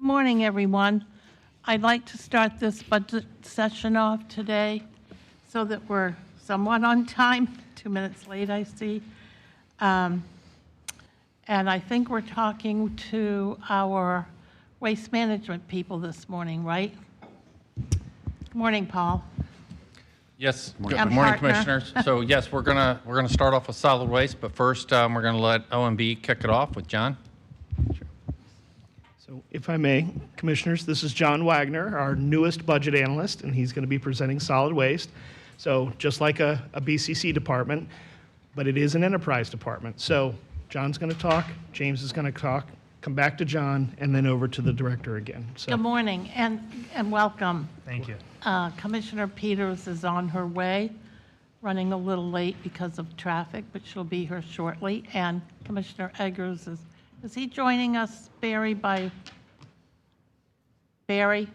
Morning, everyone. I'd like to start this budget session off today so that we're somewhat on time, 2 minutes late, I see. And I think we're talking to our waste management people this morning, right? Good morning, Paul. Yes. Good And morning, partner. Commissioners. So yes, we're gonna start off with solid waste, but first we're gonna let OMB kick it off with John. So if I may, Commissioners, this is John Wagner, our newest budget analyst, and he's going to be presenting solid waste. So just like a BCC department, but it is an enterprise department. So John's going to talk, James is going to talk, come back to John, and then over to the director again. So, Good morning and welcome. Thank you. Commissioner Peters is on her way, running a little late because of traffic, but she'll be here shortly. And Commissioner Eggers is he joining us, Barry, Barry?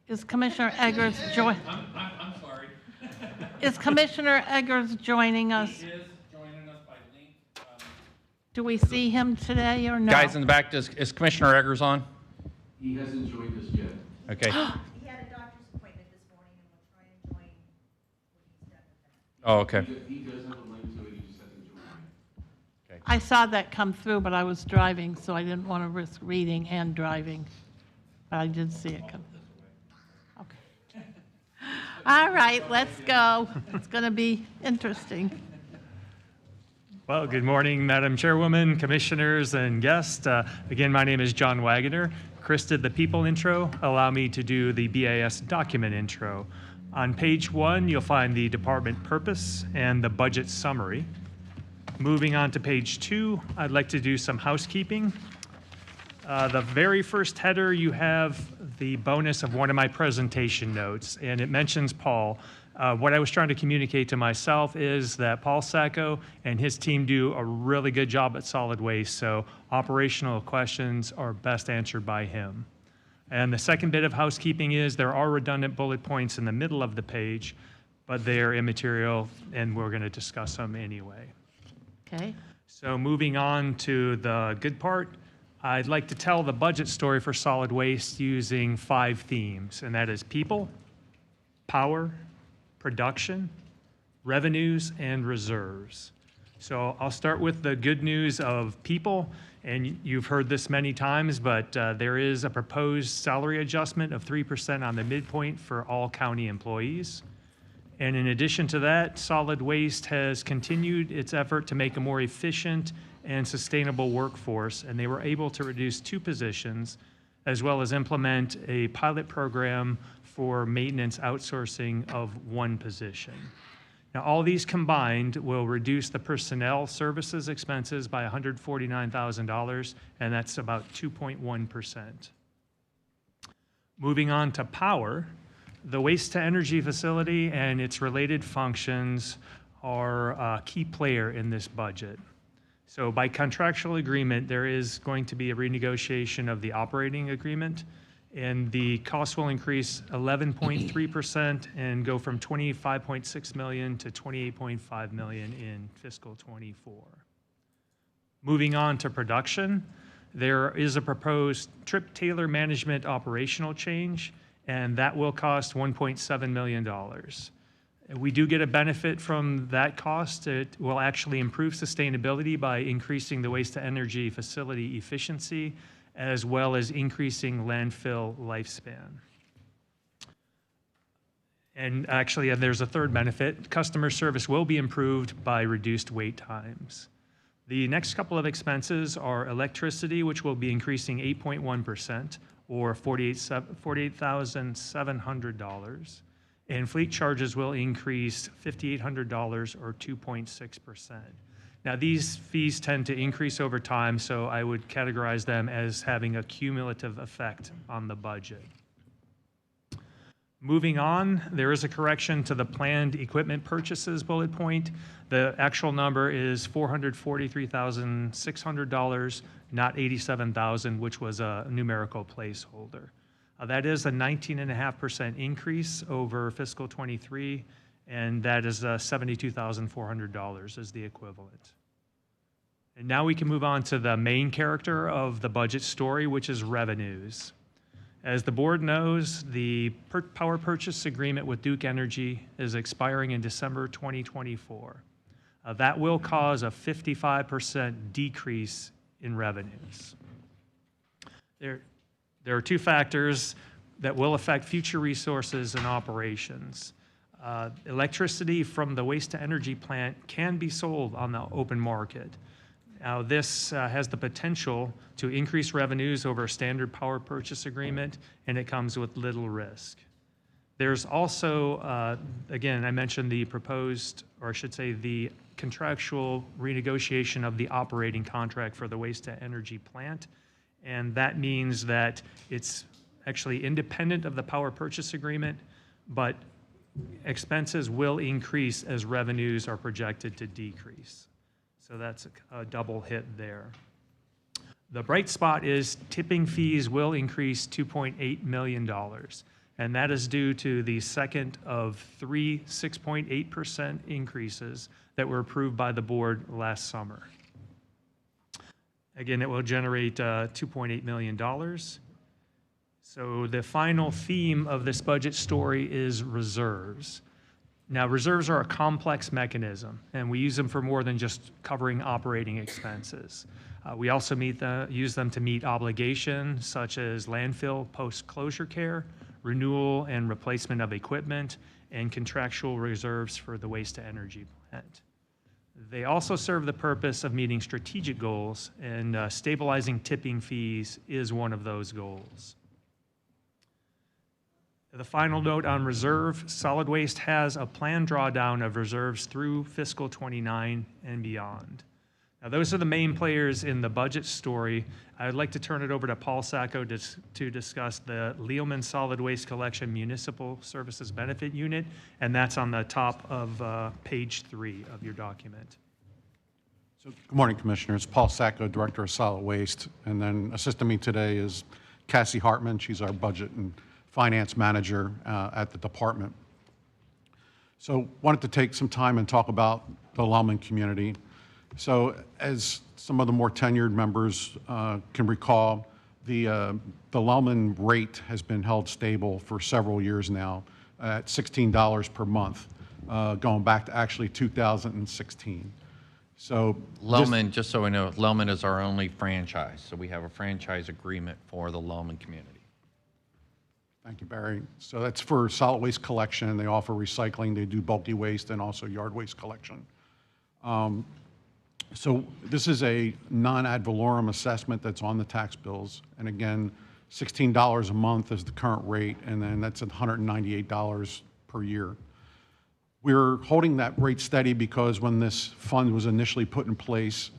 Is Commissioner Eggers I'm sorry. Is Commissioner Eggers joining us? He is joining us by link. Do we see him today or no? Guys in the back, is Commissioner Eggers on? He hasn't joined us yet. Okay. He had a doctor's appointment this morning, and we'll try and join when he's done with that. Oh, okay. He does have a link to it, he just hasn't joined. I saw that come through, but I was driving, so I didn't want to risk reading and driving. But I did see it come through. Okay. All right, let's go. It's going to be interesting. Well, good morning, Madam Chairwoman, Commissioners, and guests. Again, my name is John Wagner. Chris did the people intro. Allow me to do the BAS document intro. On page 1, you'll find the department purpose and the budget summary. Moving on to page 2, I'd like to do some housekeeping. The very first header, you have the bonus of one of my presentation notes, and it mentions Paul. What I was trying to communicate to myself is that Paul Sacco and his team do a really good job at solid waste, so operational questions are best answered by him. And the second bit of housekeeping is there are redundant bullet points in the middle of the page, but they're immaterial, and we're going to discuss them anyway. Okay. So moving on to the good part, I'd like to tell the budget story for solid waste using 5 themes, and that is people, power, production, revenues, and reserves. So I'll start with the good news of people, and you've heard this many times, but there is a proposed salary adjustment of 3% on the midpoint for all county employees. And in addition to that, solid waste has continued its effort to make a more efficient and sustainable workforce, and they were able to reduce 2 positions, as well as implement a pilot program for maintenance outsourcing of 1 position. Now, all these combined will reduce the personnel services expenses by $149,000, and that's about 2.1%. Moving on to power, the waste-to-energy facility and its related functions are a key player in this budget. So by contractual agreement, there is going to be a renegotiation of the operating agreement, and the cost will increase 11.3% and go from $25.6 million to $28.5 million in fiscal '24. Moving on to production, there is a proposed trip tailor management operational change, and that will cost $1.7 million. We do get a benefit from that cost. It will actually improve sustainability by increasing the waste-to-energy facility efficiency, as well as increasing landfill lifespan. And actually, there's a third benefit. Customer service will be improved by reduced wait times. The next couple of expenses are electricity, which will be increasing 8.1%, or $48,700. And fleet charges will increase $5,800 or 2.6%. Now, these fees tend to increase over time, so I would categorize them as having a cumulative effect on the budget. Moving on, there is a correction to the planned equipment purchases bullet point. The actual number is $443,600, not $87,000, which was a numerical placeholder. That is a 19.5% increase over fiscal '23, and that is $72,400 is the equivalent. And now we can move on to the main character of the budget story, which is revenues. As the board knows, the power purchase agreement with Duke Energy is expiring in December 2024. That will cause a 55% decrease in revenues. There are two factors that will affect future resources and operations. Electricity from the waste-to-energy plant can be sold on the open market. Now, this has the potential to increase revenues over a standard power purchase agreement, and it comes with little risk. There's also, again, I mentioned the proposed, or I should say the contractual renegotiation of the operating contract for the waste-to-energy plant, and that means that it's actually independent of the power purchase agreement, but expenses will increase as revenues are projected to decrease. So that's a double hit there. The bright spot is tipping fees will increase $2.8 million, and that is due to the second of 3 6.8% increases that were approved by the board last summer. Again, it will generate $2.8 million. So the final theme of this budget story is reserves. Now, reserves are a complex mechanism, and we use them for more than just covering operating expenses. We also use them to meet obligations such as landfill post-closure care, renewal and replacement of equipment, and contractual reserves for the waste-to-energy plant. They also serve the purpose of meeting strategic goals, and stabilizing tipping fees is one of those goals. The final note on reserve, solid waste has a planned drawdown of reserves through fiscal 29 and beyond. Now, those are the main players in the budget story. I would like to turn it over to Paul Sacco to discuss the Leoman Solid Waste Collection Municipal Services Benefit Unit, and that's on the top of page 3 of your document. So, good morning, Commissioners. Paul Sacco, Director of Solid Waste, and then assisting me today is Cassie Hartman. She's our Budget and Finance Manager at the department. So wanted to take some time and talk about the Leoman community. So as some of the more tenured members can recall, the Leoman rate has been held stable for several years now at $16 per month, going back to actually 2016. So Leoman, just so we know, Leoman is our only franchise. So we have a franchise agreement for the Leoman community. Thank you, Barry. So that's for solid waste collection. They offer recycling. They do bulky waste and also yard waste collection. So this is a non-ad valorem assessment that's on the tax bills. And again, $16 a month is the current rate, and then that's $198 per year. We're holding that rate steady because when this fund was initially put in place,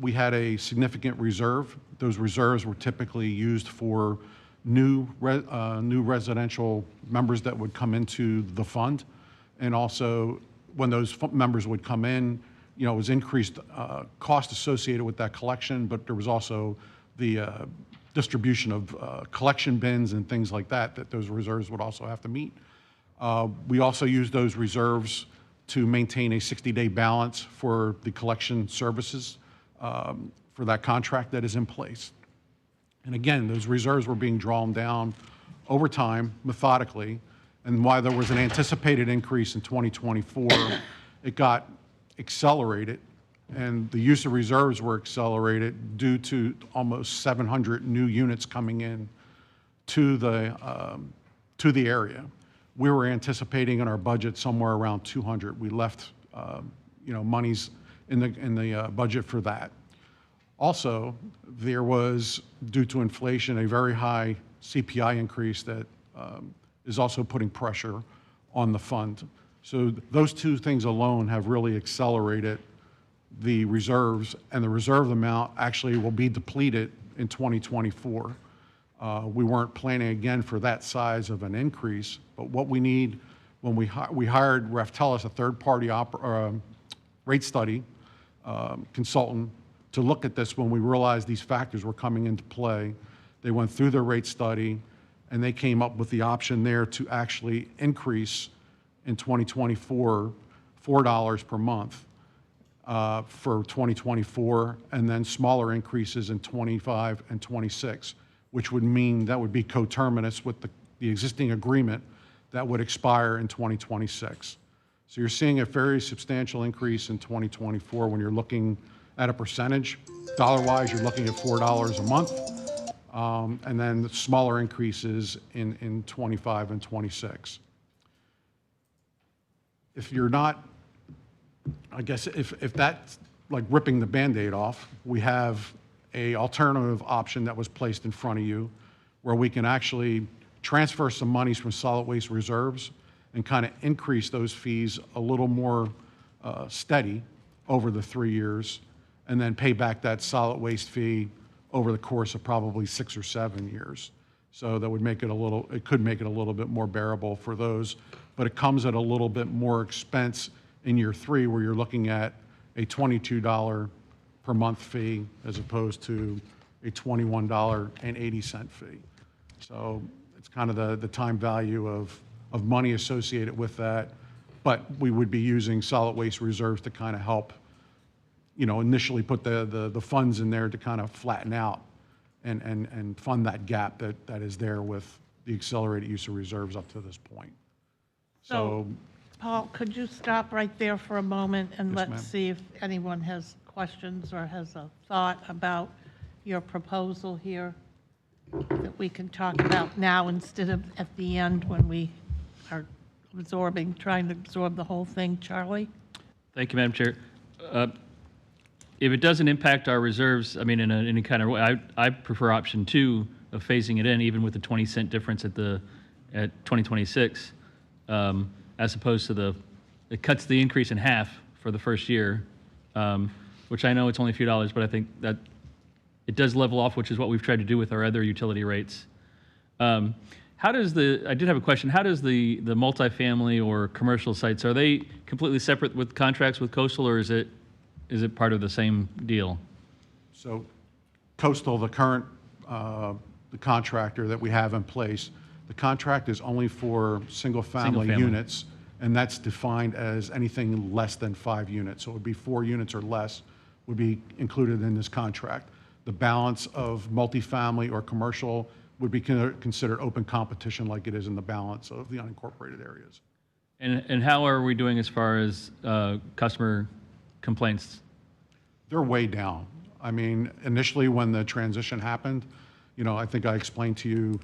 we had a significant reserve. Those reserves were typically used for new residential members that would come into the fund, and also when those members would come in, you know, it was increased cost associated with that collection, but there was also the distribution of collection bins and things like that that those reserves would also have to meet. We also use those reserves to maintain a 60-day balance for the collection services for that contract that is in place. And again, those reserves were being drawn down over time, methodically, and while there was an anticipated increase in 2024, it got accelerated, and the use of reserves were accelerated due to almost 700 new units coming in to the area. We were anticipating in our budget somewhere around 200. We left, you know, monies in the budget for that. Also, there was, due to inflation, a very high CPI increase that is also putting pressure on the fund. So those two things alone have really accelerated the reserves, and the reserve amount actually will be depleted in 2024. We weren't planning again for that size of an increase, but what we need, when we hired Reftelis, a third-party rate study consultant, to look at this when we realized these factors were coming into play. They went through their rate study, and they came up with the option there to actually increase in 2024 $4 per month. for 2024, and then smaller increases in 25 and 26, which would mean that would be coterminous with the existing agreement that would expire in 2026. So you're seeing a very substantial increase in 2024 when you're looking at a percentage. Dollar-wise, you're looking at $4 a month, and then the smaller increases in 25 and 26. If you're not, I guess if that's like ripping the Band-Aid off, we have a alternative option that was placed in front of you where we can actually transfer some monies from solid waste reserves and kind of increase those fees a little more steady over the 3 years, and then pay back that solid waste fee over the course of probably 6 or 7 years. So that would make it it could make it a little bit more bearable for those, but it comes at a little bit more expense in year 3, where you're looking at a $22 per month fee as opposed to a $21.80 fee. So it's kind of the time value of money associated with that, but we would be using solid waste reserves to kind of help, initially put the funds in there to kind of flatten out and fund that gap that is there with the accelerated use of reserves up to this point. So, Paul, could you stop right there for a moment and Yes, ma'am. let's see if anyone has questions or has a thought about your proposal here that we can talk about now instead of at the end when we are trying to absorb the whole thing. Charlie? Thank you, Madam Chair. If it doesn't impact our reserves, I mean, in any kind of way, I prefer option 2 of phasing it in, even with the 20-cent difference at 2026, as opposed to it cuts the increase in half for the first year, which I know it's only a few dollars, but I think that it does level off, which is what we've tried to do with our other utility rates. I did have a question. How does the multifamily or commercial sites, are they completely separate with contracts with Coastal, or is it part of the same deal? So Coastal, the current the contractor that we have in place, the contract is only for single-family Single-family. units, and that's defined as anything less than 5 units. So it would be 4 units or less would be included in this contract. The balance of multifamily or commercial would be considered open competition, like it is in the balance of the unincorporated areas. And how are we doing as far as customer complaints? They're way down. I mean, initially when the transition happened, I think I explained to you,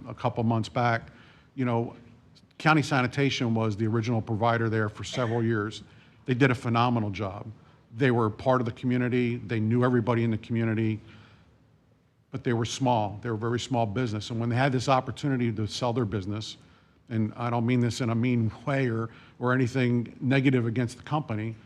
a couple months back, County Sanitation was the original provider there for several years. They did a phenomenal job. They were part of the community. They knew everybody in the community, but they were small. They were a very small business. And when they had this opportunity to sell their business, and I don't mean this in a mean way or anything negative against the company,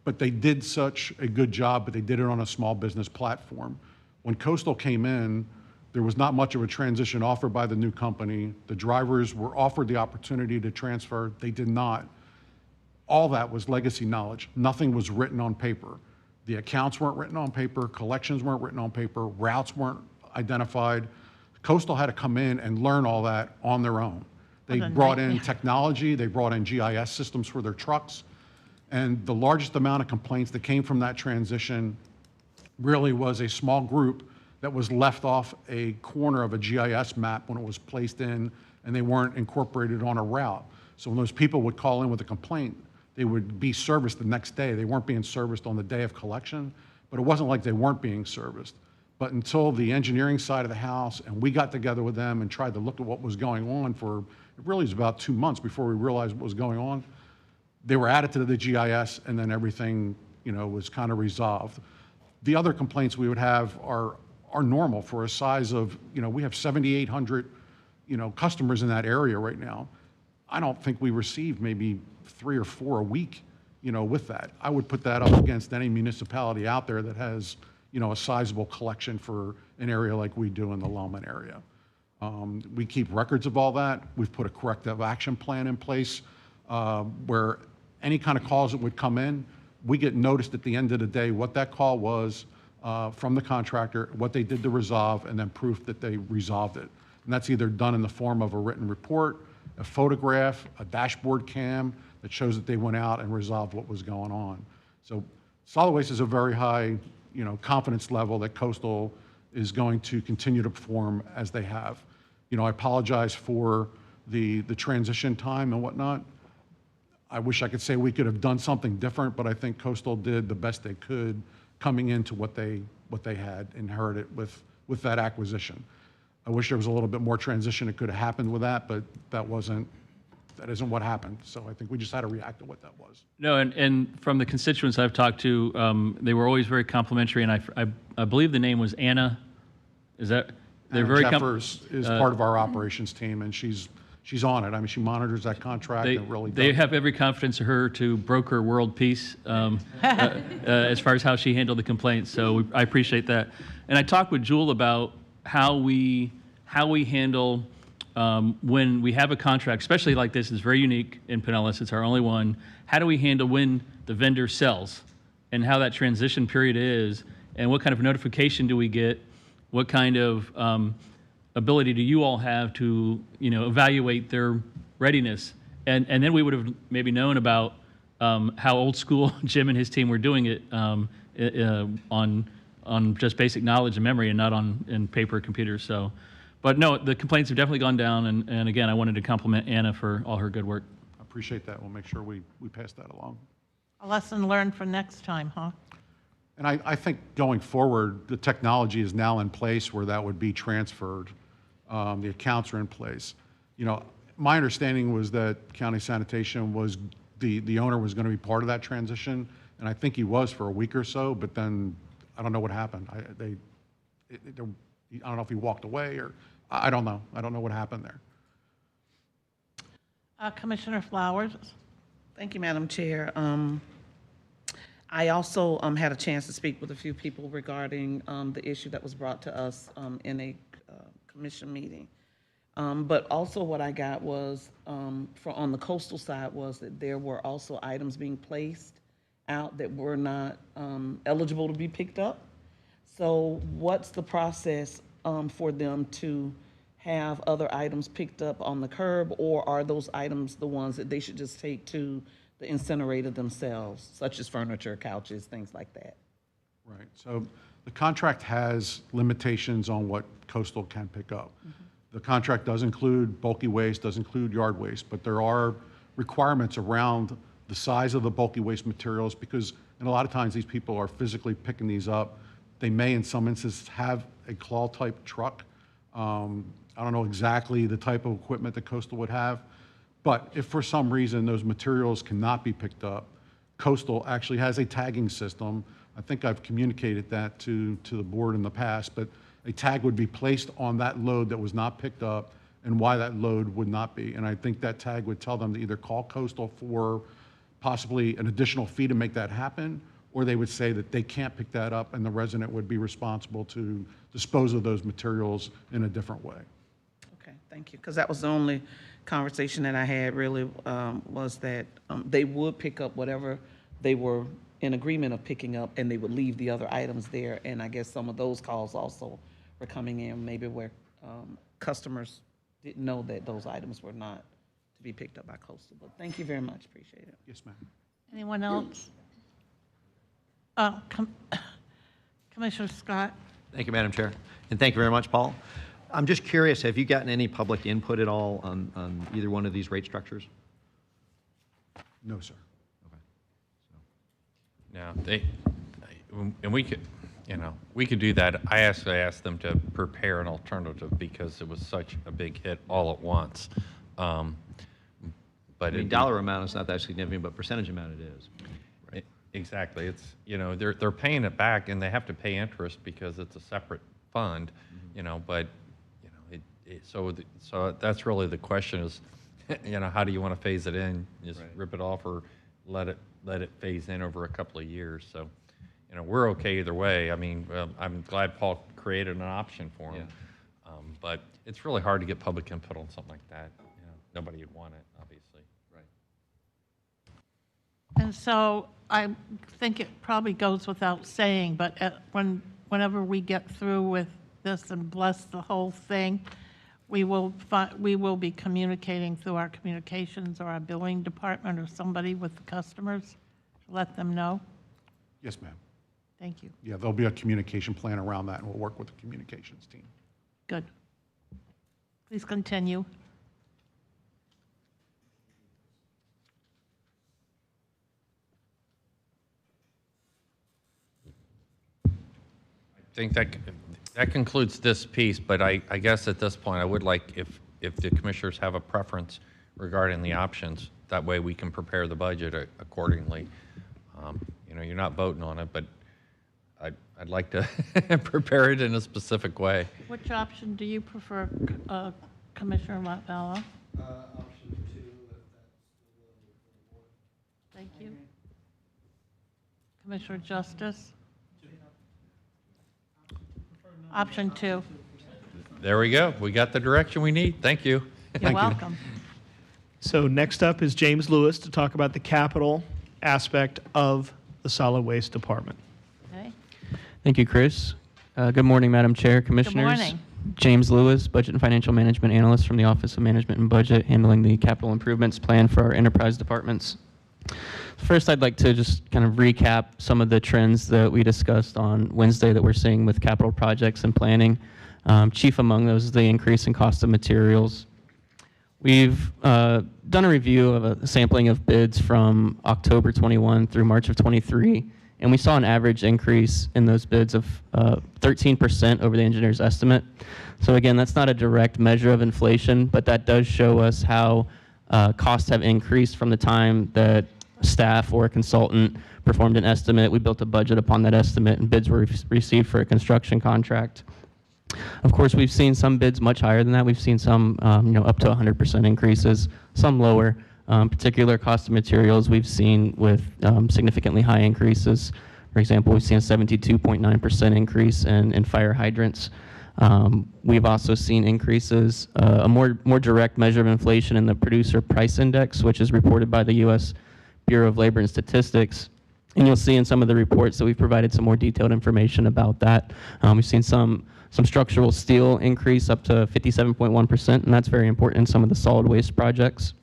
but they did such a good job, but they did it on a small business platform. When Coastal came in, there was not much of a transition offered by the new company. The drivers were offered the opportunity to transfer. They did not. All that was legacy knowledge. Nothing was written on paper. The accounts weren't written on paper. Collections weren't written on paper. Routes weren't identified. Coastal had to come in and learn all that on their own. They What a brought in nightmare. technology. They brought in GIS systems for their trucks. And the largest amount of complaints that came from that transition really was a small group that was left off a corner of a GIS map when it was placed in, and they weren't incorporated on a route. So when those people would call in with a complaint, they would be serviced the next day. They weren't being serviced on the day of collection, but it wasn't like they weren't being serviced. But until the engineering side of the house, and we got together with them and tried to look at what was going on for, it really was about 2 months before we realized what was going on. They were added to the GIS, and then everything, was kind of resolved. The other complaints we would have are normal for a size of, we have 7,800, customers in that area right now. I don't think we receive maybe 3 or 4 a week, with that. I would put that up against any municipality out there that has, a sizable collection for an area like we do in the Lowman area. We keep records of all that. We've put a corrective action plan in place where any kind of calls that would come in, we get noticed at the end of the day what that call was from the contractor, what they did to resolve, and then proof that they resolved it. And that's either done in the form of a written report, a photograph, a dashboard cam that shows that they went out and resolved what was going on. So solid waste is a very high, confidence level that Coastal is going to continue to perform as they have. I apologize for the transition time and whatnot. I wish I could say we could have done something different, but I think Coastal did the best they could coming into what they had inherited with that acquisition. I wish there was a little bit more transition that could have happened with that, but that isn't what happened. So I think we just had to react to what that was. No, and from the constituents I've talked to, they were always very complimentary, and I believe the name was Anna. Is that, they're Anna very Jeffers is part of our operations team, and she's on it. I mean, she monitors that contract and really They does. have every confidence in her to broker world peace as far as how she handled the complaints. So I appreciate that. And I talked with Jewel about how we handle when we have a contract, especially like this, is very unique in Pinellas. It's our only one. How do we handle when the vendor sells, and how that transition period is, and what kind of notification do we get? What kind of ability do you all have to, evaluate their readiness? And then we would have maybe known about how old school Jim and his team were doing it on just basic knowledge and memory, and not in paper computers. So, but no, the complaints have definitely gone down. And again, I wanted to compliment Anna for all her good work. I appreciate that. We'll make sure we pass that along. A lesson learned for next time, huh? And I think going forward, the technology is now in place where that would be transferred. The accounts are in place. My understanding was that County Sanitation was, the owner was going to be part of that transition, and I think he was for a week or so, but then I don't know what happened. I don't know if he walked away or, I don't know. I don't know what happened there. Commissioner Flowers? Thank you, Madam Chair. I also had a chance to speak with a few people regarding the issue that was brought to us in a commission meeting. But also what I got was, on the coastal side, was that there were also items being placed out that were not eligible to be picked up. So what's the process for them to have other items picked up on the curb, or are those items the ones that they should just take to the incinerator themselves, such as furniture, couches, things like that? Right. So the contract has limitations on what Coastal can pick up. The contract does include bulky waste, does include yard waste, but there are requirements around the size of the bulky waste materials, because and a lot of times these people are physically picking these up. They may, in some instances, have a claw-type truck. I don't know exactly the type of equipment that Coastal would have, but if for some reason those materials cannot be picked up, Coastal actually has a tagging system. I think I've communicated that to the board in the past, but a tag would be placed on that load that was not picked up and why that load would not be. And I think that tag would tell them to either call Coastal for possibly an additional fee to make that happen, or they would say that they can't pick that up and the resident would be responsible to dispose of those materials in a different way. Okay, thank you. Because that was the only conversation that I had really was that they would pick up whatever they were in agreement of picking up, and they would leave the other items there. And I guess some of those calls also were coming in, maybe where customers didn't know that those items were not to be picked up by Coastal. But thank you very much. Appreciate it. Yes, ma'am. Anyone else? Commissioner Scott? Thank you, Madam Chair. And thank you very much, Paul. I'm just curious, have you gotten any public input at all on either one of these rate structures? No, sir. No, and we could do that. I actually asked them to prepare an alternative because it was such a big hit all at once. But I mean, dollar amount is not that significant, but percentage amount it is. Right. Exactly. It's, they're paying it back, and they have to pay interest because it's a separate fund, but, so that's really the question is, how do you want to phase it in? Just Right. rip it off or let it phase in over a couple of years. So, we're okay either way. I mean, I'm glad Paul created an option for him. Yeah. But it's really hard to get public input on something like that. Nobody would want it, obviously. Right. And so I think it probably goes without saying, but whenever we get through with this and bless the whole thing, we will be communicating through our communications or our billing department or somebody with the customers to let them know. Yes, ma'am. Thank you. Yeah, there'll be a communication plan around that, and we'll work with the communications team. Good. Please continue. I think that concludes this piece, but I guess at this point, I would like, if the commissioners have a preference regarding the options, that way we can prepare the budget accordingly. You know, you're not voting on it, but I'd like to prepare it in a specific way. Which option do you prefer, Commissioner Latvala? Option 2, if that's the will of the board. Thank you. Commissioner Justice? Option 2. There we go. We got the direction we need. Thank you. You're welcome. So next up is James Lewis to talk about the capital aspect of the solid waste department. Okay. Thank you, Chris. Good morning, Madam Chair, Commissioners. morning. James Lewis, Budget and Financial Management Analyst from the Office of Management and Budget, handling the capital improvements plan for our enterprise departments. First, I'd like to just kind of recap some of the trends that we discussed on Wednesday that we're seeing with capital projects and planning. Chief among those is the increase in cost of materials. We've done a review of a sampling of bids from October 21 through March of 23, and we saw an average increase in those bids of 13% over the engineer's estimate. So again, that's not a direct measure of inflation, but that does show us how costs have increased from the time that staff or a consultant performed an estimate. We built a budget upon that estimate, and bids were received for a construction contract. Of course, we've seen some bids much higher than that. We've seen some, up to 100% increases, some lower. Particular cost of materials we've seen with significantly high increases. For example, we've seen a 72.9% increase in fire hydrants. We've also seen increases, a more direct measure of inflation in the producer price index, which is reported by the U.S. Bureau of Labor and Statistics. And you'll see in some of the reports that we've provided some more detailed information about that. We've seen some structural steel increase up to 57.1%, and that's very important in some of the solid waste projects.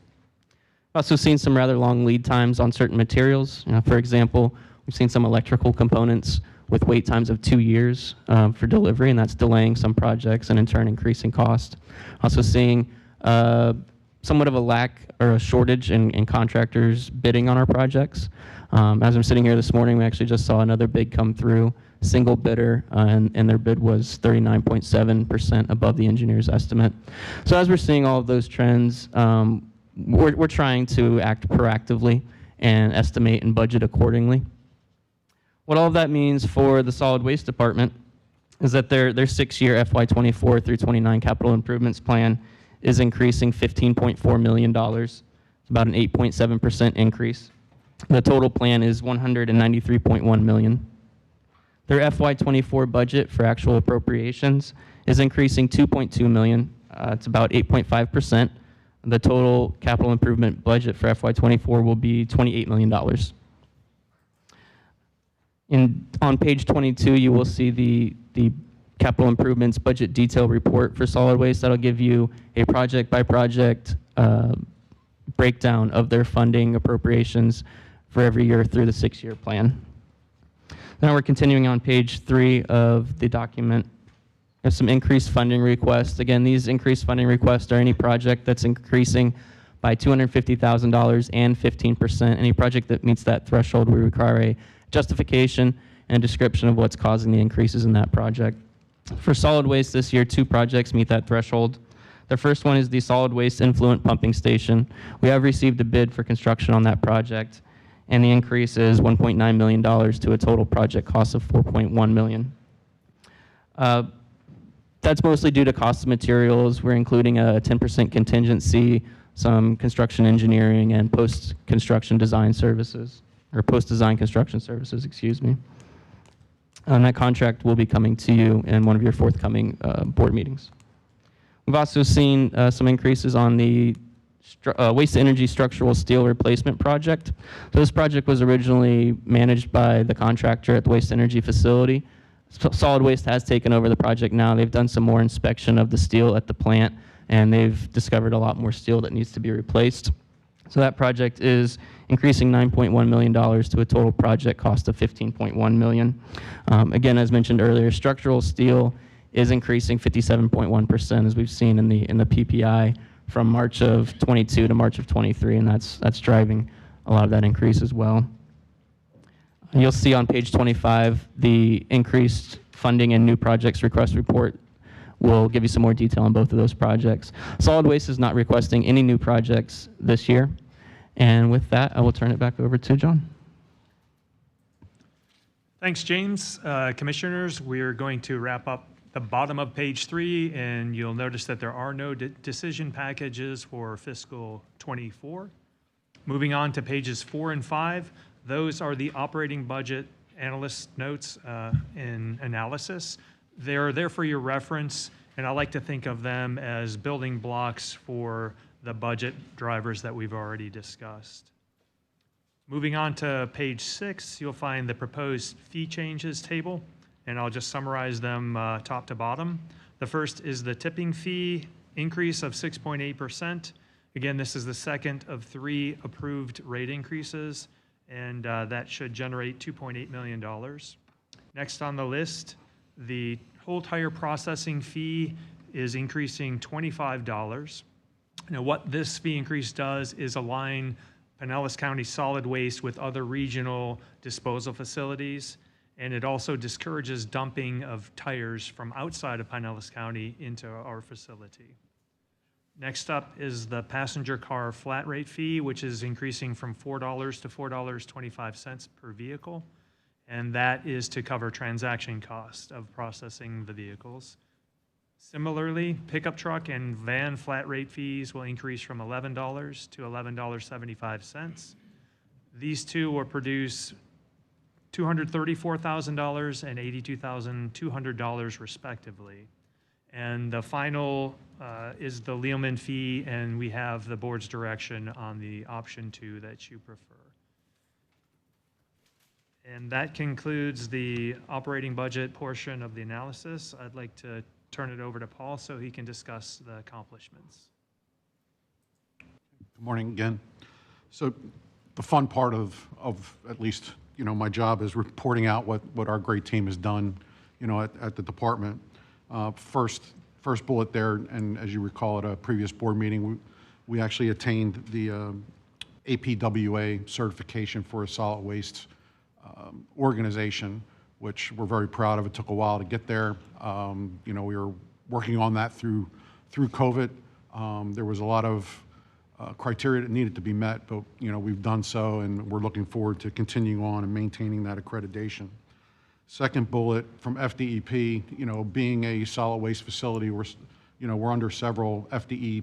Also seen some rather long lead times on certain materials. For example, we've seen some electrical components with wait times of 2 years for delivery, and that's delaying some projects and in turn increasing cost. Also seeing somewhat of a lack or a shortage in contractors bidding on our projects. As I'm sitting here this morning, we actually just saw another bid come through, single bidder, and their bid was 39.7% above the engineer's estimate. So as we're seeing all of those trends, we're trying to act proactively and estimate and budget accordingly. What all of that means for the solid waste department is that their 6-year FY24 through 29 capital improvements plan is increasing $15.4 million. It's about an 8.7% increase. The total plan is $193.1 million. Their FY24 budget for actual appropriations is increasing $2.2 million. It's about 8.5%. The total capital improvement budget for FY24 will be $28 million. On page 22, you will see the capital improvements budget detail report for solid waste. That'll give you a project-by-project breakdown of their funding appropriations for every year through the 6-year plan. Now we're continuing on page 3 of the document. There's some increased funding requests. Again, these increased funding requests are any project that's increasing by $250,000 and 15%. Any project that meets that threshold, we require a justification and description of what's causing the increases in that project. For solid waste this year, 2 projects meet that threshold. The first one is the solid waste influent pumping station. We have received a bid for construction on that project, and the increase is $1.9 million to a total project cost of $4.1 million. That's mostly due to cost of materials. We're including a 10% contingency, some construction engineering, and post-construction design services, or post-design construction services, excuse me. And that contract will be coming to you in one of your forthcoming board meetings. We've also seen some increases on the waste-to-energy structural steel replacement project. So this project was originally managed by the contractor at the waste-to-energy facility. Solid Waste has taken over the project now. They've done some more inspection of the steel at the plant, and they've discovered a lot more steel that needs to be replaced. So that project is increasing $9.1 million to a total project cost of $15.1 million. Again, as mentioned earlier, structural steel is increasing 57.1%, as we've seen in the PPI from March of 22 to March of 23, and that's driving a lot of that increase as well. You'll see on page 25 the increased funding and new projects request report. We'll give you some more detail on both of those projects. Solid Waste is not requesting any new projects this year. And with that, I will turn it back over to John. Thanks, James. Commissioners, we're going to wrap up the bottom of page 3, and you'll notice that there are no decision packages for fiscal '24. Moving on to pages 4 and 5, those are the operating budget analyst notes in analysis. They're there for your reference, and I like to think of them as building blocks for the budget drivers that we've already discussed. Moving on to page 6, you'll find the proposed fee changes table, and I'll just summarize them top to bottom. The first is the tipping fee increase of 6.8%. Again, this is the second of 3 approved rate increases, and that should generate $2.8 million. Next on the list, the whole tire processing fee is increasing $25. Now, what this fee increase does is align Pinellas County solid waste with other regional disposal facilities, and it also discourages dumping of tires from outside of Pinellas County into our facility. Next up is the passenger car flat rate fee, which is increasing from $4 to $4.25 per vehicle, and that is to cover transaction cost of processing the vehicles. Similarly, pickup truck and van flat rate fees will increase from $11 to $11.75. These two will produce $234,000 and $82,200 respectively. And the final is the Lealman fee, and we have the board's direction on the option 2 that you prefer. And that concludes the operating budget portion of the analysis. I'd like to turn it over to Paul so he can discuss the accomplishments. Good morning again. So the fun part of at least, my job is reporting out what our great team has done, at the department. First bullet there, and as you recall at a previous board meeting, we actually attained the APWA certification for a solid waste organization, which we're very proud of. It took a while to get there. We were working on that through COVID. There was a lot of criteria that needed to be met, but we've done so, and we're looking forward to continuing on and maintaining that accreditation. Second bullet from FDEP, being a solid waste facility, we're under several FDEP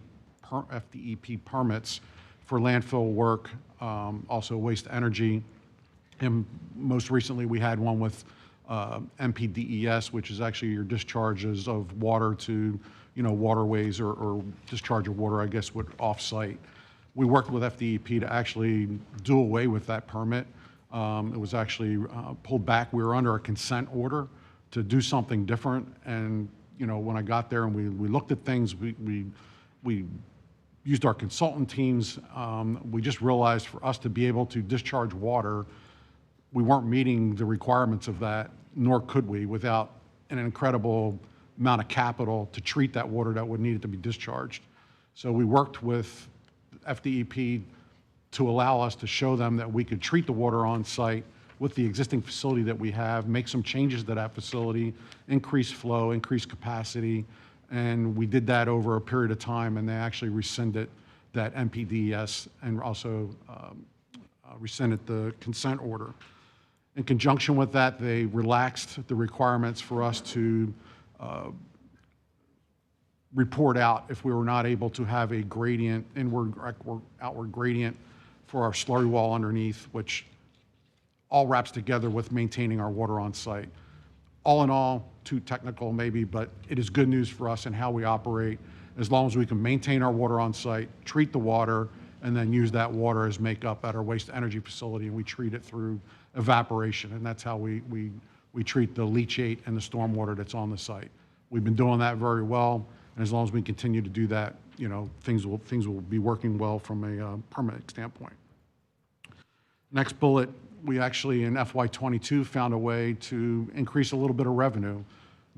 permits for landfill work, also waste energy, and most recently we had one with MPDES, which is actually your discharges of water to, waterways or discharge of water, I guess, off-site. We worked with FDEP to actually do away with that permit. It was actually pulled back. We were under a consent order to do something different. And, when I got there and we looked at things, we used our consultant teams. We just realized for us to be able to discharge water, we weren't meeting the requirements of that, nor could we without an incredible amount of capital to treat that water that would need it to be discharged. So we worked with FDEP to allow us to show them that we could treat the water on site with the existing facility that we have, make some changes to that facility, increase flow, increase capacity, and we did that over a period of time, and they actually rescinded that MPDES and also rescinded the consent order. In conjunction with that, they relaxed the requirements for us to report out if we were not able to have a gradient, inward or outward gradient for our slurry wall underneath, which all wraps together with maintaining our water on site. All in all, too technical maybe, but it is good news for us in how we operate, as long as we can maintain our water on site, treat the water, and then use that water as makeup at our waste energy facility, and we treat it through evaporation, and that's how we treat the leachate and the storm water that's on the site. We've been doing that very well. And as long as we continue to do that, things will be working well from a permanent standpoint. Next bullet, we actually in FY22 found a way to increase a little bit of revenue.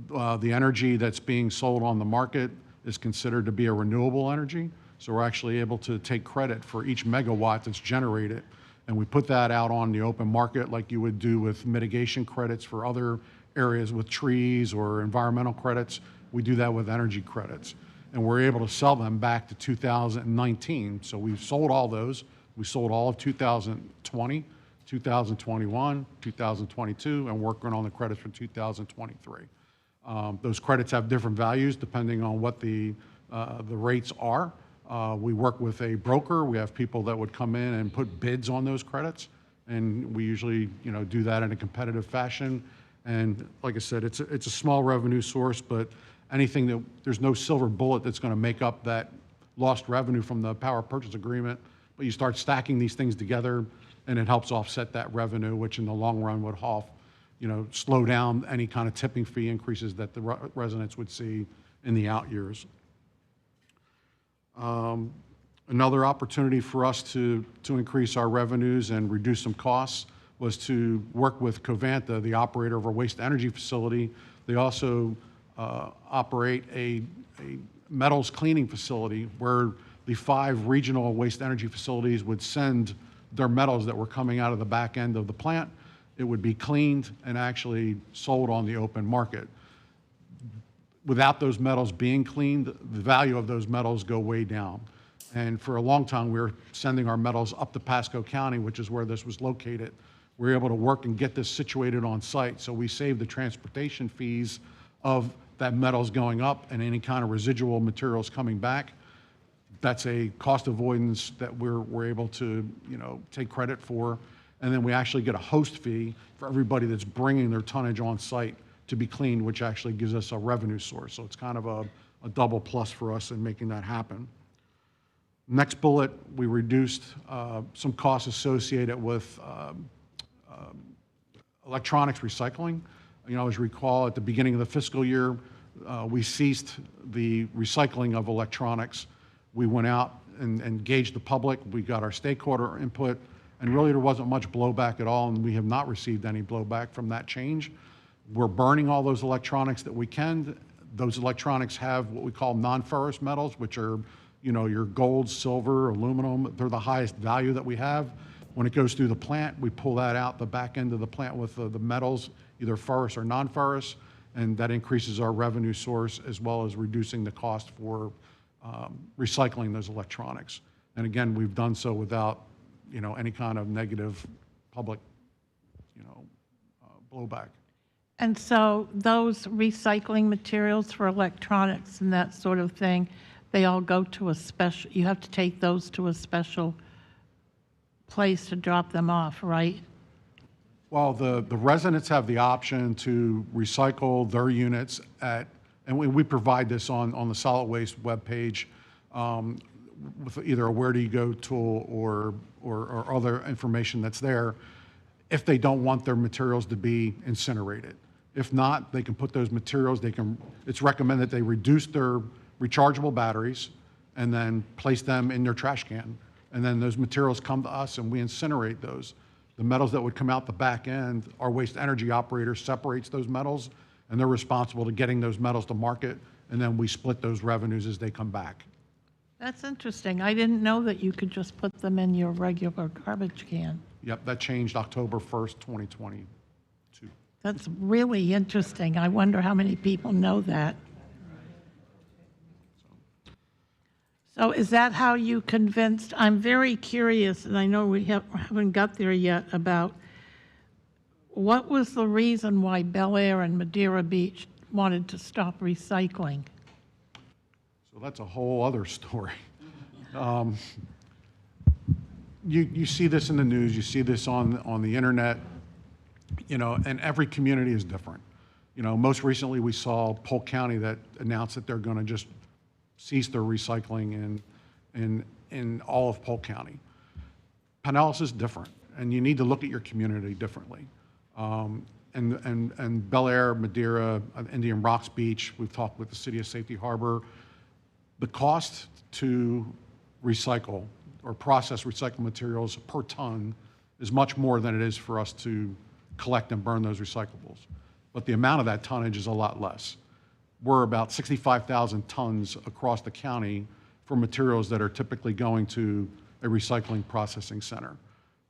The energy that's being sold on the market is considered to be a renewable energy. So we're actually able to take credit for each megawatt that's generated. And we put that out on the open market like you would do with mitigation credits for other areas with trees or environmental credits. We do that with energy credits. And we're able to sell them back to 2019. So we've sold all those. We sold all of 2020, 2021, 2022, and working on the credits for 2023. Those credits have different values depending on what the rates are. We work with a broker. We have people that would come in and put bids on those credits, and we usually, do that in a competitive fashion. And like I said, it's a small revenue source, but there's no silver bullet that's going to make up that lost revenue from the power purchase agreement. But you start stacking these things together, and it helps offset that revenue, which in the long run would slow down any kind of tipping fee increases that the residents would see in the out years. Another opportunity for us to increase our revenues and reduce some costs was to work with Covanta, the operator of our waste energy facility. They also operate a metals cleaning facility where the 5 regional waste energy facilities would send their metals that were coming out of the back end of the plant. It would be cleaned and actually sold on the open market. Without those metals being cleaned, the value of those metals go way down. And for a long time, we were sending our metals up to Pasco County, which is where this was located. We were able to work and get this situated on site, so we saved the transportation fees of that metals going up and any kind of residual materials coming back. That's a cost avoidance that we're able to, take credit for. And then we actually get a host fee for everybody that's bringing their tonnage on site to be cleaned, which actually gives us a revenue source. So it's kind of a double plus for us in making that happen. Next bullet, we reduced some costs associated with electronics recycling. As you recall, at the beginning of the fiscal year, we ceased the recycling of electronics. We went out and engaged the public. We got our stakeholder input, and really there wasn't much blowback at all, and we have not received any blowback from that change. We're burning all those electronics that we can. Those electronics have what we call non-ferrous metals, which are, your gold, silver, aluminum. They're the highest value that we have. When it goes through the plant, we pull that out the back end of the plant with the metals, either ferrous or non-ferrous, and that increases our revenue source as well as reducing the cost for recycling those electronics. And again, we've done so without, any kind of negative public, blowback. And so those recycling materials for electronics and that sort of thing, they all go to a special, you have to take those to a special place to drop them off, right? Well, the residents have the option to recycle their units and we provide this on the solid waste webpage with either a where do you go tool or other information that's there if they don't want their materials to be incinerated. If not, they can put those materials, it's recommended they reduce their rechargeable batteries and then place them in their trash can. And then those materials come to us and we incinerate those. The metals that would come out the back end, our waste energy operator separates those metals and they're responsible to getting those metals to market, and then we split those revenues as they come back. That's interesting. I didn't know that you could just put them in your regular garbage can. Yep, that changed October 1st, 2022. That's really interesting. I wonder how many people know that. So is that how you convinced, I'm very curious, and I know we haven't got there yet, about what was the reason why Bel Air and Madeira Beach wanted to stop recycling? So that's a whole other story. You see this in the news, you see this on the internet, and every community is different. Most recently we saw Polk County that announced that they're going to just cease their recycling in all of Polk County. Pinellas is different, and you need to look at your community differently. and Bel Air, Madeira, Indian Rocks Beach, we've talked with the City of Safety Harbor. The cost to recycle or process recycled materials per ton is much more than it is for us to collect and burn those recyclables. But the amount of that tonnage is a lot less. We're about 65,000 tons across the county for materials that are typically going to a recycling processing center.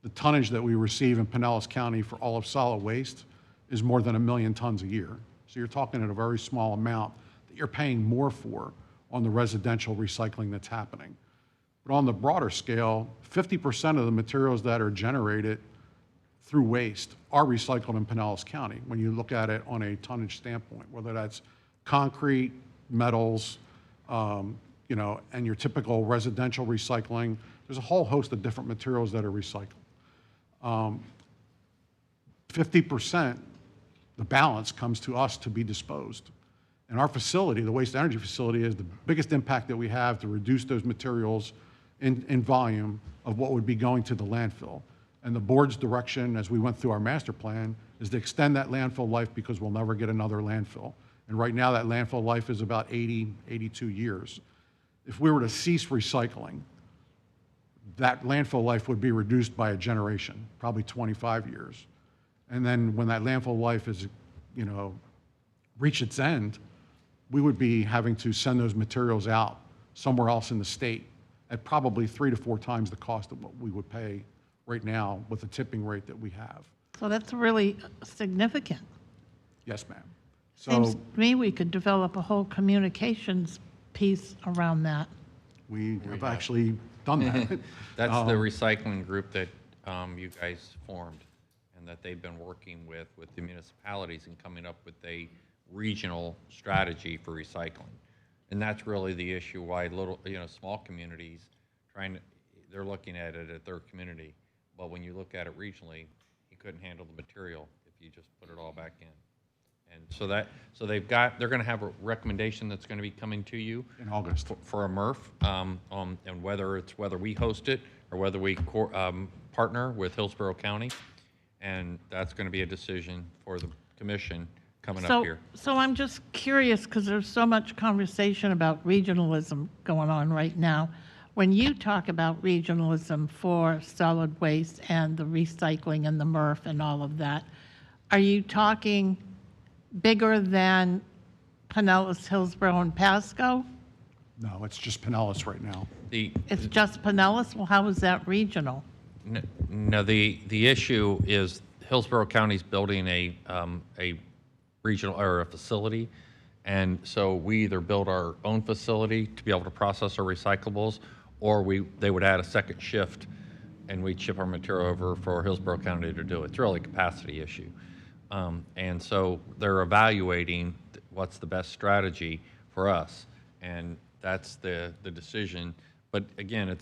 The tonnage that we receive in Pinellas County for all of solid waste is more than 1 million tons a year. So you're talking at a very small amount that you're paying more for on the residential recycling that's happening. But on the broader scale, 50% of the materials that are generated through waste are recycled in Pinellas County when you look at it on a tonnage standpoint, whether that's concrete, metals, you know, and your typical residential recycling. There's a whole host of different materials that are recycled. 50%, the balance comes to us to be disposed. And our facility, the waste energy facility, is the biggest impact that we have to reduce those materials in volume of what would be going to the landfill. And the board's direction, as we went through our master plan, is to extend that landfill life because we'll never get another landfill. And right now, that landfill life is about 80, 82 years. If we were to cease recycling, that landfill life would be reduced by a generation, probably 25 years. And then when that landfill life is, you know, reach its end, we would be having to send those materials out somewhere else in the state at probably 3 to 4 times the cost of what we would pay right now with the tipping rate that we have. So that's really significant. Yes, ma'am. Seems So to me we could develop a whole communications piece around that. we have actually done that. That's the recycling group that you guys formed and that they've been working with the municipalities and coming up with a regional strategy for recycling. And that's really the issue why little, you know, small communities they're looking at it at their community. But when you look at it regionally, you couldn't handle the material if you just put it all back in. And so they're going to have a recommendation that's going to be coming to you In August. for a MRF, and whether we host it or whether we partner with Hillsborough County, and that's going to be a decision for the commission coming up here. So I'm just curious, because there's so much conversation about regionalism going on right now. When you talk about regionalism for solid waste and the recycling and the MRF and all of that, are you talking bigger than Pinellas, Hillsborough, and Pasco? No, it's just Pinellas right now. It's just Pinellas? Well, how is that regional? No, the issue is Hillsborough County's building a regional or a facility, and so we either build our own facility to be able to process our recyclables, or they would add a second shift, and we'd ship our material over for Hillsborough County to do it. It's really a capacity issue, and so they're evaluating what's the best strategy for us, and that's the decision. But again,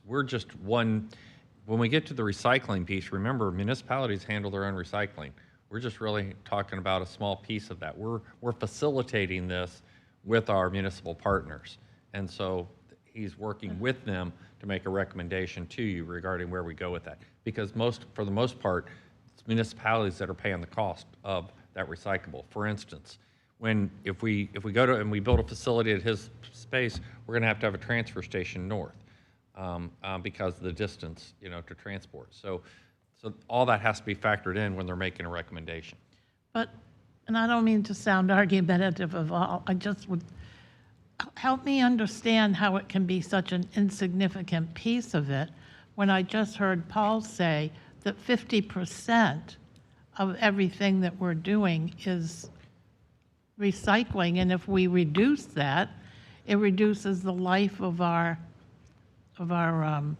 we're just one. When we get to the recycling piece, remember, municipalities handle their own recycling. We're just really talking about a small piece of that. We're facilitating this with our municipal partners. And so he's working with them to make a recommendation to you regarding where we go with that. Because for the most part, it's municipalities that are paying the cost of that recyclable. For instance, if we go to and we build a facility at his space, we're going to have a transfer station north. Because of the distance, you know, to transport. So all that has to be factored in when they're making a recommendation. But, and I don't mean to sound argumentative of all, I just would, help me understand how it can be such an insignificant piece of it when I just heard Paul say that 50% of everything that we're doing is recycling, and if we reduce that, it reduces the life of our Landfill.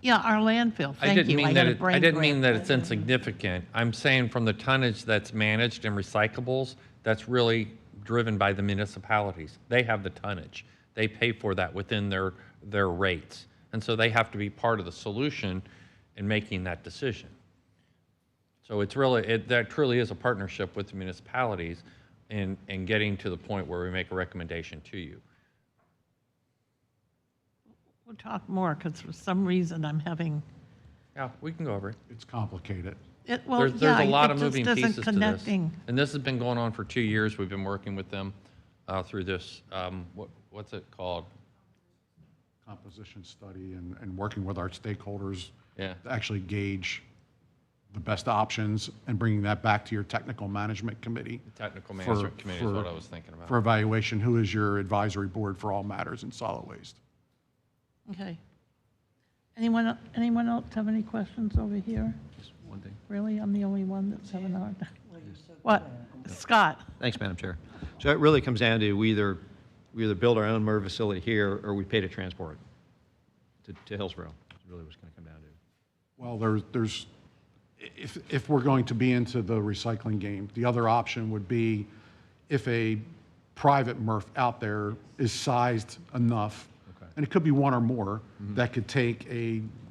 yeah, our landfill. I Thank didn't you. mean I that had a brain I didn't break. mean that it's insignificant. I'm saying from the tonnage that's managed in recyclables, that's really driven by the municipalities. They have the tonnage. They pay for that within their rates. And so they have to be part of the solution in making that decision. So it's really, that truly is a partnership with the municipalities in getting to the point where we make a recommendation to you. We'll talk more, because for some reason I'm having, Yeah, we can go over it. It's complicated. Well, There's yeah, a lot it of just moving isn't pieces to this. connecting. And this has been going on for 2 years. We've been working with them through this, what's it called? Composition study and working with our stakeholders Yeah. to actually gauge the best options and bringing that back to your technical management committee. The technical management committee is what I was thinking about. For evaluation, who is your advisory board for all matters in solid waste? Okay. Anyone else have any questions over here? Just one thing. Really? I'm the only one that's having a hard time. What? Scott? Thanks, Madam Chair. So it really comes down to we either build our own MRF facility here or we pay to transport it to Hillsborough. That's really what's going to come down to. Well, if we're going to be into the recycling game, the other option would be if a private MRF out there is sized enough, and it could be one or more, that could take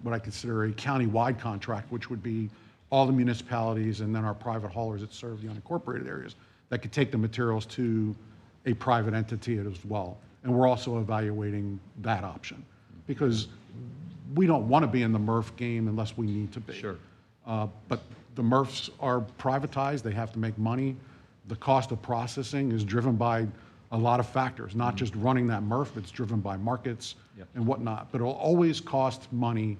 what I consider a county-wide contract, which would be all the municipalities and then our private haulers that serve the unincorporated areas, that could take the materials to a private entity as well. And we're also evaluating that option, because we don't want to be in the MRF game unless we need to be. Sure. But the MRFs are privatized, they have to make money. The cost of processing is driven by a lot of factors, not just running that MRF, it's driven by markets and whatnot. But it'll always cost money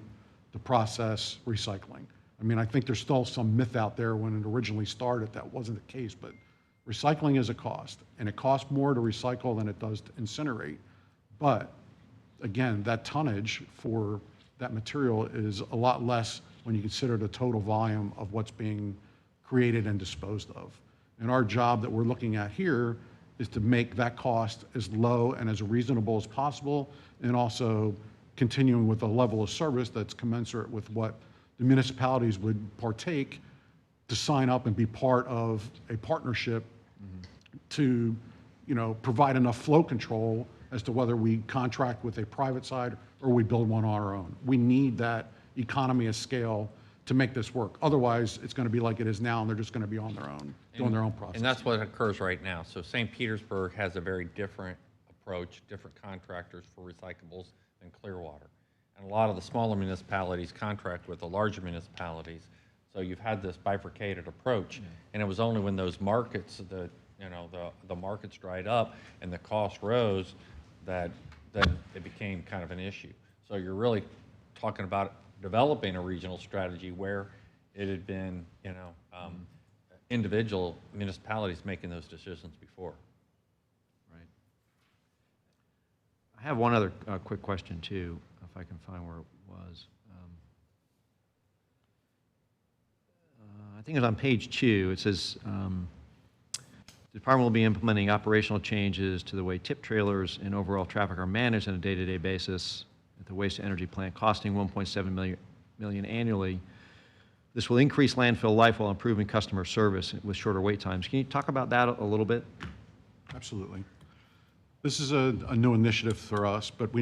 to process recycling. I mean, I think there's still some myth out there when it originally started that wasn't the case, but recycling is a cost, and it costs more to recycle than it does to incinerate. But again, that tonnage for that material is a lot less when you consider the total volume of what's being created and disposed of. And our job that we're looking at here is to make that cost as low and as reasonable as possible, and also continuing with a level of service that's commensurate with what the municipalities would partake to sign up and be part of a partnership to, provide enough flow control as to whether we contract with a private side or we build one on our own. We need that economy of scale to make this work. Otherwise, it's going to be like it is now, and they're just going to be on their own, doing their own process. And that's what occurs right now. So St. Petersburg has a very different approach, different contractors for recyclables than Clearwater. And a lot of the smaller municipalities contract with the larger municipalities. So you've had this bifurcated approach. And it was only when those markets, the markets dried up and the cost rose that then it became kind of an issue. So you're really talking about developing a regional strategy where it had been, individual municipalities making those decisions before. Right. I have one other quick question too, if I can find where it was. I think it's on page 2. It says, the department will be implementing operational changes to the way tip trailers and overall traffic are managed on a day-to-day basis at the waste-to-energy plant, costing $1.7 million annually. This will increase landfill life while improving customer service with shorter wait times. Can you talk about that a little bit? Absolutely. This is a new initiative for us, but I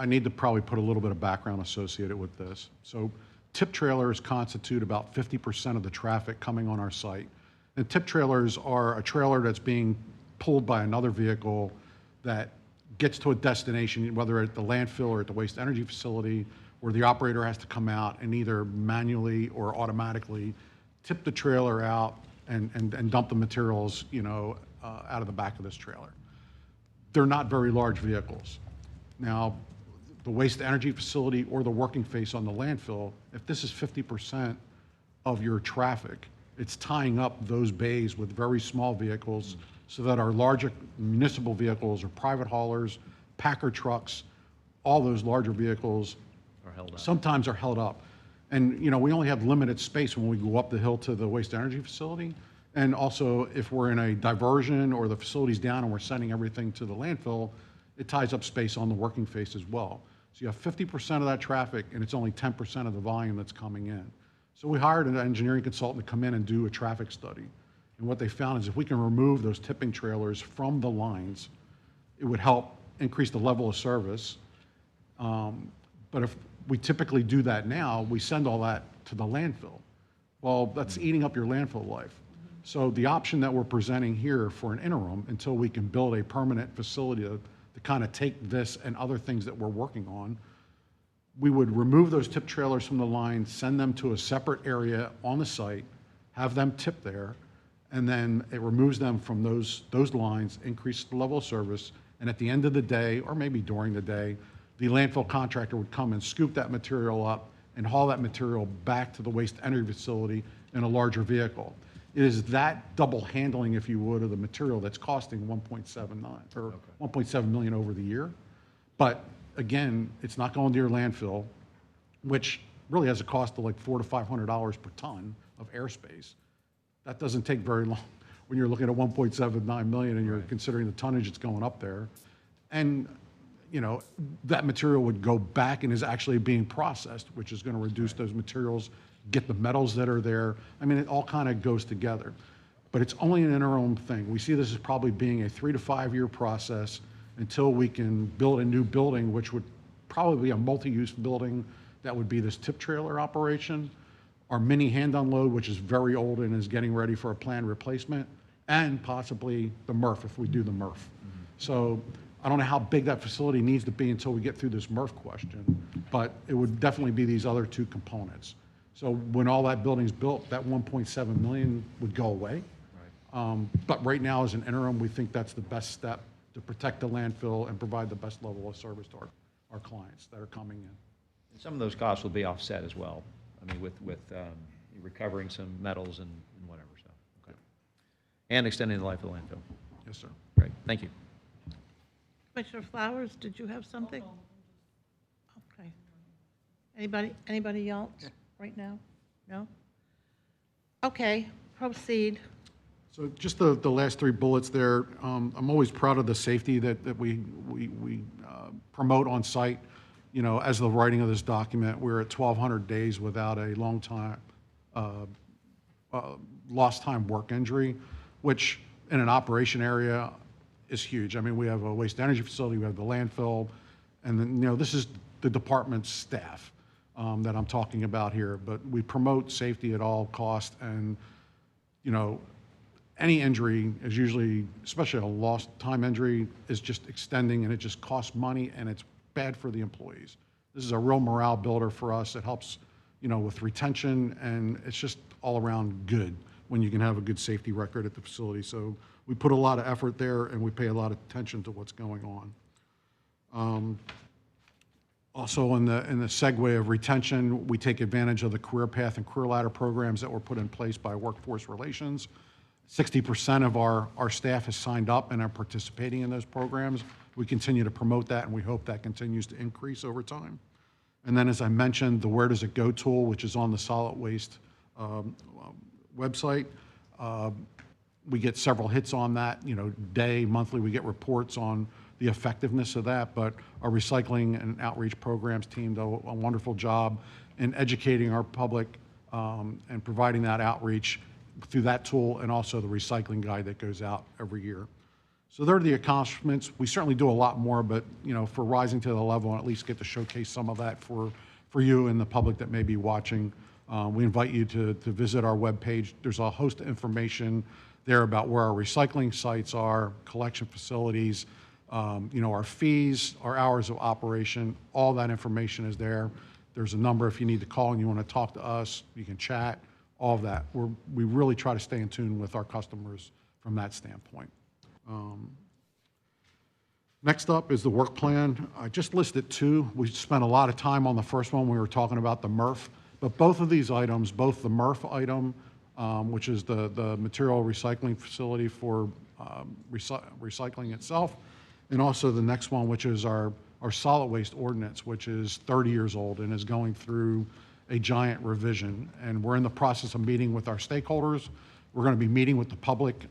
need to probably put a little bit of background associated with this. So tip trailers constitute about 50% of the traffic coming on our site. And tip trailers are a trailer that's being pulled by another vehicle that gets to a destination, whether at the landfill or at the waste energy facility, where the operator has to come out and either manually or automatically tip the trailer out and dump the materials, out of the back of this trailer. They're not very large vehicles. Now, the waste energy facility or the working face on the landfill, if this is 50% of your traffic, it's tying up those bays with very small vehicles so that our larger municipal vehicles or private haulers, packer trucks, all those larger vehicles sometimes are held up. And, we only have limited space when we go up the hill to the waste energy facility. And also, if we're in a diversion or the facility's down and we're sending everything to the landfill, it ties up space on the working face as well. So you have 50% of that traffic, and it's only 10% of the volume that's coming in. So we hired an engineering consultant to come in and do a traffic study. And what they found is if we can remove those tipping trailers from the lines, it would help increase the level of service. But if we typically do that now, we send all that to the landfill. Well, that's eating up your landfill life. So the option that we're presenting here for an interim until we can build a permanent facility to kind of take this and other things that we're working on, we would remove those tip trailers from the line, send them to a separate area on the site have them tip there, and then it removes them from those lines, increases the level of service, and at the end of the day, or maybe during the day, the landfill contractor would come and scoop that material up and haul that material back to the waste energy facility in a larger vehicle. It is that double handling, if you would, of the material that's costing 1.79 or 1.7 million over the year. But again, it's not going to your landfill, which really has a cost of like $400 to $500 per ton of airspace. That doesn't take very long when you're looking at 1.79 million and you're considering the tonnage that's going up there. And you know, that material would go back and is actually being processed, which is going to reduce those materials, get the metals that are there. I mean, it all kind of goes together. But it's only an interim thing. We see this as probably being a 3 to 5 year process until we can build a new building, which would probably be a multi-use building that would be this tip trailer operation, our mini hand unload, which is very old and is getting ready for a planned replacement, and possibly the MRF if we do the MRF. So I don't know how big that facility needs to be until we get through this MRF question, but it would definitely be these other two components. So when all that building's built, that 1.7 million would go away. But right now, as an interim, we think that's the best step to protect the landfill and provide the best level of service to our clients that are coming in. And some of those costs will be offset as well. I mean, with recovering some metals and whatever, so, okay. And extending the life of the landfill. Yes, sir. Great, thank you. Commissioner Flowers, did you have something? Okay. Anybody else right now? No? Okay, proceed. So just the last three bullets there, I'm always proud of the safety that we promote on site. You know, as the writing of this document, we're at 1,200 days without a long time, lost time work injury, which in an operation area is huge. I mean, we have a waste energy facility, we have the landfill, and then, you know, this is the department's staff that I'm talking about here. But we promote safety at all costs, and, you know, any injury is usually, especially a lost time injury, is just extending, and it just costs money, and it's bad for the employees. This is a real morale builder for us. It helps, you know, with retention, and it's just all around good when you can have a good safety record at the facility. So we put a lot of effort there, and we pay a lot of attention to what's going on. Also, in the segue of retention, we take advantage of the career path and career ladder programs that were put in place by Workforce Relations. 60% of our staff has signed up and are participating in those programs. We continue to promote that, and we hope that continues to increase over time. And then, as I mentioned, the Where Does It Go tool, which is on the solid waste website. We get several hits on that, you know, monthly, we get reports on the effectiveness of that, but our recycling and outreach programs team do a wonderful job in educating our public and providing that outreach through that tool, and also the recycling guide that goes out every year. So there are the accomplishments. We certainly do a lot more, but, you know, for rising to the level and at least get to showcase some of that for you and the public that may be watching, we invite you to visit our webpage. There's a host of information there about where our recycling sites are, collection facilities, you know, our fees, our hours of operation, all that information is there. There's a number if you need to call and you want to talk to us, you can chat, all of that. We really try to stay in tune with our customers from that standpoint. Next up is the work plan. I just listed two. We spent a lot of time on the first one. We were talking about the MRF, but both of these items, both the MRF item, which is the material recycling facility for recycling itself, and also the next one, which is our solid waste ordinance, which is 30 years old and is going through a giant revision. And we're in the process of meeting with our stakeholders. We're going to be meeting with the public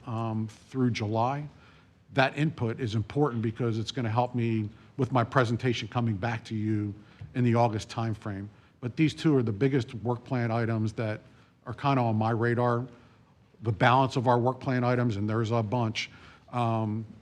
through July. That input is important because it's going to help me with my presentation coming back to you in the August timeframe. But these two are the biggest work plan items that are kind of on my radar. The balance of our work plan items, and there's a bunch,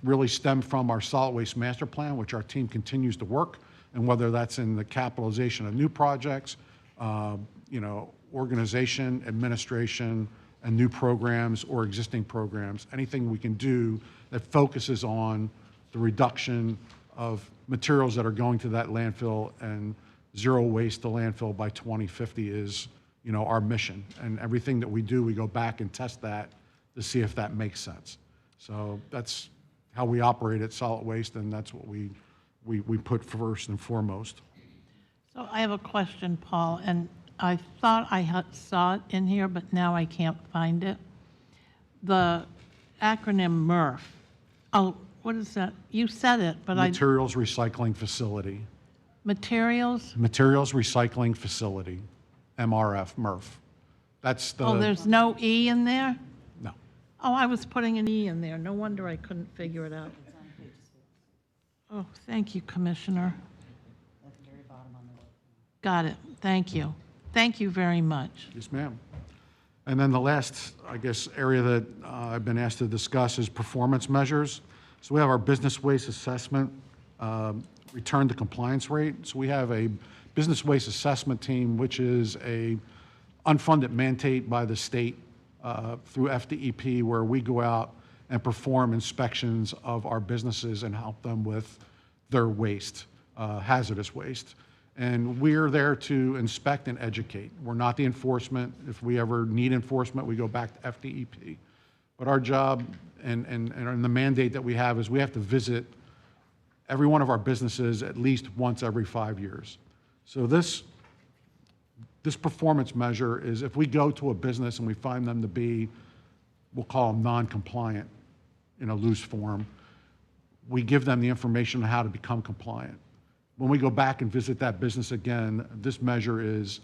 really stem from our solid waste master plan, which our team continues to work, and whether that's in the capitalization of new projects, you know, organization, administration, and new programs or existing programs, anything we can do that focuses on the reduction of materials that are going to that landfill and zero waste to landfill by 2050 is our mission. And everything that we do, we go back and test that to see if that makes sense. So that's how we operate at Solid Waste, and that's what we put first and foremost. So I have a question, Paul, and I thought I saw it in here, but now I can't find it. The acronym MRF. Oh, what is that? You said it, but Materials Recycling Facility. Materials? Materials Recycling Facility, MRF, MRF. That's the. Oh, there's no E in there? No. Oh, I was putting an E in there. No wonder I couldn't figure it out. Oh, thank you, Commissioner. Got it. Thank you. Thank you very much. Yes, ma'am. And then the last, I guess, area that I've been asked to discuss is performance measures. So we have our business waste assessment, return to compliance rate. So we have a business waste assessment team, which is a unfunded mandate by the state through FDEP, where we go out and perform inspections of our businesses and help them with their waste, hazardous waste. And we're there to inspect and educate. We're not the enforcement. If we ever need enforcement, we go back to FDEP. But our job and the mandate that we have is we have to visit every one of our businesses at least once every 5 years. So this performance measure is if we go to a business and we find them to be, we'll call them non-compliant in a loose form, we give them the information on how to become compliant. When we go back and visit that business again, this measure is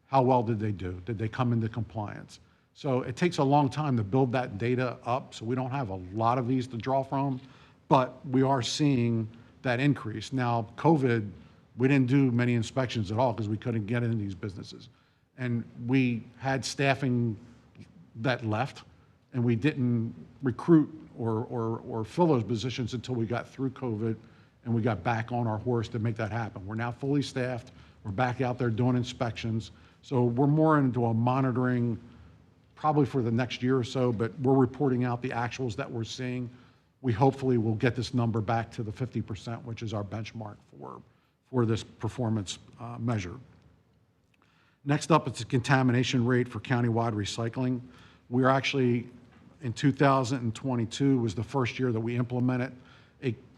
how well did they do? Did they come into compliance? So it takes a long time to build that data up, so we don't have a lot of these to draw from, but we are seeing that increase. Now, COVID, we didn't do many inspections at all because we couldn't get into these businesses. And we had staffing that left, and we didn't recruit or fill those positions until we got through COVID and we got back on our horse to make that happen. We're now fully staffed. We're back out there doing inspections. So we're more into a monitoring probably for the next year or so, but we're reporting out the actuals that we're seeing. We hopefully will get this number back to the 50%, which is our benchmark for this performance measure. Next up, it's the contamination rate for countywide recycling. We're actually, in 2022 was the first year that we implemented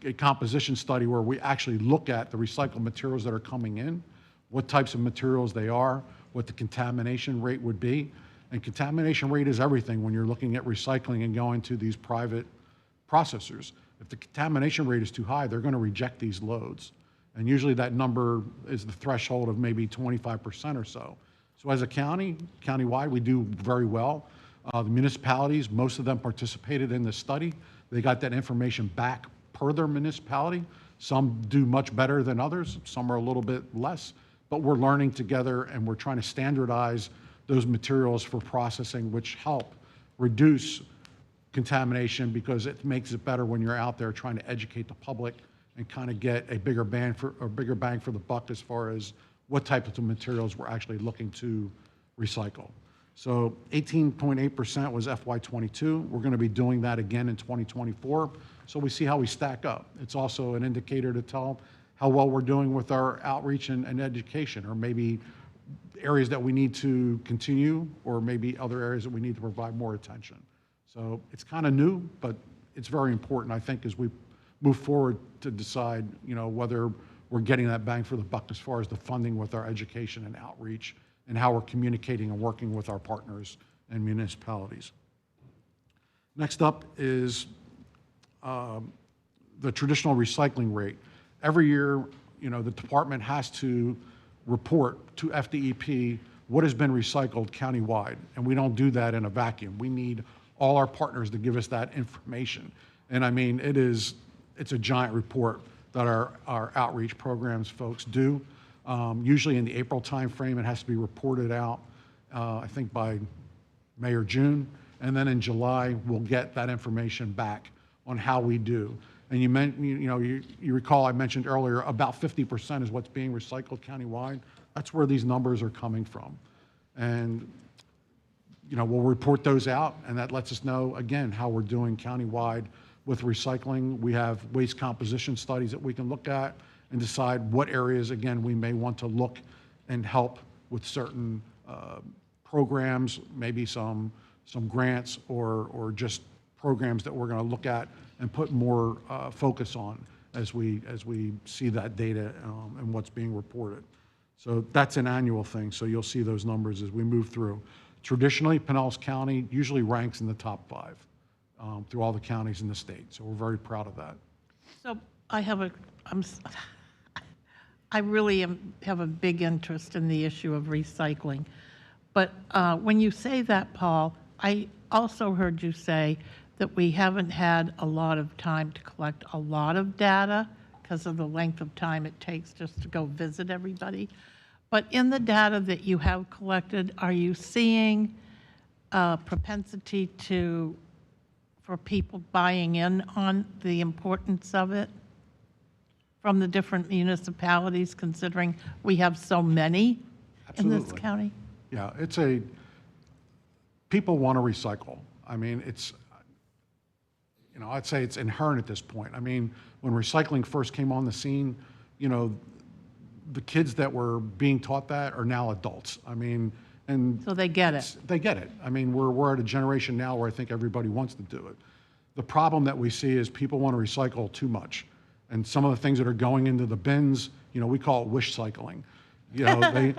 a composition study where we actually look at the recycled materials that are coming in, what types of materials they are, what the contamination rate would be. And contamination rate is everything when you're looking at recycling and going to these private processors. If the contamination rate is too high, they're going to reject these loads. And usually that number is the threshold of maybe 25% or so. So as a county, countywide, we do very well. The municipalities, most of them participated in this study. They got that information back per their municipality. Some do much better than others. Some are a little bit less. But we're learning together and we're trying to standardize those materials for processing, which help reduce contamination because it makes it better when you're out there trying to educate the public and kind of get a bigger bang for the buck as far as what types of materials we're actually looking to recycle. So 18.8% was FY22. We're going to be doing that again in 2024. So we see how we stack up. It's also an indicator to tell how well we're doing with our outreach and education, or maybe areas that we need to continue, or maybe other areas that we need to provide more attention. So it's kind of new, but it's very important, I think, as we move forward to decide, whether we're getting that bang for the buck as far as the funding with our education and outreach and how we're communicating and working with our partners and municipalities. Next up is the traditional recycling rate. Every year, the department has to report to FDEP what has been recycled countywide, and we don't do that in a vacuum. We need all our partners to give us that information. And I mean, it's a giant report that our outreach programs folks do. Usually in the April timeframe, it has to be reported out, I think by May or June. And then in July, we'll get that information back on how we do. And you recall I mentioned earlier, about 50% is what's being recycled countywide. That's where these numbers are coming from. And we'll report those out, and that lets us know, again, how we're doing countywide with recycling. We have waste composition studies that we can look at and decide what areas, again, we may want to look and help with certain programs, maybe some grants or just programs that we're going to look at and put more focus on as we see that data and what's being reported. So that's an annual thing, so you'll see those numbers as we move through. Traditionally, Pinellas County usually ranks in the top 5 through all the counties in the state, so we're very proud of that. So I really have a big interest in the issue of recycling. But when you say that, Paul, I also heard you say that we haven't had a lot of time to collect a lot of data because of the length of time it takes just to go visit everybody. But in the data that you have collected, are you seeing a propensity for people buying in on the importance of it from the different municipalities, considering we have so many in this Absolutely. county? Yeah, people want to recycle. I mean, I'd say it's inherent at this point. I mean, when recycling first came on the scene, the kids that were being taught that are now adults. I mean, and So they get it. they get it. I mean, we're at a generation now where I think everybody wants to do it. The problem that we see is people want to recycle too much. And some of the things that are going into the bins, we call it wish cycling. They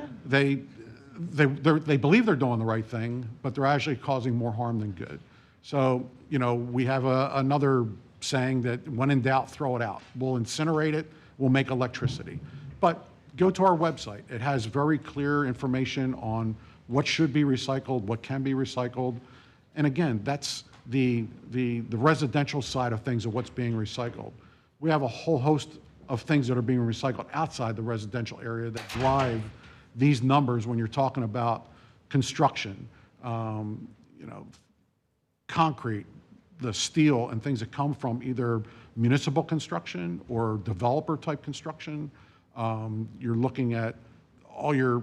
believe they're doing the right thing, but they're actually causing more harm than good. So, we have another saying that when in doubt, throw it out. We'll incinerate it, we'll make electricity. But go to our website. It has very clear information on what should be recycled, what can be recycled. And again, that's the residential side of things of what's being recycled. We have a whole host of things that are being recycled outside the residential area that drive these numbers when you're talking about construction, concrete, the steel and things that come from either municipal construction or developer type construction. You're looking at all your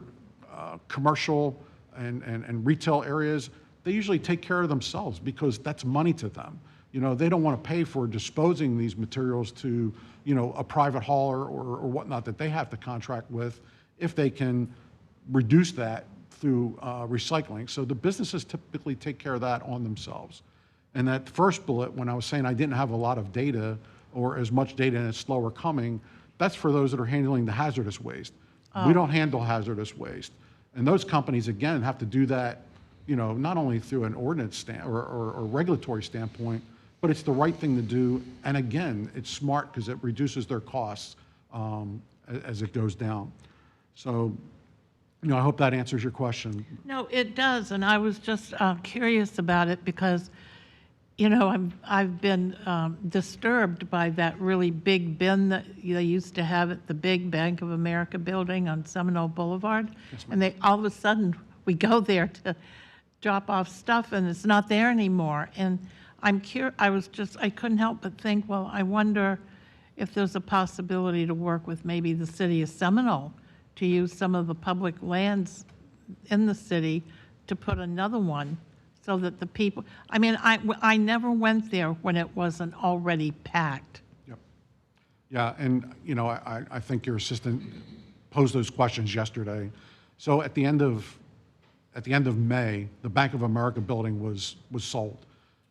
commercial and retail areas. They usually take care of themselves because that's money to them. They don't want to pay for disposing these materials to, a private hauler or whatnot that they have to contract with if they can reduce that through recycling. So the businesses typically take care of that on themselves. And that first bullet, when I was saying I didn't have a lot of data or as much data and it's slower coming, that's for those that are handling the hazardous waste. We don't handle hazardous waste. And those companies, again, have to do that, not only through an ordinance or regulatory standpoint, but it's the right thing to do. And again, it's smart because it reduces their costs as it goes down. So, I hope that answers your question. No, it does, and I was just curious about it because, I've been disturbed by that really big bin that they used to have at the big Bank of America building on Seminole Boulevard. And all of a sudden, we go there to drop off stuff, and it's not there anymore. And I couldn't help but think, well, I wonder if there's a possibility to work with maybe the city of Seminole to use some of the public lands in the city to put another one so that the people, I never went there when it wasn't already packed. Yep. Yeah, and, I think your assistant posed those questions yesterday. So at the end of May, the Bank of America building was sold.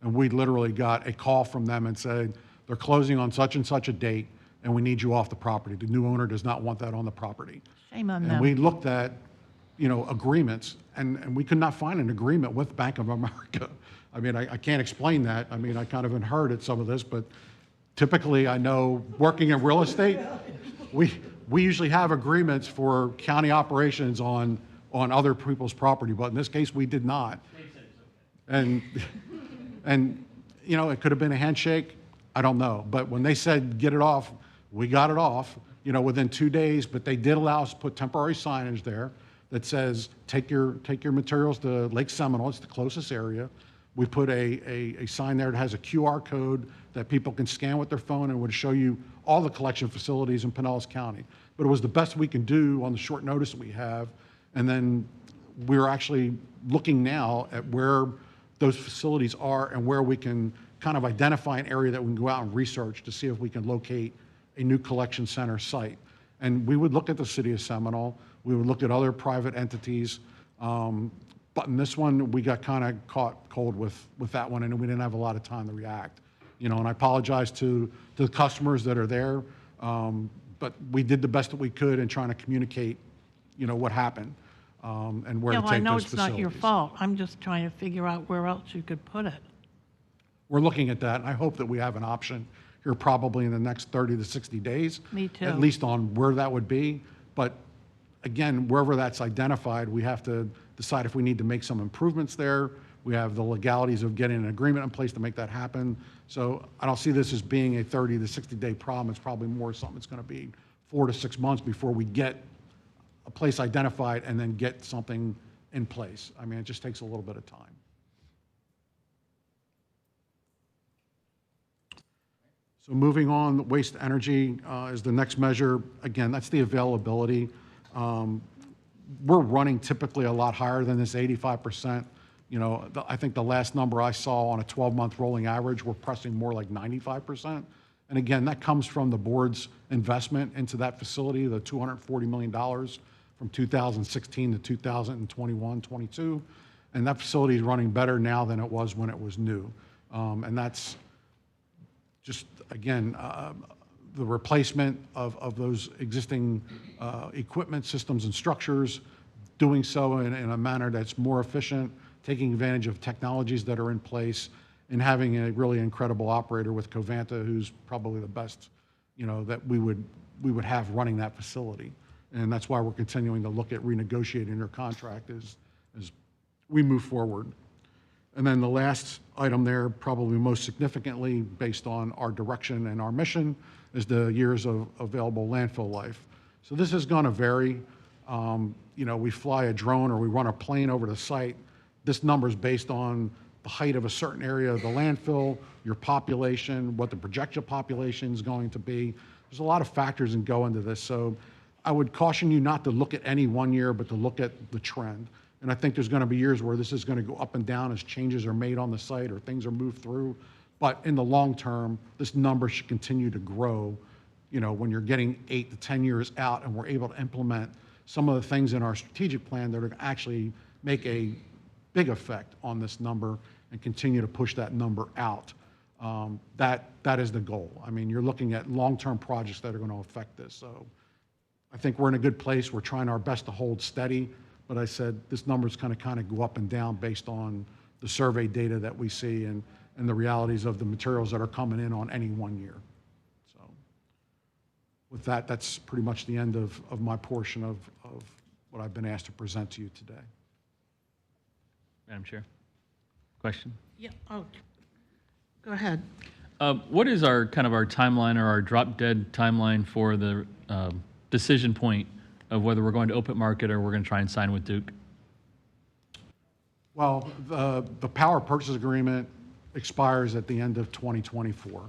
And we literally got a call from them and said, they're closing on such and such a date, and we need you off the property. The new owner does not want that on the property. Shame on And them. we looked at, agreements, and we could not find an agreement with Bank of America. I can't explain that. I kind of inherited some of this, but typically I know working in real estate, we usually have agreements for county operations on other people's property, but in this case, we did not. And it could have been a handshake. I don't know. But when they said get it off, we got it off, within 2 days. But they did allow us to put temporary signage there that says take your materials to Lake Seminole. It's the closest area. We put a sign there that has a QR code that people can scan with their phone and would show you all the collection facilities in Pinellas County. But it was the best we can do on the short notice that we have. And then we're actually looking now at where those facilities are and where we can kind of identify an area that we can go out and research to see if we can locate a new collection center site. And we would look at the city of Seminole, we would look at other private entities, But in this one, we got kind of caught cold with that one, and we didn't have a lot of time to react. You know, and I apologize to the customers that are there, but we did the best that we could in trying to communicate, you know, what happened and where Yeah, to well, I take know those it's not your facilities. fault. I'm just trying to figure out where else you could put it. We're looking at that, and I hope that we have an option here probably in the next 30 to 60 days. Me too. At least on where that would be. But again, wherever that's identified, we have to decide if we need to make some improvements there. We have the legalities of getting an agreement in place to make that happen. So I don't see this as being a 30 to 60-day problem. It's probably more something that's going to be 4 to 6 months before we get a place identified and then get something in place. I mean, it just takes a little bit of time. So moving on, waste energy is the next measure. Again, that's the availability. We're running typically a lot higher than this 85%. You know, I think the last number I saw on a 12-month rolling average, we're pressing more like 95%. And again, that comes from the board's investment into that facility, the $240 million from 2016 to 2021, 22. And that facility is running better now than it was when it was new. And that's just, again, the replacement of those existing equipment systems and structures, doing so in a manner that's more efficient, taking advantage of technologies that are in place, and having a really incredible operator with Covanta, who's probably the best, you know, that we would have running that facility. And that's why we're continuing to look at renegotiating their contract as we move forward. And then the last item there, probably most significantly based on our direction and our mission, is the years of available landfill life. So this is going to vary. You know, we fly a drone or we run a plane over the site. This number is based on the height of a certain area of the landfill, your population, what the projected population is going to be. There's a lot of factors that go into this. So I would caution you not to look at any one year, but to look at the trend. And I think there's going to be years where this is going to go up and down as changes are made on the site or things are moved through. But in the long term, this number should continue to grow, you know, when you're getting 8 to 10 years out and we're able to implement some of the things in our strategic plan that are going to actually make a big effect on this number and continue to push that number out. That is the goal. I mean, you're looking at long-term projects that are going to affect this. So I think we're in a good place. We're trying our best to hold steady. But I said this number is going to kind of go up and down based on the survey data that we see and the realities of the materials that are coming in on any one year. So with that, that's pretty much the end of my portion of what I've been asked to present to you today. Madam Chair, question? Yeah, oh, go ahead. What is our kind of our timeline or our drop dead timeline for the decision point of whether we're going to open market or we're going to try and sign with Duke? Well, the power purchase agreement expires at the end of 2024.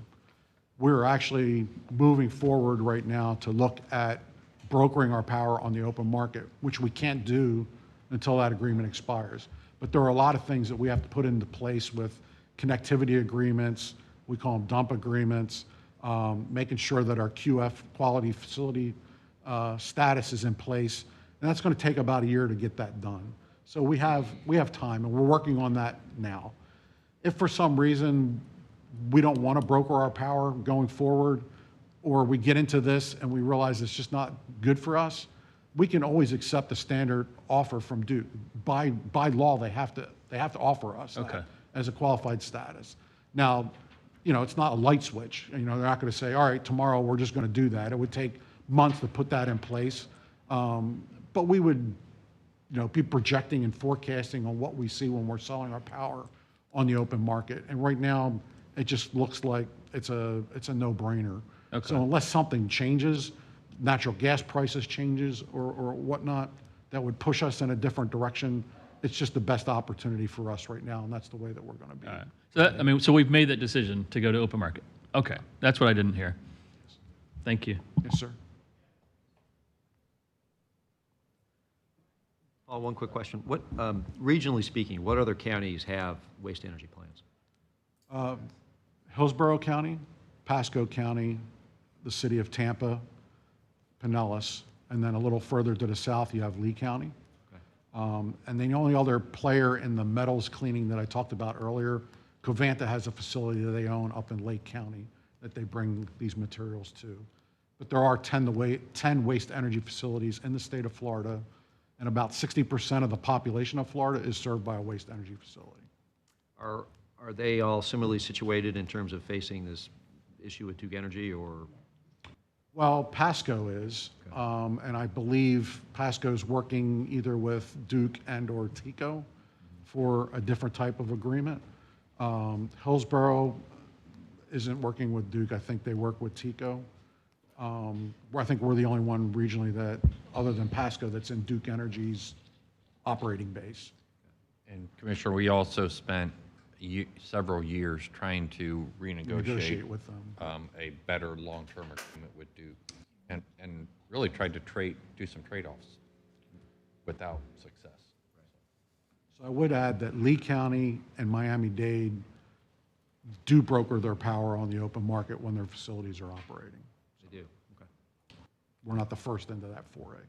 We're actually moving forward right now to look at brokering our power on the open market, which we can't do until that agreement expires. But there are a lot of things that we have to put into place with connectivity agreements, we call them dump agreements, making sure that our QF quality facility status is in place. And that's going to take about a year to get that done. So we have time, and we're working on that now. If for some reason we don't want to broker our power going forward, or we get into this and we realize it's just not good for us, we can always accept the standard offer from Duke. By law, they have to offer us that as a qualified status. Now, you know, it's not a light switch. You know, they're not going to say, all right, tomorrow we're just going to do that. It would take months to put that in place. But we would, you know, be projecting and forecasting on what we see when we're selling our power on the open market. And right now, it just looks like it's a no-brainer. Okay. So unless something changes, natural gas prices changes or whatnot, that would push us in a different direction, it's just the best opportunity for us right now, and that's the way that we're going to be. All right. So that, I mean, so we've made that decision to go to open market. Okay, that's what I didn't hear. Thank you. Yes, sir. Paul, one quick question. What, regionally speaking, what other counties have waste energy plans? Hillsborough County, Pasco County, the city of Tampa, Pinellas, and then a little further to the south, you have Lee County. Okay. And the only other player in the metals cleaning that I talked about earlier, Covanta has a facility that they own up in Lake County that they bring these materials to. But there are 10 waste energy facilities in the state of Florida, and about 60% of the population of Florida is served by a waste energy facility. Are they all similarly situated in terms of facing this issue with Duke Energy, or? Well, Pasco is, and I believe Pasco's working either with Duke and/or TECO for a different type of agreement. Hillsborough isn't working with Duke. I think they work with TECO. I think we're the only one regionally that, other than Pasco, that's in Duke Energy's operating base. And Commissioner, we also spent several years trying to Negotiate renegotiate with them. a better long-term agreement with Duke, and really tried to do some trade-offs without success. So I would add that Lee County and Miami-Dade do broker their power on the open market when their facilities are operating. They do, okay. We're not the first into that foray. Okay,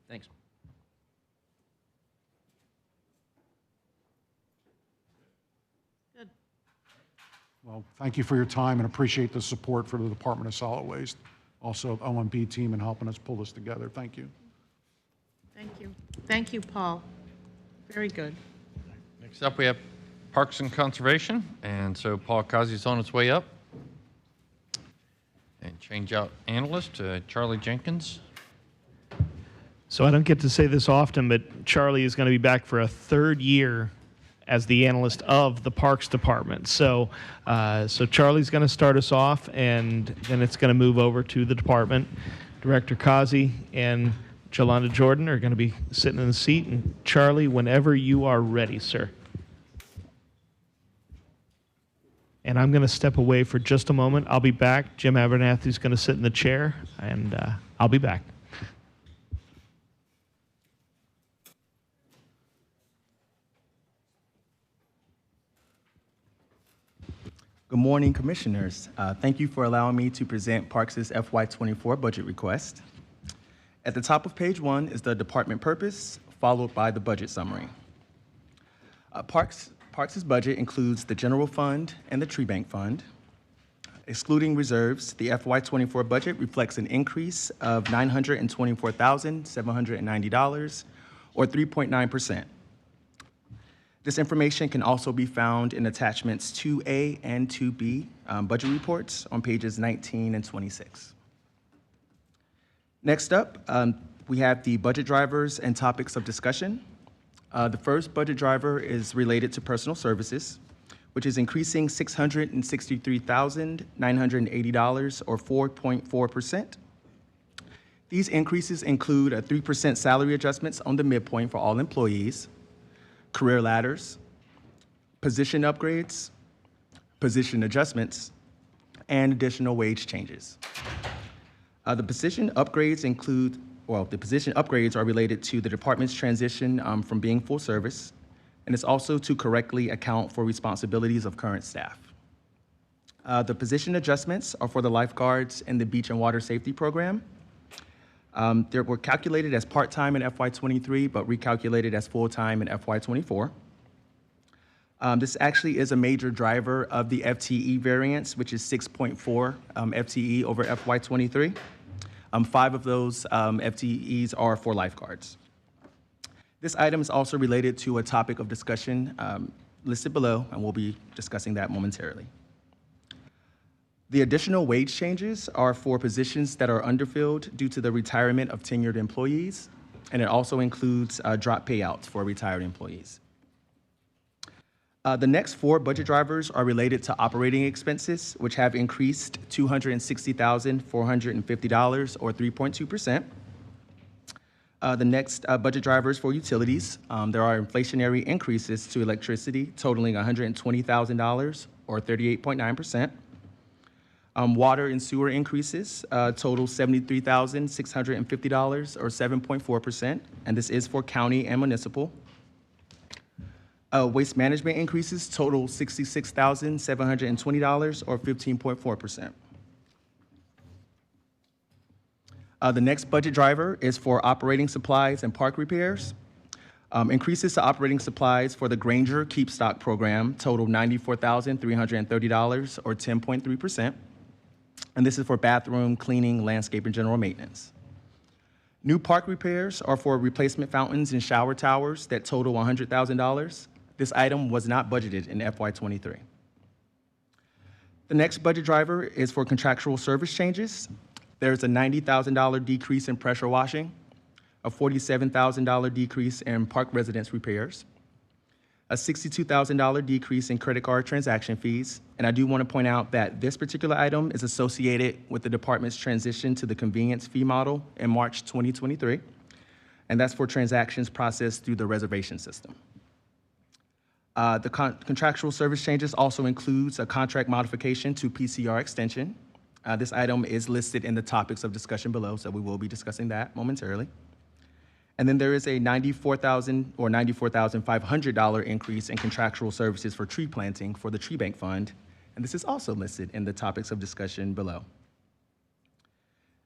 thanks. Good. Well, thank you for your time and appreciate the support for the Department of Solid Waste, also OMB team in helping us pull this together. Thank you. Thank you. Thank you, Paul. Very good. Next up, we have Parks and Conservation, and so Paul Kazi's on his way up. And change out analyst to Charlie Jenkins. So I don't get to say this often, but Charlie is going to be back for a third year as the analyst of the Parks Department. So Charlie's going to start us off, and then it's going to move over to the department. Director Kazi and Jolanda Jordan are going to be sitting in the seat. And Charlie, whenever you are ready, sir. And I'm going to step away for just a moment. I'll be back. Jim Abernathy's going to sit in the chair, and I'll be back. Good morning, Commissioners. Thank you for allowing me to present Parks' FY24 budget request. At the top of page 1 is the department purpose, followed by the budget summary. Parks' budget includes the general fund and the tree bank fund. Excluding reserves, the FY24 budget reflects an increase of $924,790, or 3.9%. This information can also be found in attachments 2A and 2B budget reports on pages 19 and 26. Next up, we have the budget drivers and topics of discussion. The first budget driver is related to personal services, which is increasing $663,980, or 4.4%. These increases include a 3% salary adjustments on the midpoint for all employees, career ladders, position upgrades, position adjustments, and additional wage changes. The position upgrades are related to the department's transition from being full service, and it's also to correctly account for responsibilities of current staff. The position adjustments are for the lifeguards in the beach and water safety program. They were calculated as part-time in FY23, but recalculated as full-time in FY24. This actually is a major driver of the FTE variance, which is 6.4 FTE over FY23. 5 of those FTEs are for lifeguards. This item is also related to a topic of discussion listed below, and we'll be discussing that momentarily. The additional wage changes are for positions that are underfilled due to the retirement of tenured employees, and it also includes drop payouts for retired employees. The next 4 budget drivers are related to operating expenses, which have increased $260,450, or 3.2%. The next budget drivers for utilities, there are inflationary increases to electricity totaling $120,000, or 38.9%. Water and sewer increases total $73,650, or 7.4%, and this is for county and municipal. Waste management increases total $66,720, or 15.4%. The next budget driver is for operating supplies and park repairs. Increases to operating supplies for the Granger Keep Stock Program total $94,330, or 10.3%. And this is for bathroom, cleaning, landscape, and general maintenance. New park repairs are for replacement fountains and shower towers that total $100,000. This item was not budgeted in FY23. The next budget driver is for contractual service changes. There's a $90,000 decrease in pressure washing, a $47,000 decrease in park residence repairs, a $62,000 decrease in credit card transaction fees. And I do want to point out that this particular item is associated with the department's transition to the convenience fee model in March 2023, and that's for transactions processed through the reservation system. The contractual service changes also includes a contract modification to PCR extension. This item is listed in the topics of discussion below, so we will be discussing that momentarily. And then there is a $94,000 or $94,500 increase in contractual services for tree planting for the Tree Bank Fund, and this is also listed in the topics of discussion below.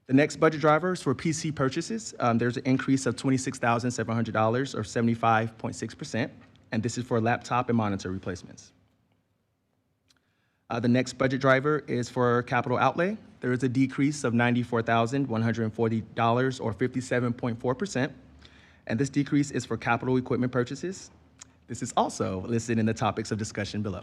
The next budget driver is for PC purchases. There's an increase of $26,700, or 75.6%, and this is for laptop and monitor replacements. The next budget driver is for capital outlay. There is a decrease of $94,140, or 57.4%. And this decrease is for capital equipment purchases. This is also listed in the topics of discussion below.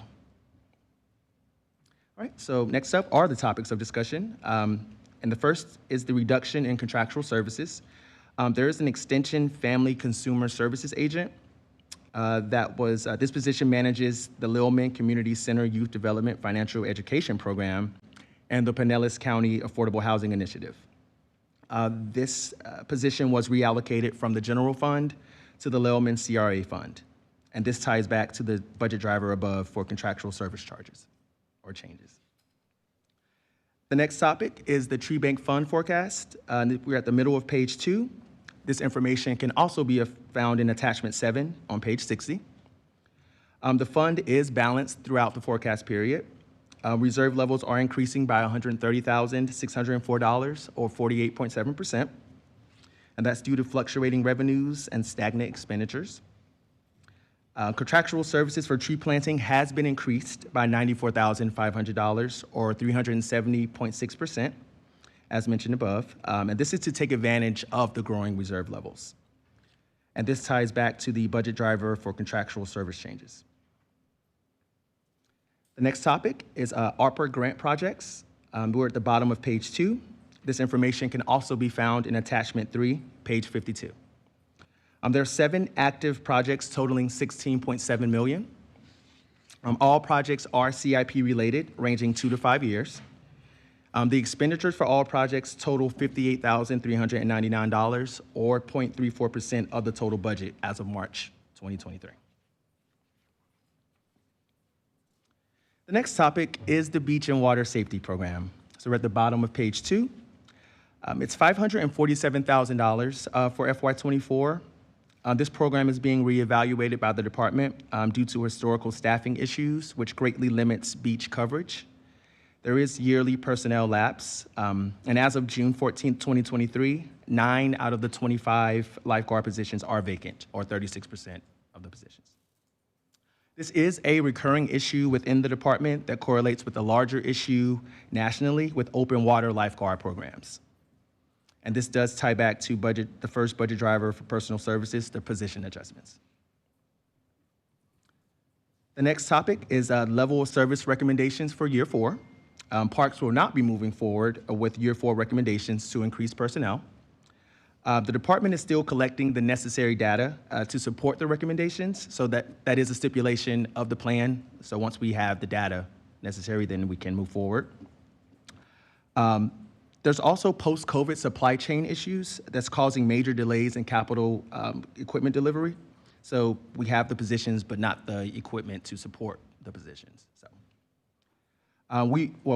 All right, so next up are the topics of discussion. And the first is the reduction in contractual services. There is an extension family consumer services agent this position manages the Lilman Community Center Youth Development Financial Education Program and the Pinellas County Affordable Housing Initiative. This position was reallocated from the general fund to the Lilman CRA fund. And this ties back to the budget driver above for contractual service charges or changes. The next topic is the Tree Bank Fund forecast. We're at the middle of page 2. This information can also be found in attachment 7 on page 60. The fund is balanced throughout the forecast period. Reserve levels are increasing by $130,604, or 48.7%, and that's due to fluctuating revenues and stagnant expenditures. Contractual services for tree planting has been increased by $94,500, or 370.6%, as mentioned above, and this is to take advantage of the growing reserve levels. And this ties back to the budget driver for contractual service changes. The next topic is ARPA grant projects. We're at the bottom of page 2. This information can also be found in attachment 3, page 52. There are 7 active projects totaling $16.7 million. All projects are CIP related, ranging 2 to 5 years. The expenditures for all projects total $58,399, or 0.34% of the total budget as of March 2023. The next topic is the Beach and Water Safety Program. So we're at the bottom of page 2. It's $547,000 for FY24. This program is being reevaluated by the department due to historical staffing issues, which greatly limits beach coverage. There is yearly personnel lapse, and as of June 14, 2023, 9 out of the 25 lifeguard positions are vacant, or 36% of the positions. This is a recurring issue within the department that correlates with a larger issue nationally with open water lifeguard programs. And this does tie back to the first budget driver for personal services, the position adjustments. The next topic is level of service recommendations for year 4. Parks will not be moving forward with year 4 recommendations to increase personnel. The department is still collecting the necessary data to support the recommendations, so that is a stipulation of the plan. So once we have the data necessary, then we can move forward. There's also post-COVID supply chain issues that's causing major delays in capital equipment delivery. So we have the positions, but not the equipment to support the positions. So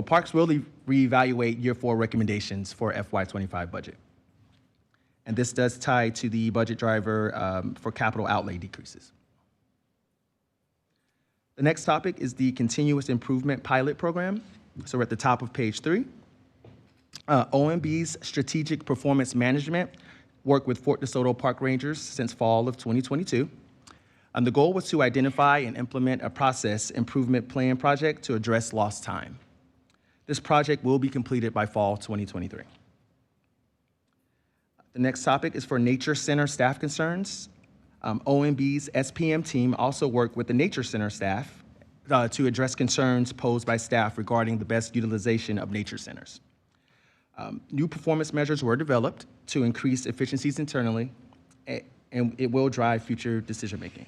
Parks will reevaluate year 4 recommendations for FY25 budget. And this does tie to the budget driver for capital outlay decreases. The next topic is the Continuous Improvement Pilot Program. So we're at the top of page 3. OMB's Strategic Performance Management worked with Fort DeSoto Park Rangers since fall of 2022. And the goal was to identify and implement a process improvement plan project to address lost time. This project will be completed by fall 2023. The next topic is for Nature Center staff concerns. OMB's SPM team also worked with the Nature Center staff to address concerns posed by staff regarding the best utilization of nature centers. New performance measures were developed to increase efficiencies internally, and it will drive future decision-making.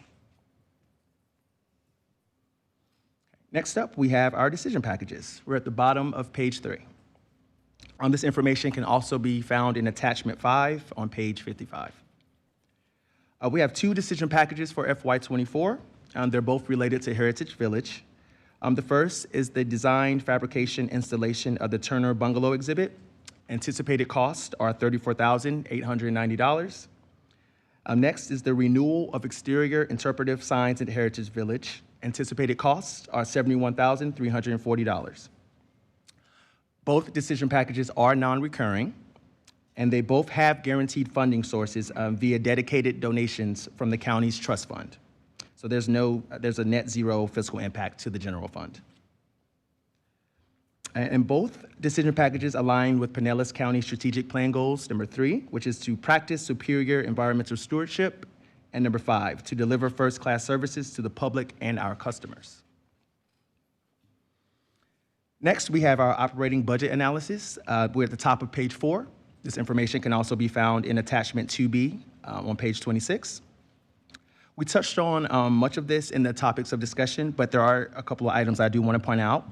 Next up, we have our decision packages. We're at the bottom of page 3. This information can also be found in attachment 5 on page 55. We have 2 decision packages for FY24. They're both related to Heritage Village. The first is the design, fabrication, installation of the Turner Bungalow exhibit. Anticipated costs are $34,890. Next is the renewal of exterior interpretive signs at Heritage Village. Anticipated costs are $71,340. Both decision packages are non-recurring, and they both have guaranteed funding sources via dedicated donations from the county's trust fund. So there's a net zero fiscal impact to the general fund. And both decision packages align with Pinellas County Strategic Plan Goals, number 3, which is to practice superior environmental stewardship, and number 5, to deliver first-class services to the public and our customers. Next, we have our operating budget analysis. We're at the top of page 4. This information can also be found in attachment 2B on page 26. We touched on much of this in the topics of discussion, but there are a couple of items I do want to point out.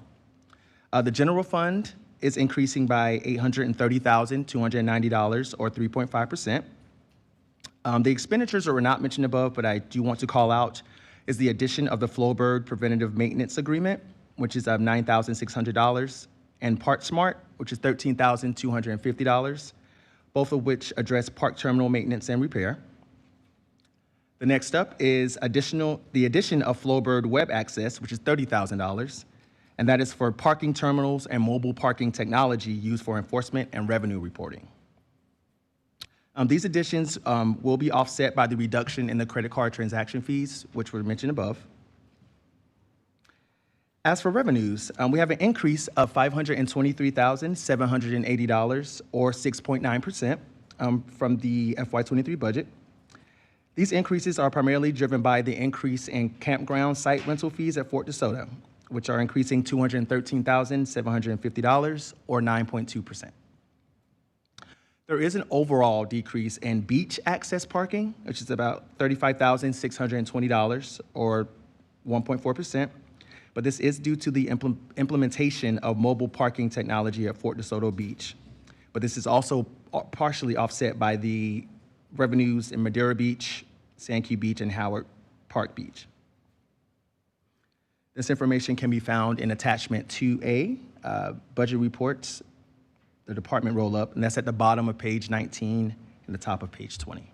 The general fund is increasing by $830,290, or 3.5%. The expenditures that were not mentioned above, but I do want to call out, is the addition of the Flowbird Preventative Maintenance Agreement, which is $9,600, and ParkSmart, which is $13,250, both of which address park terminal maintenance and repair. The next up is the addition of Flowbird Web Access, which is $30,000, and that is for parking terminals and mobile parking technology used for enforcement and revenue reporting. These additions will be offset by the reduction in the credit card transaction fees, which were mentioned above. As for revenues, we have an increase of $523,780, or 6.9%, from the FY23 budget. These increases are primarily driven by the increase in campground site rental fees at Fort DeSoto, which are increasing $213,750, or 9.2%. There is an overall decrease in beach access parking, which is about $35,620, or 1.4%. But this is due to the implementation of mobile parking technology at Fort DeSoto Beach. But this is also partially offset by the revenues in Madeira Beach, Sandkey Beach, and Howard Park Beach. This information can be found in attachment 2A, budget reports, the department roll-up, and that's at the bottom of page 19 and the top of page 20.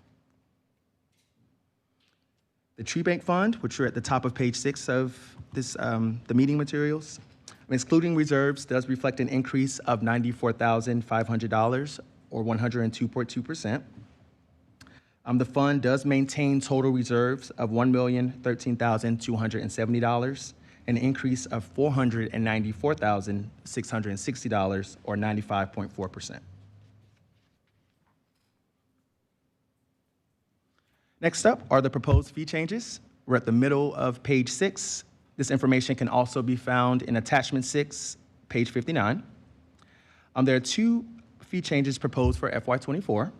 The Tree Bank Fund, which are at the top of page 6 of this, the meeting materials, excluding reserves, does reflect an increase of $94,500, or 102.2%. The fund does maintain total reserves of $1,013,270, an increase of $494,660, or 95.4%. Next up are the proposed fee changes. We're at the middle of page 6. This information can also be found in attachment 6, page 59. There are 2 fee changes proposed for FY24.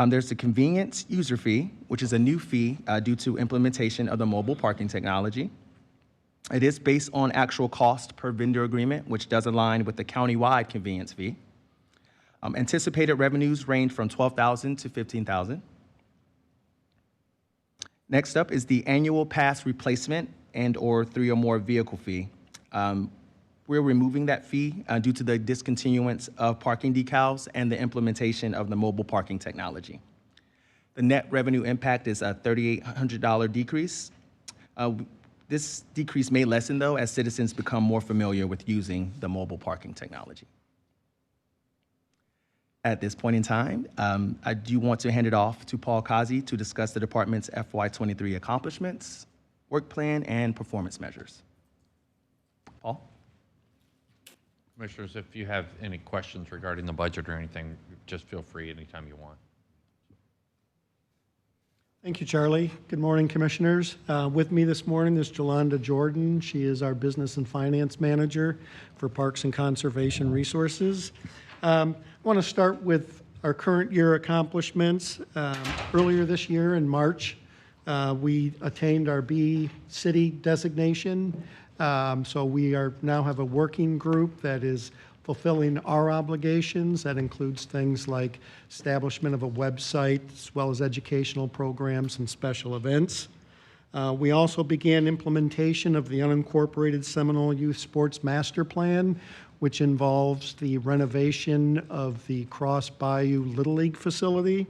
There's the convenience user fee, which is a new fee due to implementation of the mobile parking technology. It is based on actual cost per vendor agreement, which does align with the countywide convenience fee. Anticipated revenues range from $12,000 to $15,000. Next up is the annual pass replacement and/or 3 or more vehicle fee. We're removing that fee due to the discontinuance of parking decals and the implementation of the mobile parking technology. The net revenue impact is a $3,800 decrease. This decrease may lessen, though, as citizens become more familiar with using the mobile parking technology. at this point in time. I do want to hand it off to Paul Kazi to discuss the department's FY23 accomplishments, work plan, and performance measures. Paul? Commissioners, if you have any questions regarding the budget or anything, just feel free anytime you want. Thank you, Charlie. Good morning, Commissioners. With me this morning is Jolanda Jordan. She is our Business and Finance Manager for Parks and Conservation Resources. I want to start with our current year accomplishments. Earlier this year in March, we attained our B City designation. So we now have a working group that is fulfilling our obligations. That includes things like establishment of a website, as well as educational programs and special events. We also began implementation of the unincorporated Seminole Youth Sports Master Plan, which involves the renovation of the Cross Bayou Little League facility.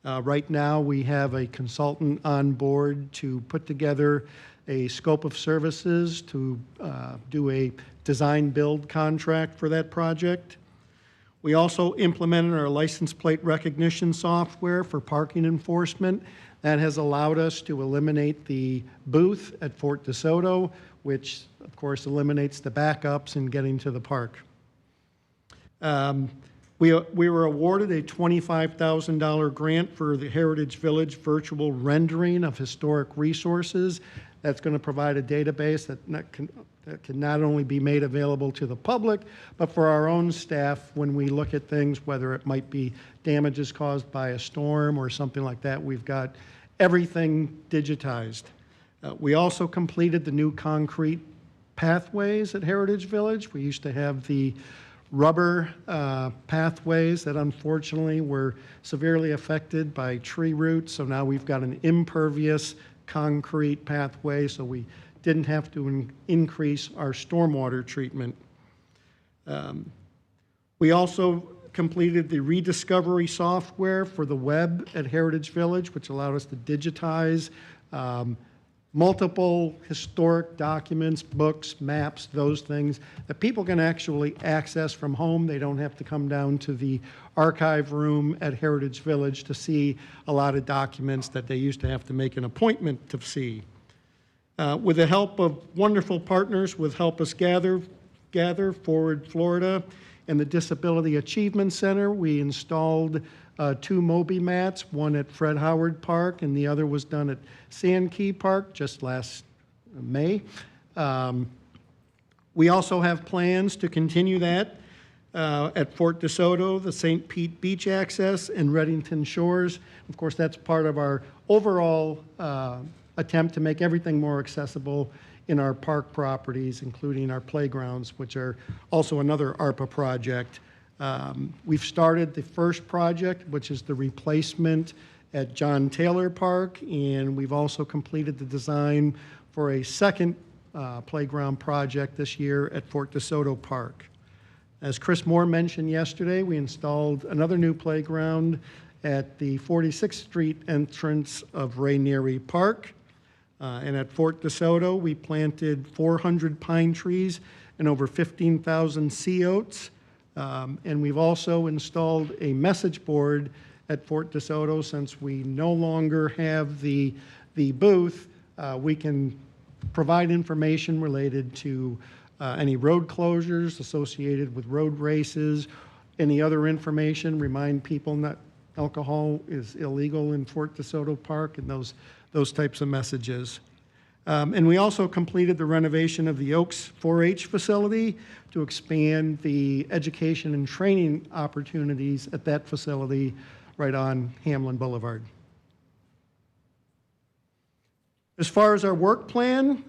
Right now, we have a consultant on board to put together a scope of services to do a design-build contract for that project. We also implemented our license plate recognition software for parking enforcement. That has allowed us to eliminate the booth at Fort DeSoto, which of course eliminates the backups in getting to the park. We were awarded a $25,000 grant for the Heritage Village virtual rendering of historic resources. That's going to provide a database that can not only be made available to the public, but for our own staff when we look at things, whether it might be damages caused by a storm or something like that. We've got everything digitized. We also completed the new concrete pathways at Heritage Village. We used to have the rubber pathways that unfortunately were severely affected by tree roots. So now we've got an impervious concrete pathway, so we didn't have to increase our stormwater treatment. We also completed the rediscovery software for the web at Heritage Village, which allowed us to digitize multiple historic documents, books, maps, those things that people can actually access from home. They don't have to come down to the archive room at Heritage Village to see a lot of documents that they used to have to make an appointment to see. With the help of wonderful partners with Help Us Gather, Forward Florida, and the Disability Achievement Center, we installed 2 Moby mats, one at Fred Howard Park, and the other was done at Sand Key Park just last May. We also have plans to continue that at Fort DeSoto, the St. Pete Beach access, and Reddington Shores. Of course, that's part of our overall attempt to make everything more accessible in our park properties, including our playgrounds, which are also another ARPA project. We've started the first project, which is the replacement at John Taylor Park, and we've also completed the design for a second playground project this year at Fort DeSoto Park. As Chris Moore mentioned yesterday, we installed another new playground at the 46th Street entrance of Rainieri Park. And at Fort DeSoto, we planted 400 pine trees and over 15,000 sea oats. And we've also installed a message board at Fort DeSoto. Since we no longer have the booth, we can provide information related to any road closures associated with road races, any other information, remind people that alcohol is illegal in Fort DeSoto Park, and those types of messages. And we also completed the renovation of the Oaks 4-H facility to expand the education and training opportunities at that facility right on Hamlin Boulevard. As far as our work plan,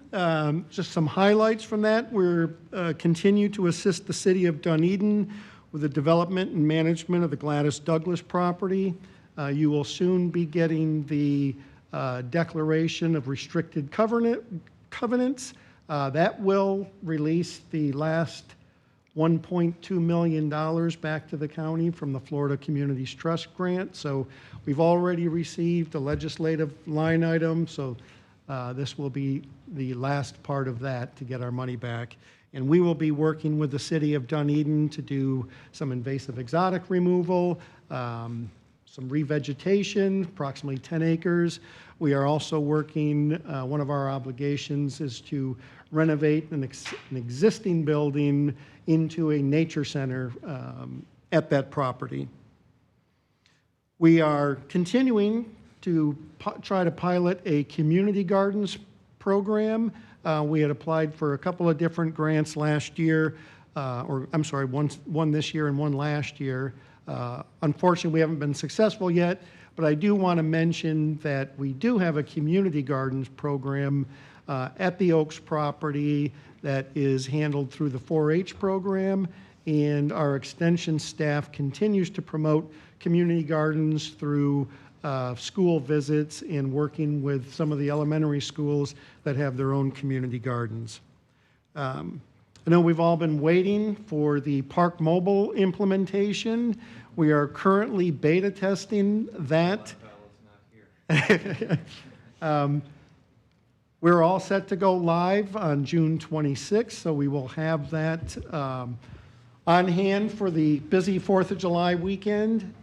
just some highlights from that. We're continue to assist the city of Dunedin with the development and management of the Gladys Douglas property. You will soon be getting the declaration of restricted covenants. That will release the last $1.2 million back to the county from the Florida Communities Trust grant. So we've already received a legislative line item, so this will be the last part of that to get our money back. And we will be working with the city of Dunedin to do some invasive exotic removal, some revegetation, approximately 10 acres. We are also working, one of our obligations is to renovate an existing building into a nature center at that property. We are continuing to try to pilot a community gardens program. We had applied for a couple of different grants last year, or I'm sorry, one this year and one last year. Unfortunately, we haven't been successful yet, but I do want to mention that we do have a community gardens program at the Oaks property that is handled through the 4-H program, and our extension staff continues to promote community gardens through school visits and working with some of the elementary schools that have their own community gardens. I know we've all been waiting for the Park Mobile implementation. We are currently beta testing that. We're all set to go live on June 26th, so we will have that on hand for the busy 4th of July weekend.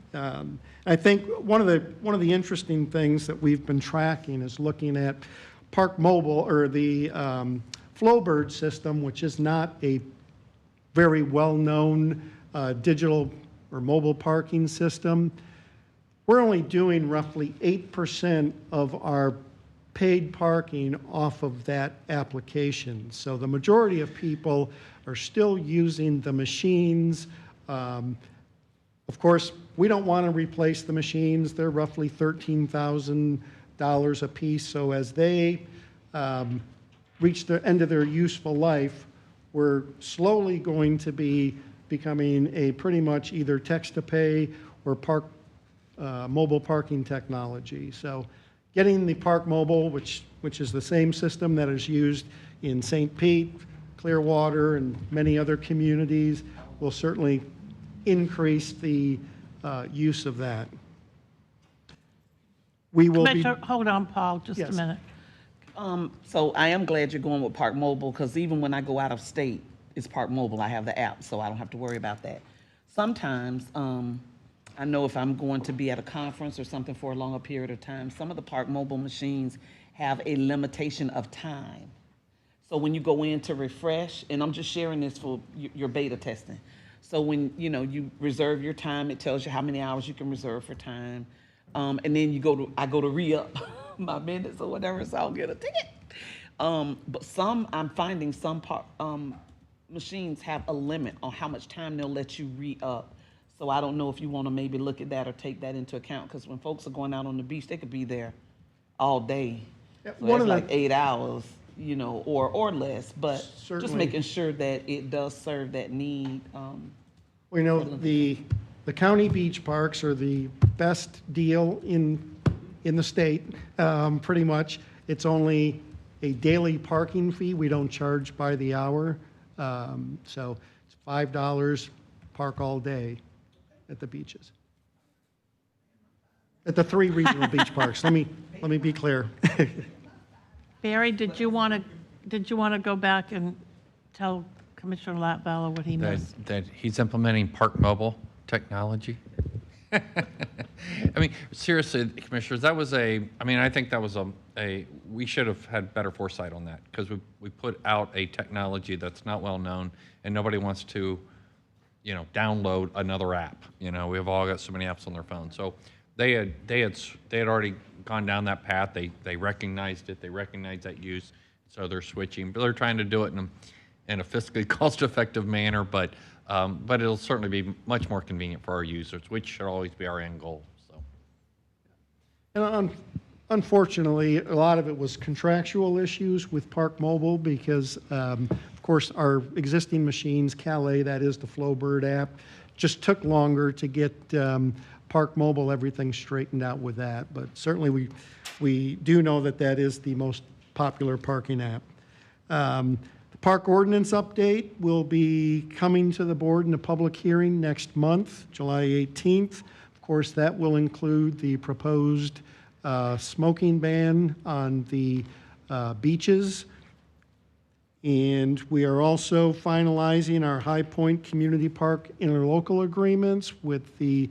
I think one of the interesting things that we've been tracking is looking at Park Mobile, or the Flowbird system, which is not a very well-known digital or mobile parking system. We're only doing roughly 8% of our paid parking off of that application. So the majority of people are still using the machines. Of course, we don't want to replace the machines. They're roughly $13,000 a piece. So as they reach the end of their useful life, we're slowly going to be becoming a pretty much either text-to-pay or mobile parking technology. So getting the Park Mobile, which is the same system that is used in St. Pete, Clearwater, and many other communities, will certainly increase the use of that. We will be... Commissioner, hold on, Paul, just a Yes. minute. So I am glad you're going with Park Mobile, because even when I go out of state, it's Park Mobile. I have the app, so I don't have to worry about that. Sometimes, I know if I'm going to be at a conference or something for a longer period of time, some of the Park Mobile machines have a limitation of time. So when you go in to refresh, and I'm just sharing this for your beta testing. So when you reserve your time, it tells you how many hours you can reserve for time, and then I go to re-up my minutes or whatever, so I'll get a ticket. But I'm finding some machines have a limit on how much time they'll let you re-up. So I don't know if you want to maybe look at that or take that into account, because when folks are going out on the beach, they could be there all day. So that's like 8 hours, or less. But Certainly. just making sure that it does serve that need. We know the county beach parks are the best deal in the state, pretty much. It's only a daily parking fee. We don't charge by the hour. So it's $5, park all day at the beaches. At the 3 regional beach parks. Let me be clear. Barry, did you want to go back and tell Commissioner Latvala what he missed? That he's implementing Park Mobile technology? I mean, seriously, Commissioners, I think that was we should have had better foresight on that, because we put out a technology that's not well known, and nobody wants to, download another app. We've all got so many apps on their phone. So they had already gone down that path. They recognized it. They recognized that use. So they're switching, but they're trying to do it in a fiscally cost-effective manner, but it'll certainly be much more convenient for our users, which should always be our end goal. So, And unfortunately, a lot of it was contractual issues with Park Mobile because, of course, our existing machines, Calais, that is the Flowbird app, just took longer to get Park Mobile, everything straightened out with that. But certainly we do know that is the most popular parking app. The park ordinance update will be coming to the board in a public hearing next month, July 18th. Of course, that will include the proposed smoking ban on the beaches. And we are also finalizing our High Point Community Park interlocal agreements with the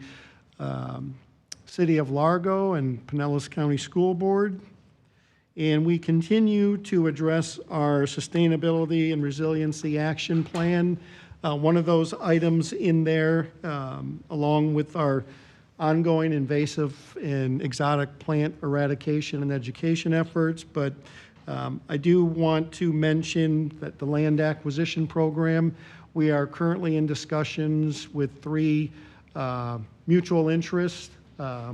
City of Largo and Pinellas County School Board. And we continue to address our Sustainability and Resiliency Action Plan. One of those items in there, along with our ongoing invasive and exotic plant eradication and education efforts, but I do want to mention that the land acquisition program, we are currently in discussions with 3 mutual interests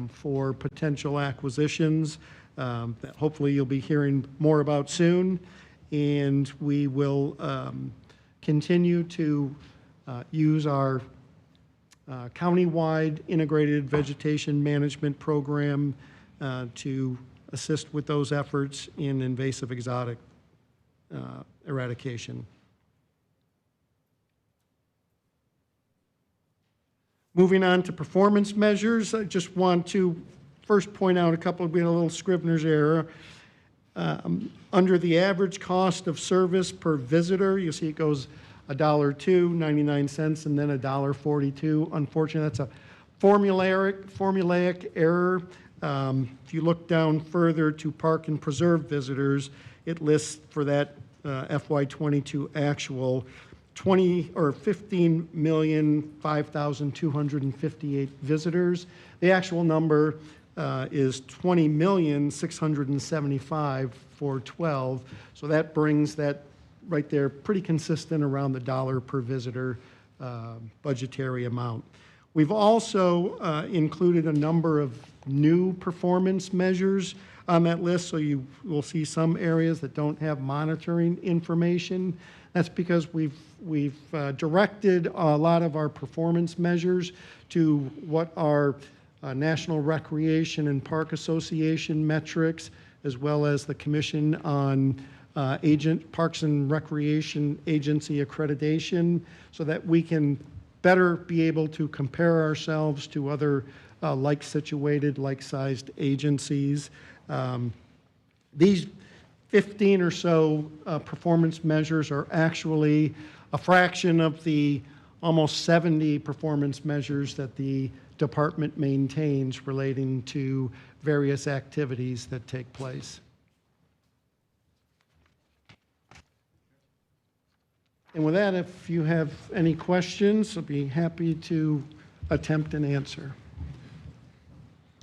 for potential acquisitions that hopefully you'll be hearing more about soon. And we will continue to use our countywide integrated vegetation management program to assist with those efforts in invasive exotic eradication. Moving on to performance measures, I just want to first point out a couple, we had a little Scrivener's error. Under the average cost of service per visitor, you see it goes $1.02.99 and then $1.42. Unfortunately, that's a formulaic error. If you look down further to park and preserve visitors, it lists for that FY22 actual 15,005,258 visitors. The actual number is 20,675 for 12. So that brings that right there pretty consistent around the dollar per visitor budgetary amount. We've also included a number of new performance measures on that list, so you will see some areas that don't have monitoring information. That's because we've directed a lot of our performance measures to what are National Recreation and Park Association metrics, as well as the Commission on Parks and Recreation Agency accreditation, so that we can better be able to compare ourselves to other like-situated, like-sized agencies. These 15 or so performance measures are actually a fraction of the almost 70 performance measures that the department maintains relating to various activities that take place. And with that, if you have any questions, I'll be happy to attempt an answer.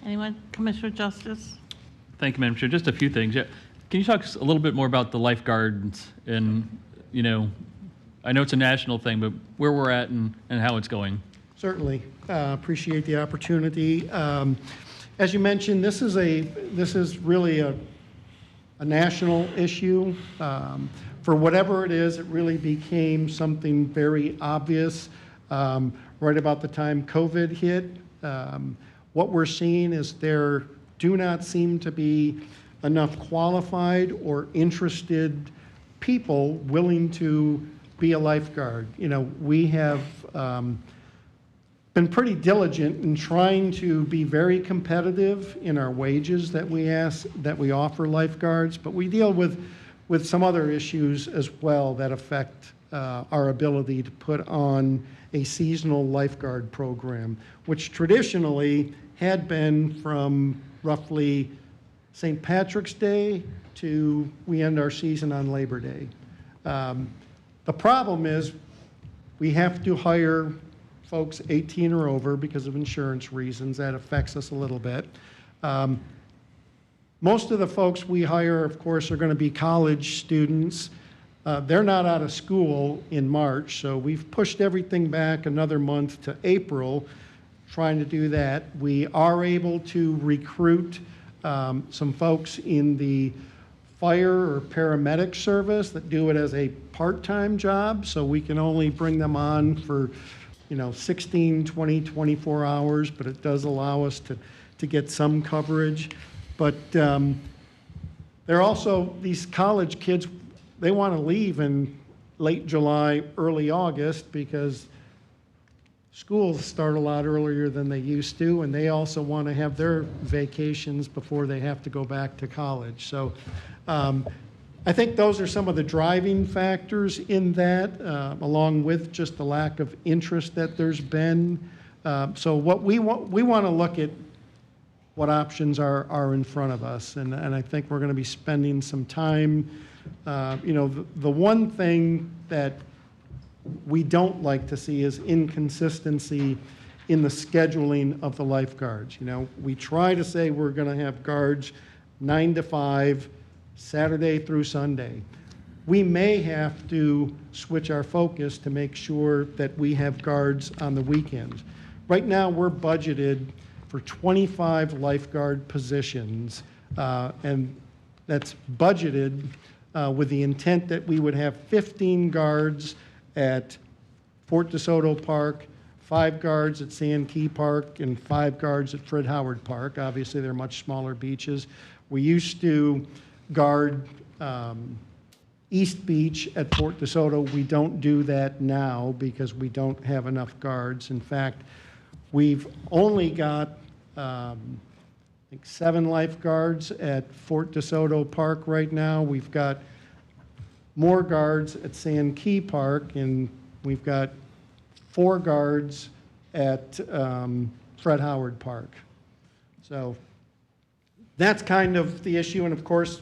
Anyone? Commissioner Justice? Thank you, Madam Chair. Just a few things. Yeah. Can you talk a little bit more about the lifeguards and, you know, I know it's a national thing, but where we're at and how it's going? Certainly. Appreciate the opportunity. As you mentioned, this is really a national issue. For whatever it is, it really became something very obvious right about the time COVID hit. What we're seeing is there do not seem to be enough qualified or interested people willing to be a lifeguard. You know, we have been pretty diligent in trying to be very competitive in our wages that we offer lifeguards, but we deal with some other issues as well that affect our ability to put on a seasonal lifeguard program, which traditionally had been from roughly St. Patrick's Day to we end our season on Labor Day. The problem is we have to hire folks 18 or over because of insurance reasons. That affects us a little bit. Most of the folks we hire, of course, are going to be college students. They're not out of school in March, so we've pushed everything back another month to April, trying to do that. We are able to recruit some folks in the fire or paramedic service that do it as a part-time job, so we can only bring them on for 16, 20, 24 hours, but it does allow us to get some coverage. But they're also, these college kids, they want to leave in late July, early August, because schools start a lot earlier than they used to, and they also want to have their vacations before they have to go back to college. So I think those are some of the driving factors in that, along with just the lack of interest that there's been. So what we want to look at what options are in front of us, and I think we're going to be spending some time. The one thing that we don't like to see is inconsistency in the scheduling of the lifeguards. We try to say we're going to have guards 9 to 5, Saturday through Sunday. We may have to switch our focus to make sure that we have guards on the weekends. Right now, we're budgeted for 25 lifeguard positions, and that's budgeted with the intent that we would have 15 guards at Fort DeSoto Park, 5 guards at Sand Key Park, and 5 guards at Fred Howard Park. Obviously, they're much smaller beaches. We used to guard East Beach at Fort DeSoto. We don't do that now because we don't have enough guards. In fact, we've only got, I think, 7 lifeguards at Fort DeSoto Park right now. We've got more guards at Sand Key Park, and we've got 4 guards at Fred Howard Park. So that's kind of the issue. And of course,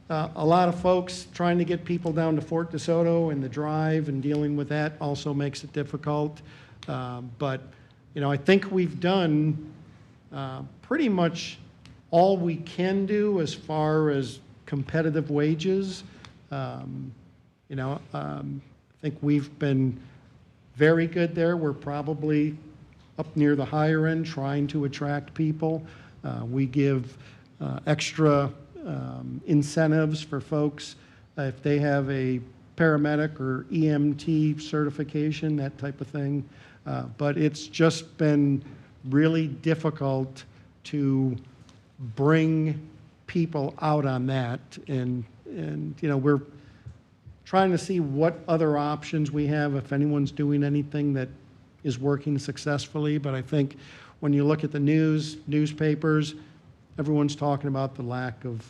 a lot of folks trying to get people down to Fort DeSoto and the drive and dealing with that also makes it difficult. But I think we've done pretty much all we can do as far as competitive wages. I think we've been very good there. We're probably up near the higher end trying to attract people. We give extra incentives for folks if they have a paramedic or EMT certification, that type of thing. But it's just been really difficult to bring people out on that. And we're trying to see what other options we have, if anyone's doing anything that is working successfully. But I think when you look at the newspapers, everyone's talking about the lack of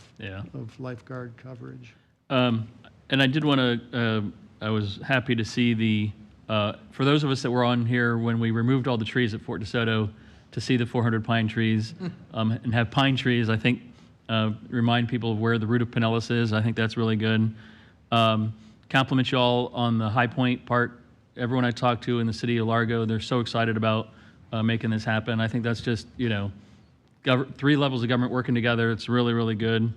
lifeguard coverage. And I did want to, I was happy to see for those of us that were on here when we removed all the trees at Fort DeSoto, to see the 400 pine trees and have pine trees, I think, remind people of where the root of Pinellas is. I think that's really good. Compliment you all on the High Point part. Everyone I talked to in the city of Largo, they're so excited about making this happen. I think that's just, 3 levels of government working together. It's really, really good.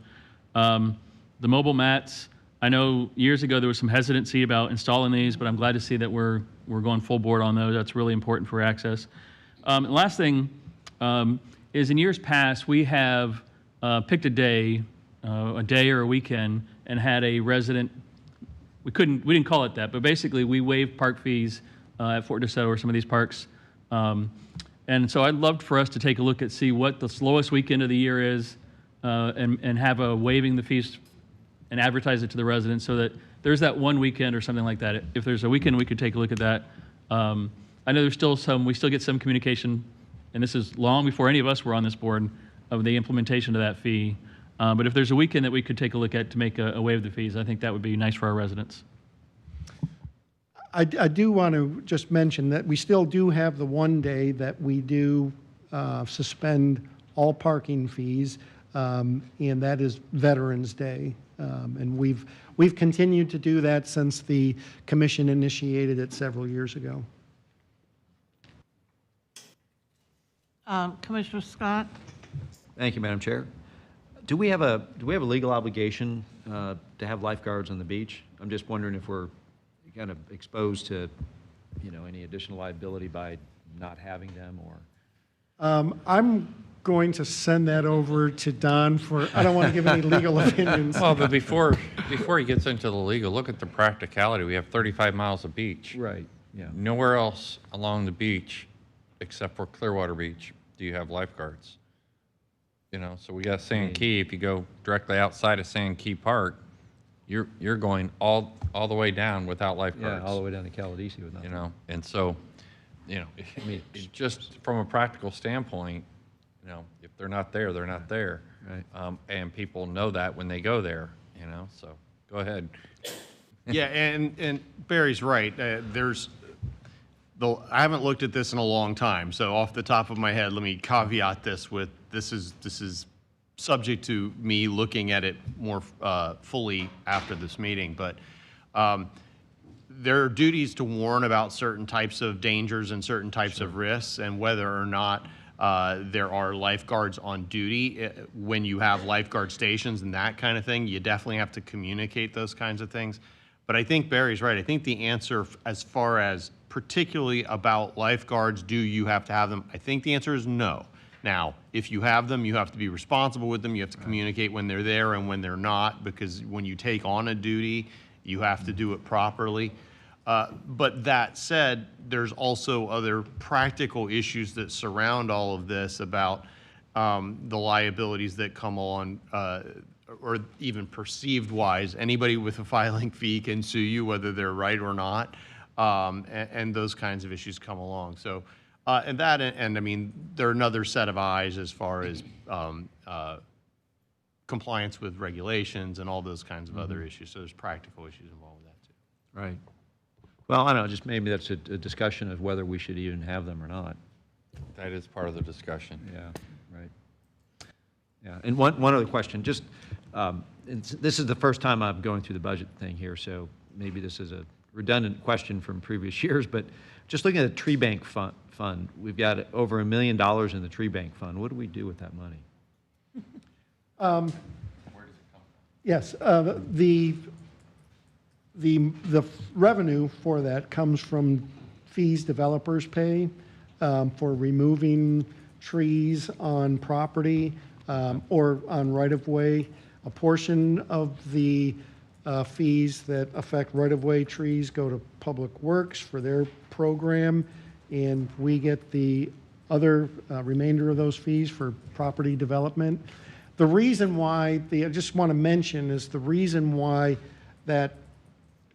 The mobile mats, I know years ago there was some hesitancy about installing these, but I'm glad to see that we're going full board on those. That's really important for access. And last thing is, in years past, we have picked a day or a weekend, and had a resident. We didn't call it that, but basically we waived park fees at Fort DeSoto or some of these parks. And so I'd love for us to take a look at, see what the slowest weekend of the year is, and have a waiving the fees and advertise it to the residents, so that there's that one weekend or something like that. If there's a weekend, we could take a look at that. I know there's still we still get some communication, and this is long before any of us were on this board, of the implementation of that fee. But if there's a weekend that we could take a look at to make a waive the fees, I think that would be nice for our residents. I do want to just mention that we still do have the one day that we do suspend all parking fees, and that is Veterans Day. And we've continued to do that since the commission initiated it several years ago. Commissioner Scott? Thank you, Madam Chair. Do we have a legal obligation to have lifeguards on the beach? I'm just wondering if we're kind of exposed to, any additional liability by not having them, or? I'm going to send that over to Don I don't want to give any legal opinions. Well, but before he gets into the legal, look at the practicality. We have 35 miles of beach. Right, yeah. Nowhere else along the beach, except for Clearwater Beach, do you have lifeguards. So we got Sand Key. If you go directly outside of Sand Key Park, you're going all the way down without lifeguards. Yeah, all the way down to Caladesi with nothing. And so, it's just from a practical standpoint, if they're not there, they're not there. Right. And people know that when they go there, so. Go ahead. Yeah, and Barry's right. I haven't looked at this in a long time, so off the top of my head, let me caveat this with this is subject to me looking at it more fully after this meeting. But there are duties to warn about certain types of dangers and certain types of risks, and whether or not there are lifeguards on duty. When you have lifeguard stations and that kind of thing, you definitely have to communicate those kinds of things. But I think Barry's right. I think the answer, as far as particularly about lifeguards, do you have to have them? I think the answer is no. Now, if you have them, you have to be responsible with them. You have to communicate when they're there and when they're not, because when you take on a duty, you have to do it properly. But that said, there's also other practical issues that surround all of this about the liabilities that come on, or even perceived wise. Anybody with a filing fee can sue you, whether they're right or not, and those kinds of issues come along. So, and I mean, there are another set of eyes as far as compliance with regulations and all those kinds of other issues. So there's practical issues involved with that too. Right. Well, I don't know, just maybe that's a discussion of whether we should even have them or not. That is part of the discussion. Yeah, right. Yeah, and one other question, just, this is the first time I'm going through the budget thing here, so maybe this is a redundant question from previous years, but just looking at the tree bank fund, we've got over $1 million in the tree bank fund. What do we do with that money? Where does it come from? Yes, the revenue for that comes from fees developers pay for removing trees on property or on right-of-way. A portion of the fees that affect right-of-way trees go to Public Works for their program, and we get the other remainder of those fees for property development. The reason why, I just want to mention, is the reason why that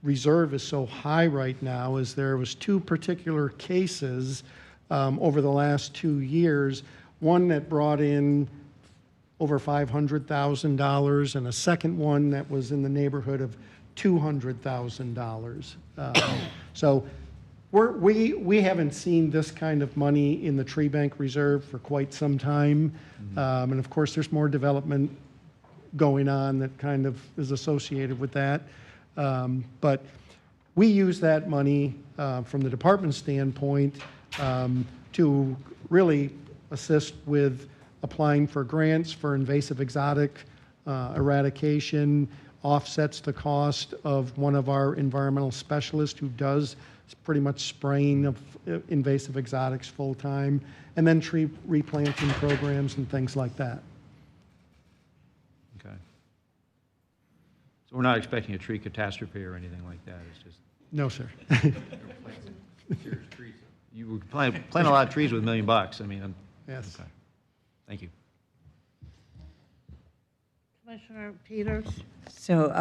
reserve is so high right now is there was two particular cases over the last 2 years, one that brought in over $500,000 and a second one that was in the neighborhood of $200,000. So we haven't seen this kind of money in the tree bank reserve for quite some time. And of course, there's more development going on that kind of is associated with that. But we use that money from the department standpoint to really assist with applying for grants for invasive exotic eradication, offsets the cost of one of our environmental specialists who does pretty much spraying of invasive exotics full time, and then tree replanting programs and things like that. Okay. So we're not expecting a tree catastrophe or anything like that, it's just... No, sir. You were plant a lot of trees with $1 million. I mean, Yes. okay. Thank you. Commissioner Peters? So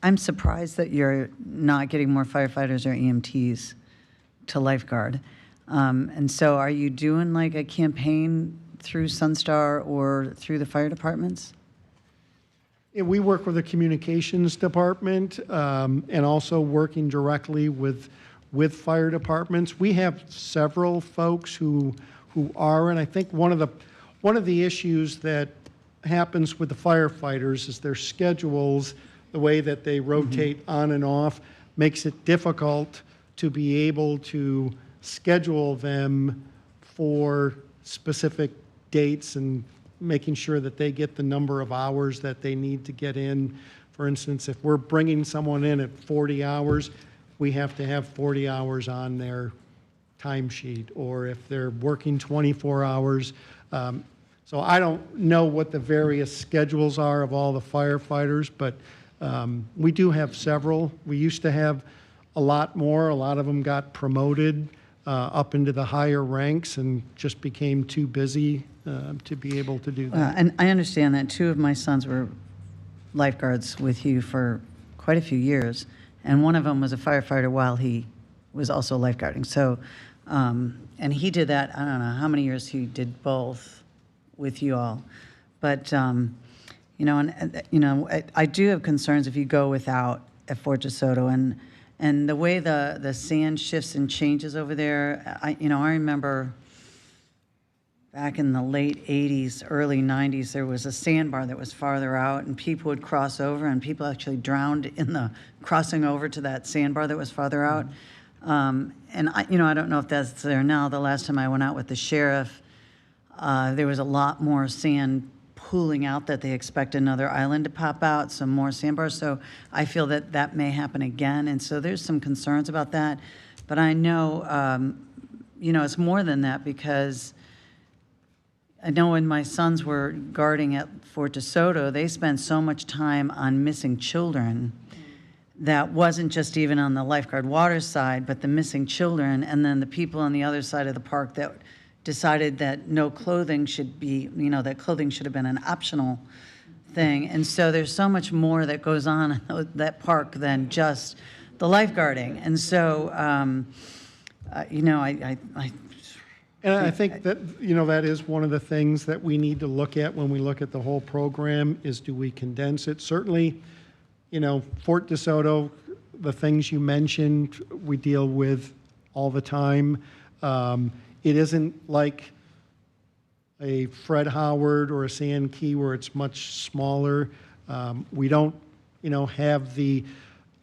I'm surprised that you're not getting more firefighters or EMTs to lifeguard. And so are you doing like a campaign through Sunstar or through the fire departments? Yeah, we work with the communications department and also working directly with fire departments. We have several folks who are, and I think one of the issues that happens with the firefighters is their schedules, the way that they rotate on and off, makes it difficult to be able to schedule them for specific dates and making sure that they get the number of hours that they need to get in. For instance, if we're bringing someone in at 40 hours, we have to have 40 hours on their timesheet, or if they're working 24 hours. So I don't know what the various schedules are of all the firefighters, but we do have several. We used to have a lot more. A lot of them got promoted up into the higher ranks and just became too busy to be able to do that. And I understand that 2 of my sons were lifeguards with you for quite a few years, and one of them was a firefighter while he was also lifeguarding. So, and he did that, I don't know how many years he did both with you all. But, I do have concerns if you go without at Fort DeSoto, and the way the sand shifts and changes over there. I remember back in the late 80s, early 90s, there was a sandbar that was farther out, and people would cross over, and people actually drowned in the crossing over to that sandbar that was farther out. And I don't know if that's there now. The last time I went out with the sheriff, there was a lot more sand pooling out that they expect another island to pop out, some more sandbars. So I feel that that may happen again. And so there's some concerns about that. But I know, it's more than that, because I know when my sons were guarding at Fort DeSoto, they spent so much time on missing children that wasn't just even on the lifeguard water side, but the missing children, and then the people on the other side of the park that decided that no clothing should be, that clothing should have been an optional thing. And so there's so much more that goes on in that park than just the lifeguarding. And so, And I think that, that is one of the things that we need to look at when we look at the whole program, is do we condense it? Certainly, Fort DeSoto, the things you mentioned, we deal with all the time. It isn't like a Fred Howard or a Sand Key where it's much smaller. We don't, have the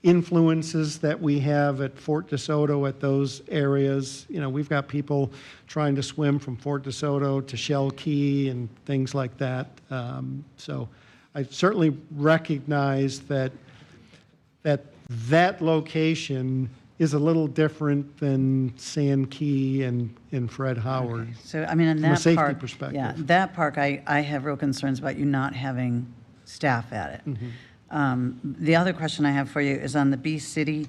influences that we have at Fort DeSoto at those areas. We've got people trying to swim from Fort DeSoto to Shell Key and things like that. So I certainly recognize that location is a little different than Sand Key and Fred Howard. So, in from a that safety park, perspective. yeah, that park, I have real concerns about you not having staff at it. The other question I have for you is on the Bee City.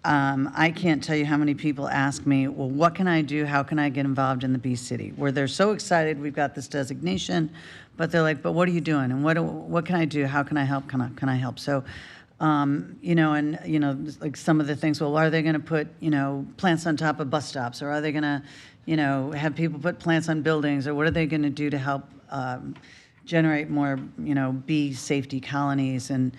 I can't tell you how many people ask me, well, what can I do? How can I get involved in the Bee City? Where they're so excited we've got this designation, but they're like, but what are you doing? And what can I do? How can I help? Can I help? So, like some of the things, well, are they going to put, plants on top of bus stops? Or are they going to, have people put plants on buildings? Or what are they going to do to help generate more, bee safety colonies? And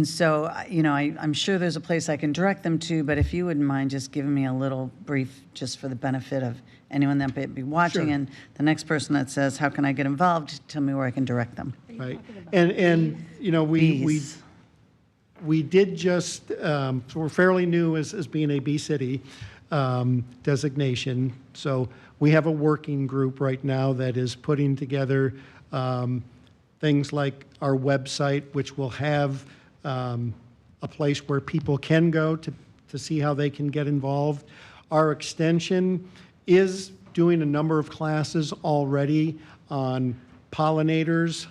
so, I'm sure there's a place I can direct them to, but if you wouldn't mind just giving me a little brief, just for the benefit of anyone that may be watching, Sure. And the next person that says, how can I get involved, tell me where I can direct them. Right. And we did just, so we're fairly new as being a Bee City designation. So we have a working group right now that is putting together things like our website, which will have a place where people can go to see how they can get involved. Our extension is doing a number of classes already on pollinators,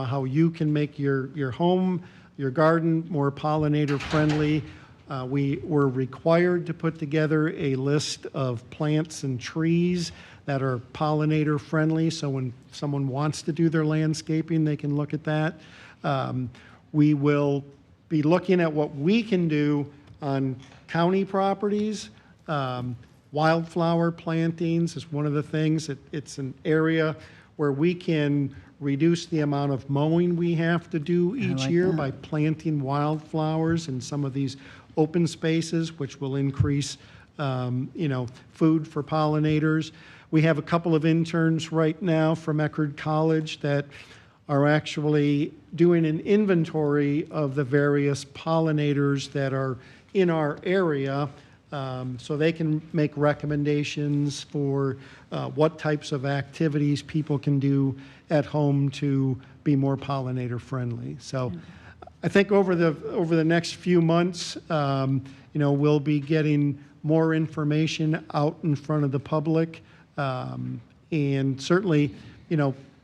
how you can make your home, your garden more pollinator friendly. We were required to put together a list of plants and trees that are pollinator friendly, so when someone wants to do their landscaping, they can look at that. We will be looking at what we can do on county properties. Wildflower plantings is one of the things. It's an area where we can reduce the amount of mowing we have to do each year by planting wildflowers in some of these open spaces, which will increase, food for pollinators. We have a couple of interns right now from Eckerd College that are actually doing an inventory of the various pollinators that are in our area, so they can make recommendations for what types of activities people can do at home to be more pollinator friendly. So I think over the next few months, we'll be getting more information out in front of the public. And certainly,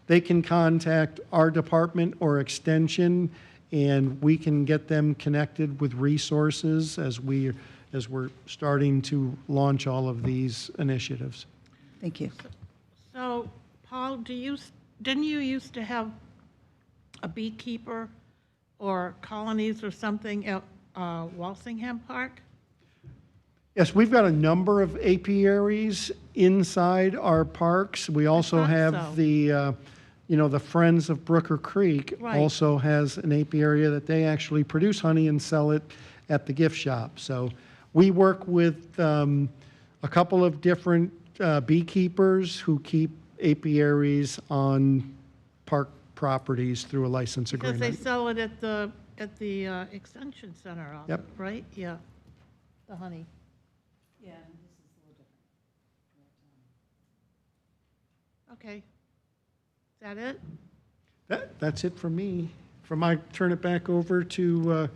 they can contact our department or extension, and we can get them connected with resources as we're starting to launch all of these initiatives. Thank you. So, Paul, didn't you used to have a beekeeper or colonies or something at Walsingham Park? Yes, we've got a number of apiaries inside our parks. We also have so. the the Friends of Brooker Creek Right. also has an apiary that they actually produce honey and sell it at the gift shop. So we work with a couple of different beekeepers who keep apiaries on park properties through a license Because they agreement. sell it at the extension center, Yep. right? Yeah, the honey. Yeah, this is a little different. Okay. Is that it? That's it from me. I turn it back over to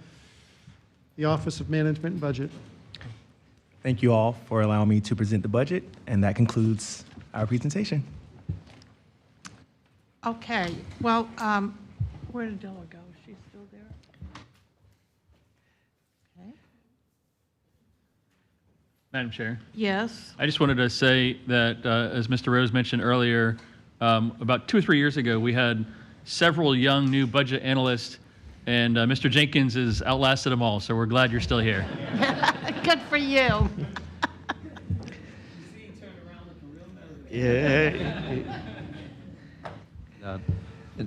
the Office of Management and Budget. Thank you all for allowing me to present the budget, and that concludes our presentation. Okay, well, where did Dilla go? Is she still there? Okay. Madam Chair, Yes, I just wanted to say that, as Mr. Rose mentioned earlier, about 2 or 3 years ago, we had several young new budget analysts, and Mr. Jenkins has outlasted them all, so we're glad you're still here. good for you.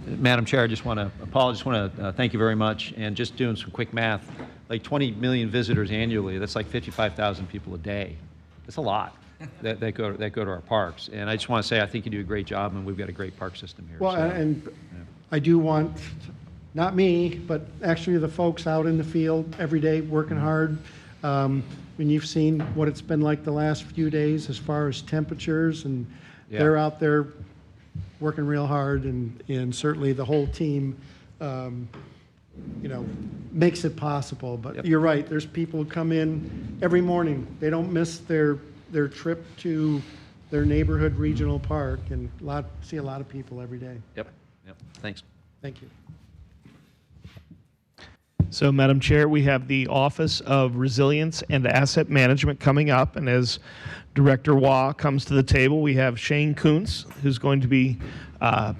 Madam Chair, I just want to apologize, want to thank you very much, and just doing some quick math, like 20 million visitors annually, that's like 55,000 people a day. That's a lot that go to our parks, and I just want to say I think you do a great job, and we've got a great park system here. Well, so, and I do want, not me, but actually the folks out in the field every day working hard. When you've seen what it's been like the last few days as far as temperatures, and they're out there working real hard, and certainly the whole team, makes it possible. But you're right, there's people who come in every morning. They don't miss their trip to their neighborhood regional park, and see a lot of people every day. Yep, thanks. Thank you. So, Madam Chair, we have the Office of Resilience and Asset Management coming up, and as Director Waugh comes to the table, we have Shane Kuntz, who's going to be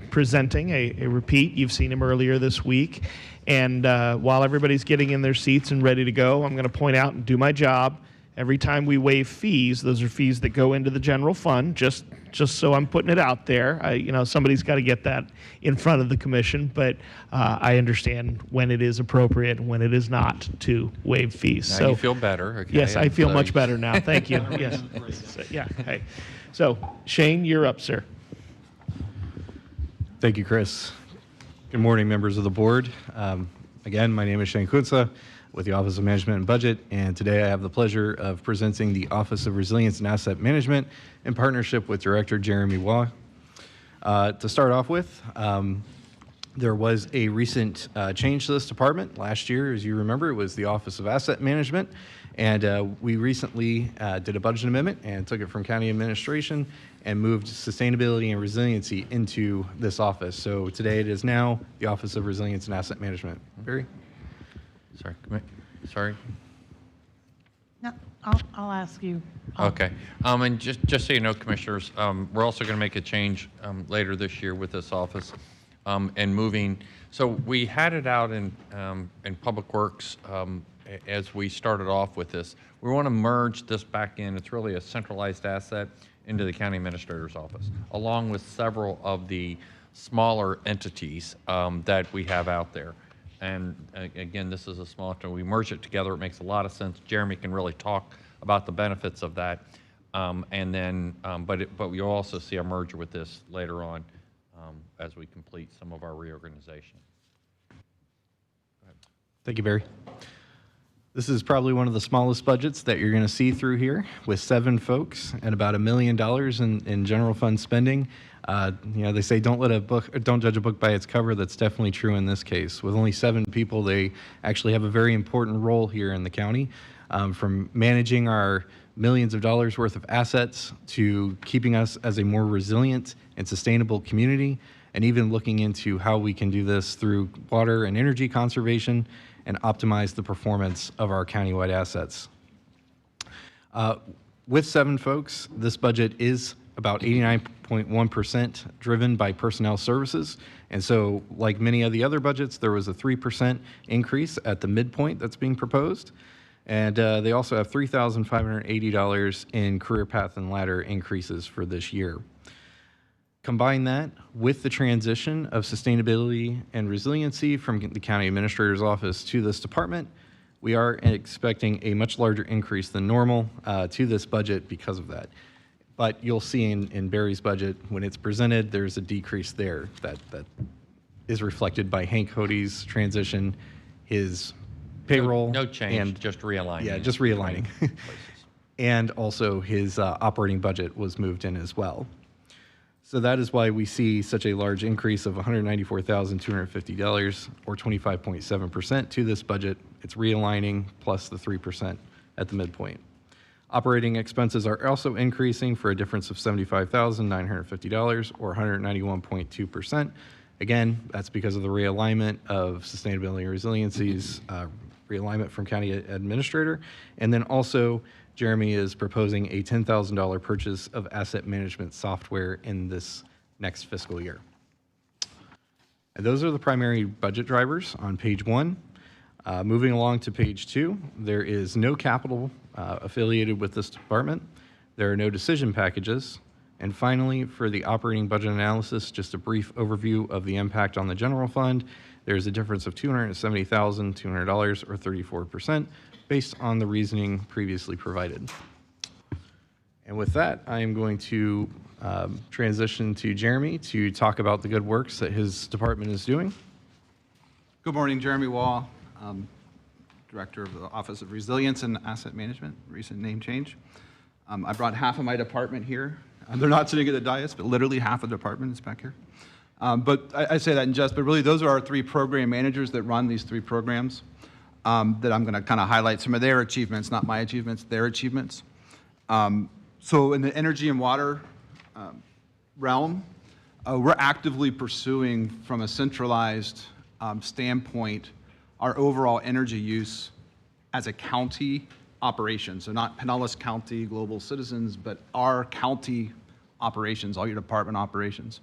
presenting a repeat. You've seen him earlier this week. And while everybody's getting in their seats and ready to go, I'm going to point out and do my job. Every time we waive fees, those are fees that go into the general fund, just so I'm putting it out there. Somebody's got to get that in front of the commission, but I understand when it is appropriate and when it is not to waive fees. Now you feel better, okay? Yes, I feel So much better now. Thank you. Yes. So, yeah. Hey. So, Shane, you're up, sir. Thank you, Chris. Good morning, members of the board. Again, my name is Shane Kuntza with the Office of Management and Budget, and today I have the pleasure of presenting the Office of Resilience and Asset Management in partnership with Director Jeremy Waugh. To start off with, there was a recent change to this department. Last year, as you remember, it was the Office of Asset Management, and we recently did a budget amendment and took it from county administration and moved sustainability and resiliency into this office. So today it is now the Office of Resilience and Asset Management. Barry? Sorry. No, I'll ask you. Okay. And just so you know, commissioners, we're also going to make a change later this year with this office and moving. So we had it out in Public Works as we started off with this. We want to merge this back in. It's really a centralized asset into the county administrator's office, along with several of the smaller entities that we have out there. And again, this is a small, we merge it together. It makes a lot of sense. Jeremy can really talk about the benefits of that. And then, but you'll also see a merger with this later on as we complete some of our reorganization. Thank you, Barry. This is probably one of the smallest budgets that you're going to see through here, with 7 folks and about $1 million in general fund spending. They say don't judge a book by its cover. That's definitely true in this case. With only 7 people, they actually have a very important role here in the county, from managing our millions of dollars worth of assets to keeping us as a more resilient and sustainable community, and even looking into how we can do this through water and energy conservation and optimize the performance of our countywide assets. With 7 folks, this budget is about 89.1% driven by personnel services. And so, like many of the other budgets, there was a 3% increase at the midpoint that's being proposed. And they also have $3,580 in career path and ladder increases for this year. Combine that with the transition of sustainability and resiliency from the county administrator's office to this department, we are expecting a much larger increase than normal to this budget because of that. But you'll see in Barry's budget, when it's presented, there's a decrease there that is reflected by Hank Hody's transition, his payroll. No change, and just realigning. Yeah, just realigning. And also his operating budget was moved in as well. So that is why we see such a large increase of $194,250 or 25.7% to this budget. It's realigning plus the 3% at the midpoint. Operating expenses are also increasing for a difference of $75,950 or 191.2%. Again, that's because of the realignment of sustainability and resiliency's realignment from county administrator. And then also Jeremy is proposing a $10,000 purchase of asset management software in this next fiscal year. And those are the primary budget drivers on page 1. Moving along to page 2, there is no capital affiliated with this department. There are no decision packages. And finally, for the operating budget analysis, just a brief overview of the impact on the general fund. There's a difference of $270,200 or 34%. Based on the reasoning previously provided. And with that, I am going to transition to Jeremy to talk about the good works that his department is doing. Good morning, Jeremy Wall, Director of the Office of Resilience and Asset Management, recent name change. I brought half of my department here. They're not sitting at the dais, but literally half of the department is back here. But I say that in jest, but really those are our 3 program managers that run these 3 programs. That I'm going to kind of highlight some of their achievements, not my achievements, their achievements. So in the energy and water realm, we're actively pursuing from a centralized standpoint our overall energy use as a county operation. So not Pinellas County Global Citizens, but our county operations, all your department operations.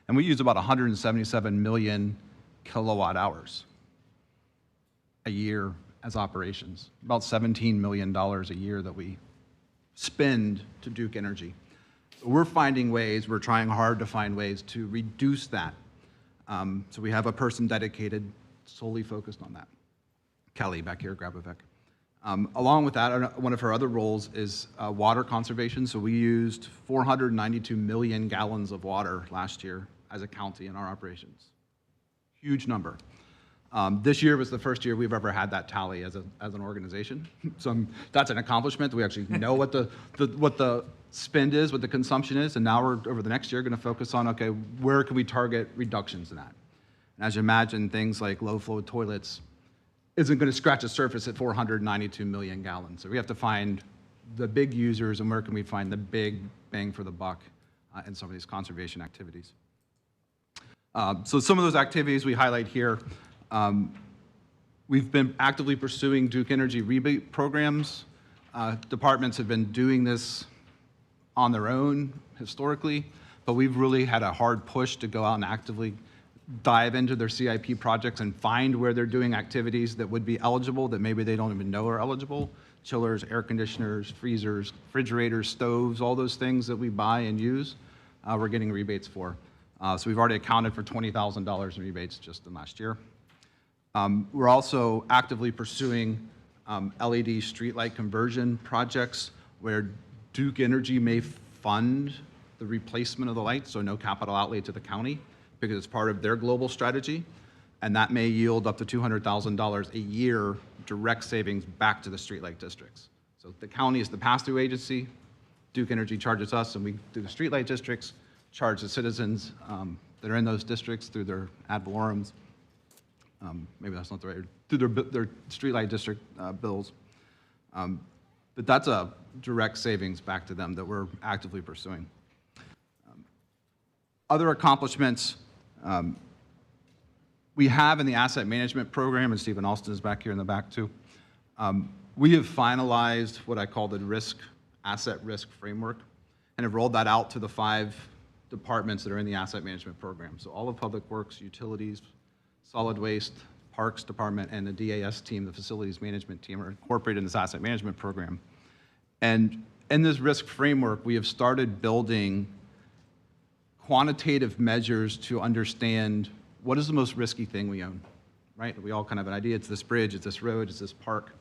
And we use about 177 million kilowatt hours a year as operations, about $17 million a year that we spend to Duke Energy. We're finding ways, we're trying hard to find ways to reduce that. So we have a person dedicated, solely focused on that. Kelly back here, Grabovec. Along with that, one of her other roles is water conservation. So we used 492 million gallons of water last year as a county in our operations. Huge number. This year was the first year we've ever had that tally as an organization. So that's an accomplishment. We actually know what the spend is, what the consumption is, and now we're, over the next year, going to focus on, okay, where can we target reductions in that? And as you imagine, things like low-flow toilets isn't going to scratch the surface at 492 million gallons. So we have to find the big users and where can we find the big bang for the buck in some of these conservation activities. So some of those activities we highlight here. We've been actively pursuing Duke Energy rebate programs. Departments have been doing this on their own historically, but we've really had a hard push to go out and actively dive into their CIP projects and find where they're doing activities that would be eligible that maybe they don't even know are eligible. Chillers, air conditioners, freezers, refrigerators, stoves, all those things that we buy and use, we're getting rebates for. So we've already accounted for $20,000 in rebates just in last year. We're also actively pursuing LED streetlight conversion projects where Duke Energy may fund the replacement of the lights, so no capital outlay to the county, because it's part of their global strategy, and that may yield up to $200,000 a year direct savings back to the streetlight districts. So the county is the pass-through agency, Duke Energy charges us, and we, through the streetlight districts, charge the citizens that are in those districts through their ad valorums. Maybe that's not the right, through their streetlight district bills. But that's a direct savings back to them that we're actively pursuing. Other accomplishments we have in the asset management program, and Stephen Alston is back here in the back too. We have finalized what I call the asset risk framework and have rolled that out to the 5 departments that are in the asset management program. So all of Public Works, Utilities, Solid Waste, Parks Department, and the DAS team, the Facilities Management team, are incorporated in this asset management program. And in this risk framework, we have started building quantitative measures to understand what is the most risky thing we own, right? We all kind of have an idea, it's this bridge, it's this road, it's this park.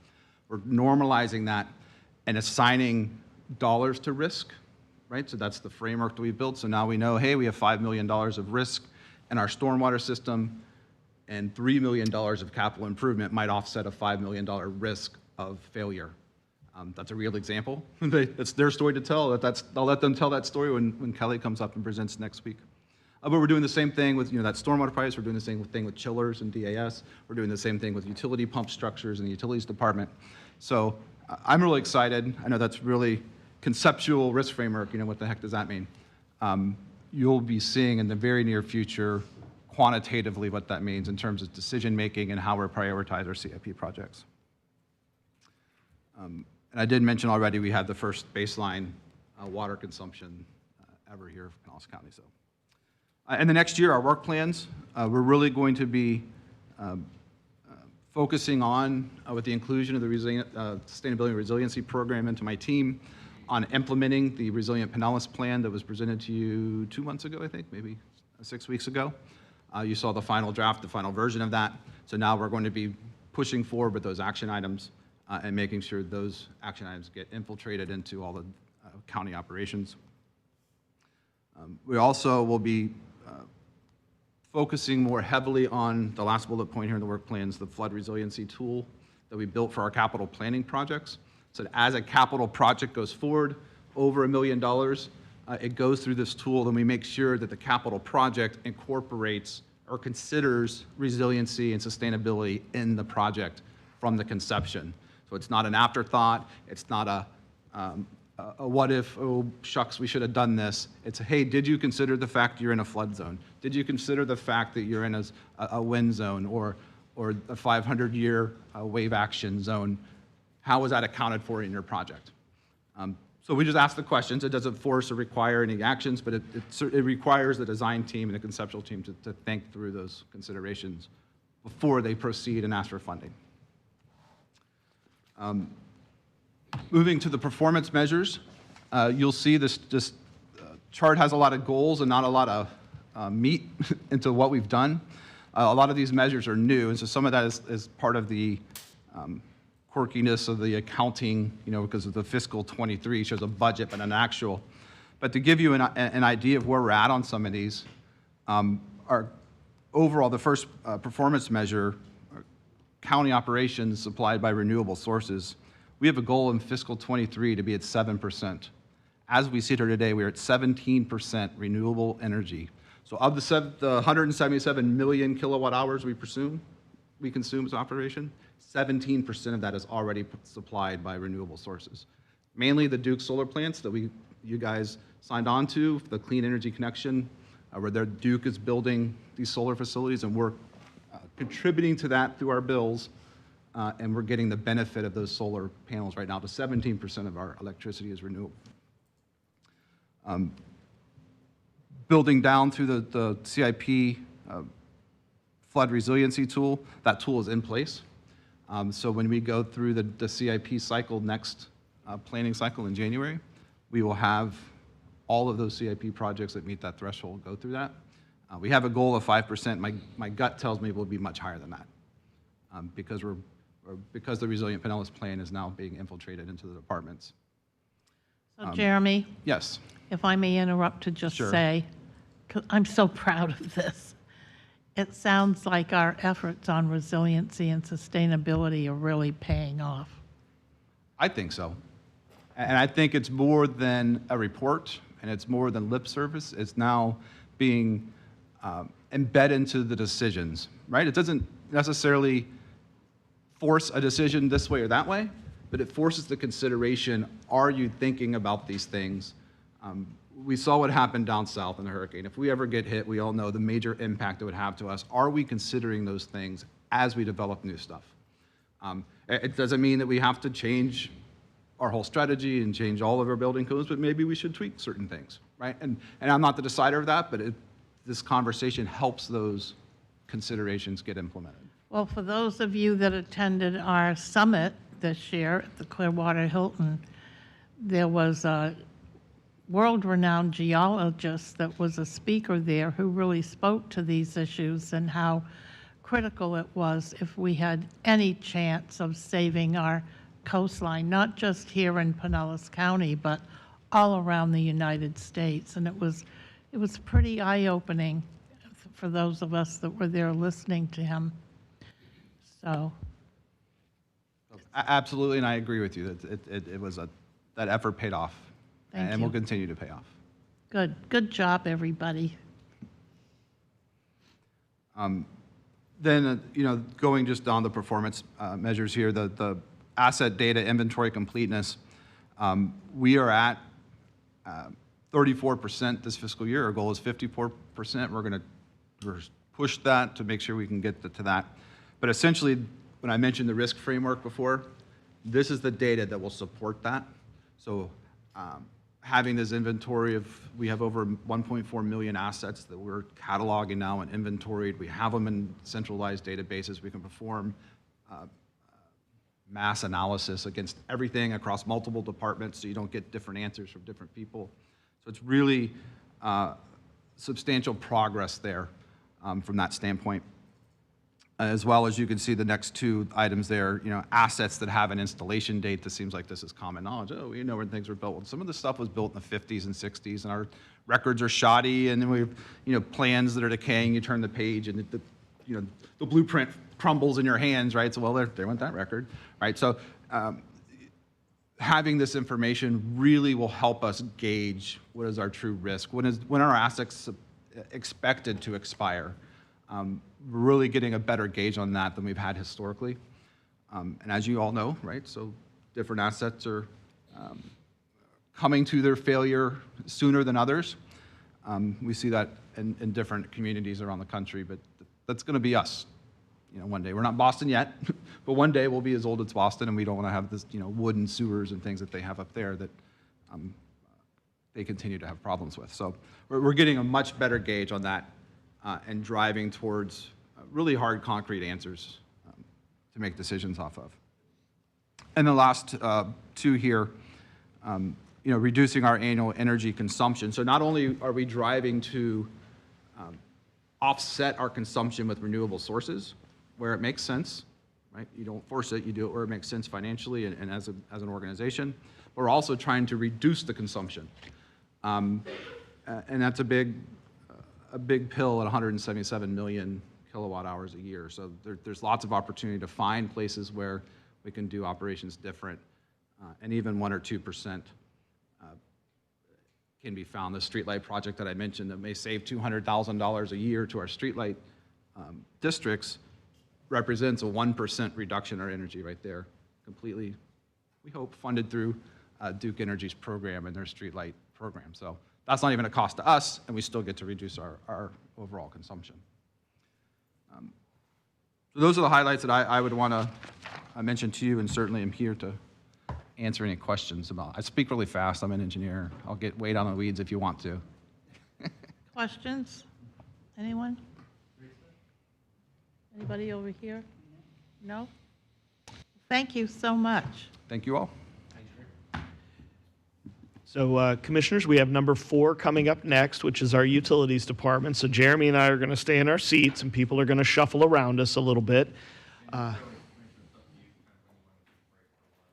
We're normalizing that and assigning dollars to risk, right? So that's the framework that we built. So now we know, hey, we have $5 million of risk in our stormwater system, and $3 million of capital improvement might offset a $5 million risk of failure. That's a real example. It's their story to tell. I'll let them tell that story when Kelly comes up and presents next week. But we're doing the same thing with that stormwater price. We're doing the same thing with chillers and DAS. We're doing the same thing with utility pump structures in the utilities department. So I'm really excited. I know that's really conceptual risk framework. What the heck does that mean? You'll be seeing in the very near future quantitatively what that means in terms of decision making and how we prioritize our CIP projects. And I did mention already we had the first baseline water consumption ever here in Pinellas County. So, and the next year, our work plans, we're really going to be focusing on, with the inclusion of the Sustainability and Resiliency Program into my team, on implementing the Resilient Pinellas Plan that was presented to you 2 months ago, I think, maybe 6 weeks ago. You saw the final draft, the final version of that. So now we're going to be pushing forward with those action items and making sure those action items get infiltrated into all the county operations. We also will be focusing more heavily on the last bullet point here in the work plans, the flood resiliency tool that we built for our capital planning projects. So that as a capital project goes forward, over $1 million, it goes through this tool, and we make sure that the capital project incorporates or considers resiliency and sustainability in the project from the conception. So it's not an afterthought. It's not a what if, oh, shucks, we should have done this. It's, hey, did you consider the fact you're in a flood zone? Did you consider the fact that you're in a wind zone or a 500-year wave action zone? How was that accounted for in your project? So we just ask the questions. It doesn't force or require any actions, but it requires the design team and the conceptual team to think through those considerations before they proceed and ask for funding. Moving to the performance measures, you'll see this chart has a lot of goals and not a lot of meat into what we've done. A lot of these measures are new, and so some of that is part of the quirkiness of the accounting, because of the fiscal 23 shows a budget but an actual. But to give you an idea of where we're at on some of these, our overall, the first performance measure, county operations supplied by renewable sources, we have a goal in fiscal 23 to be at 7%. As we sit here today, we're at 17% renewable energy. So of the 177 million kilowatt hours we consume as operation, 17% of that is already supplied by renewable sources. Mainly the Duke solar plants that you guys signed on to, the Clean Energy Connection, where Duke is building these solar facilities, and we're contributing to that through our bills, and we're getting the benefit of those solar panels right now. To 17% of our electricity is renewable. Building down through the CIP flood resiliency tool, that tool is in place. So when we go through the CIP cycle, next planning cycle in January, we will have all of those CIP projects that meet that threshold go through that. We have a goal of 5%. My gut tells me we'll be much higher than that because the Resilient Pinellas Plan is now being infiltrated into the departments. So Jeremy? Yes. If I may interrupt to just say, 'cause I'm so proud of this. It sounds like our efforts on resiliency and sustainability are really paying off. I think so. And I think it's more than a report, and it's more than lip service. It's now being embedded into the decisions, right? It doesn't necessarily force a decision this way or that way, but it forces the consideration, are you thinking about these things? We saw what happened down south in the hurricane. If we ever get hit, we all know the major impact it would have to us. Are we considering those things as we develop new stuff? It doesn't mean that we have to change our whole strategy and change all of our building codes, but maybe we should tweak certain things, right? And I'm not the decider of that, but this conversation helps those considerations get implemented. Well, for those of you that attended our summit this year at the Clearwater Hilton, there was world-renowned geologist that was a speaker there who really spoke to these issues and how critical it was if we had any chance of saving our coastline, not just here in Pinellas County, but all around the United States. And it was pretty eye-opening for those of us that were there listening to him. So, Absolutely, and I agree with you. It was that effort paid off, Thank and you. will continue to pay off. good job, everybody. Then, going just on the performance measures here, the asset data inventory completeness, we are at 34% this fiscal year. Our goal is 54%. We're going to push that to make sure we can get to that. But essentially, when I mentioned the risk framework before, this is the data that will support that. So having this inventory of, we have over 1.4 million assets that we're cataloging now and inventoried. We have them in centralized databases. We can perform mass analysis against everything across multiple departments so you don't get different answers from different people. So it's really substantial progress there from that standpoint. As well as you can see the next two items there, assets that have an installation date. This seems like this is common knowledge. Oh, we know when things were built. Well, some of the stuff was built in the 50s and 60s, and our records are shoddy, and then we have, plans that are decaying. You turn the page, and the blueprint crumbles in your hands, right? So, well, there went that record, right? So, having this information really will help us gauge what is our true risk, when are our assets expected to expire. We're really getting a better gauge on that than we've had historically. And as you all know, right, so different assets are coming to their failure sooner than others. We see that in different communities around the country, but that's going to be us. One day. We're not Boston yet, but one day we'll be as old as Boston, and we don't want to have this, wooden sewers and things that they have up there that they continue to have problems with. So we're getting a much better gauge on that. And driving towards really hard concrete answers to make decisions off of. And the last two here, reducing our annual energy consumption. So not only are we driving to offset our consumption with renewable sources where it makes sense, right? You don't force it, you do it where it makes sense financially and as an organization. We're also trying to reduce the consumption. And that's a big pill at 177 million kilowatt hours a year. So there's lots of opportunity to find places where we can do operations different, and even 1 or 2% can be found. The streetlight project that I mentioned that may save $200,000 a year to our streetlight districts represents a 1% reduction in our energy right there, completely, we hope, funded through Duke Energy's program and their streetlight program. So that's not even a cost to us, and we still get to reduce our overall consumption. So those are the highlights that I would want to mention to you, and certainly am here to answer any questions about. I speak really fast. I'm an engineer. I'll get way down in the weeds if you want to. Questions? Anyone? Anybody over here? No? Thank you so much. Thank you all. So, Commissioners, we have number 4 coming up next, which is our Utilities Department. So Jeremy and I are going to stay in our seats, and people are going to shuffle around us a little bit.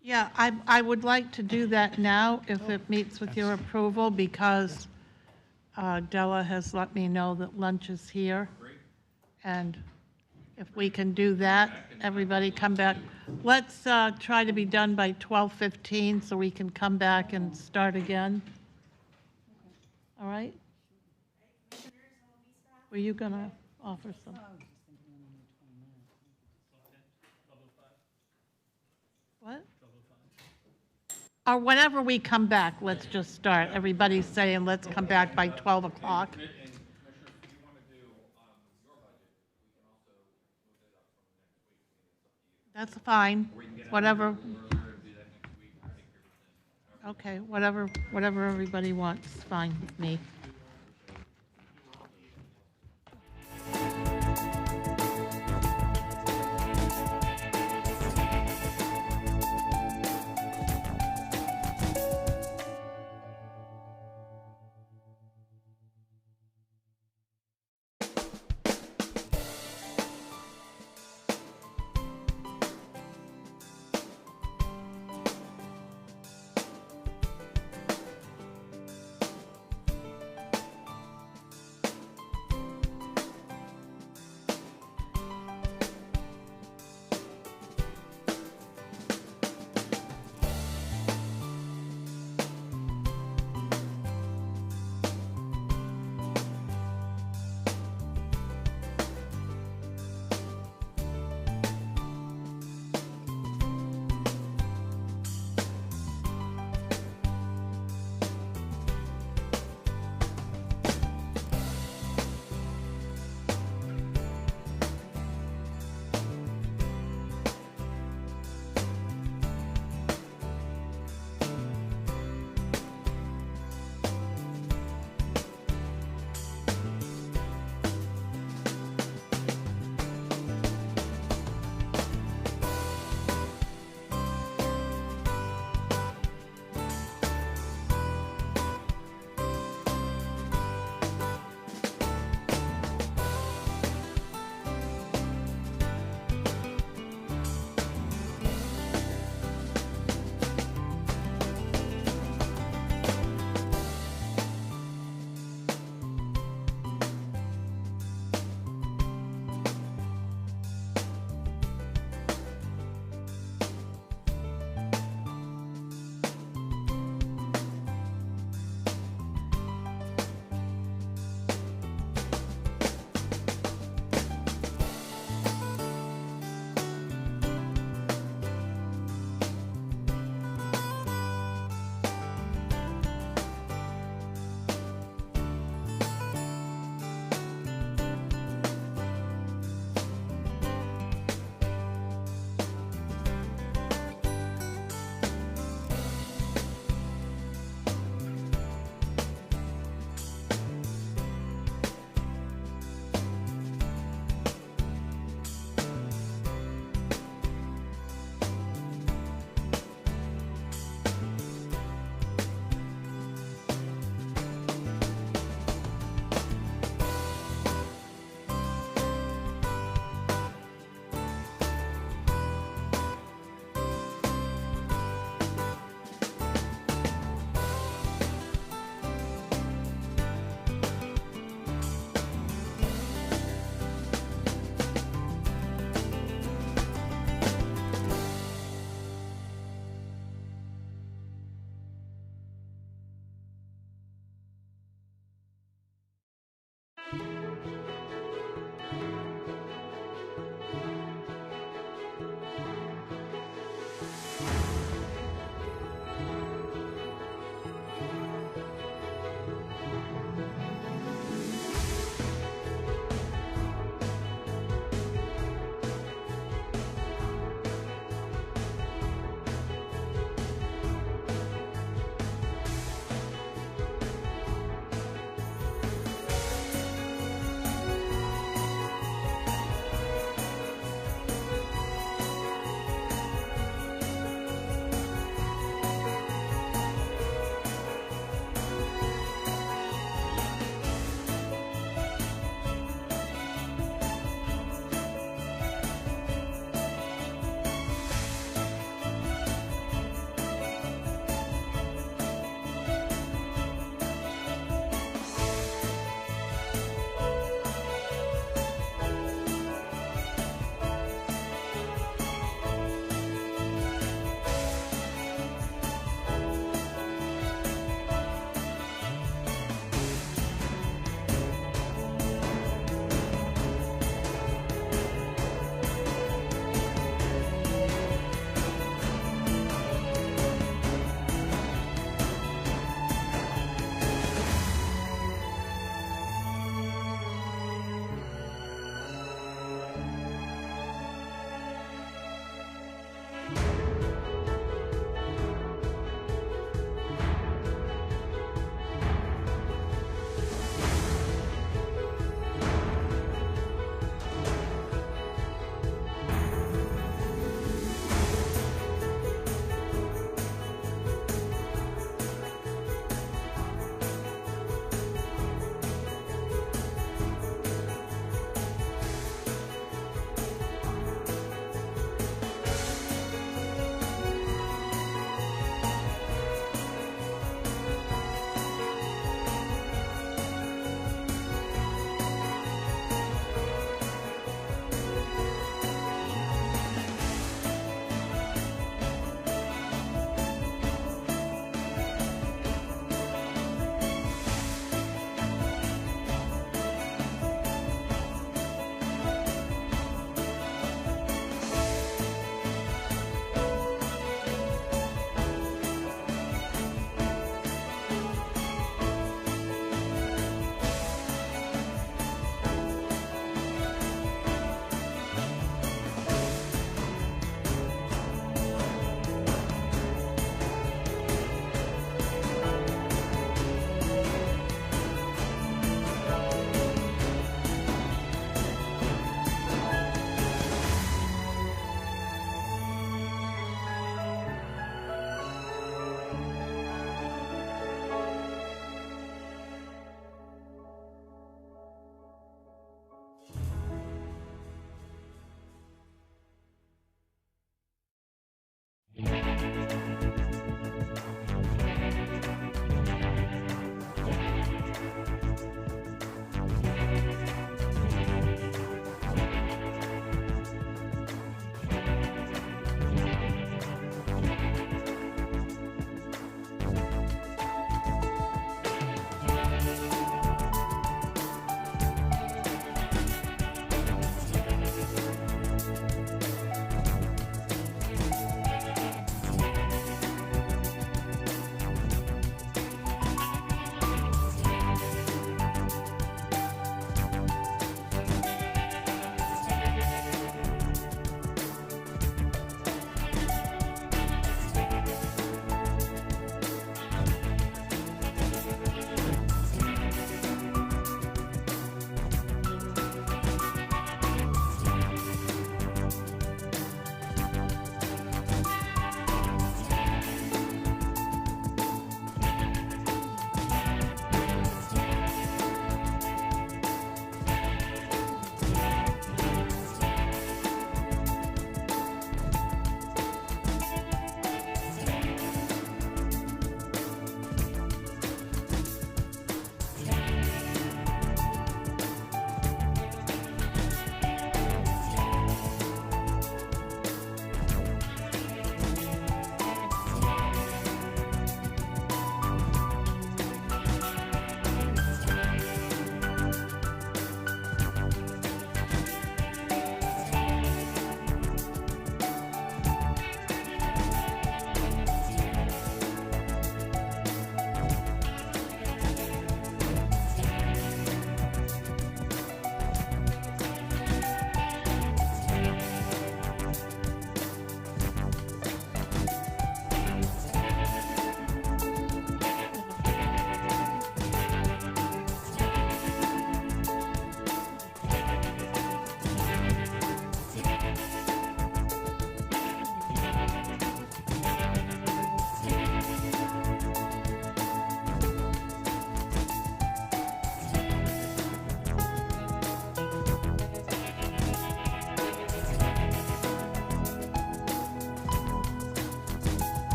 Yeah, I would like to do that now if it meets with your approval, because Della has let me know that lunch is here. And if we can do that, everybody come back. Let's try to be done by 12:15 so we can come back and start again. All right? Were you going to offer some? What? Or whenever we come back, let's just start. Everybody's saying, let's come back by 12 o'clock. That's fine, whatever. Okay, whatever everybody wants, fine with me.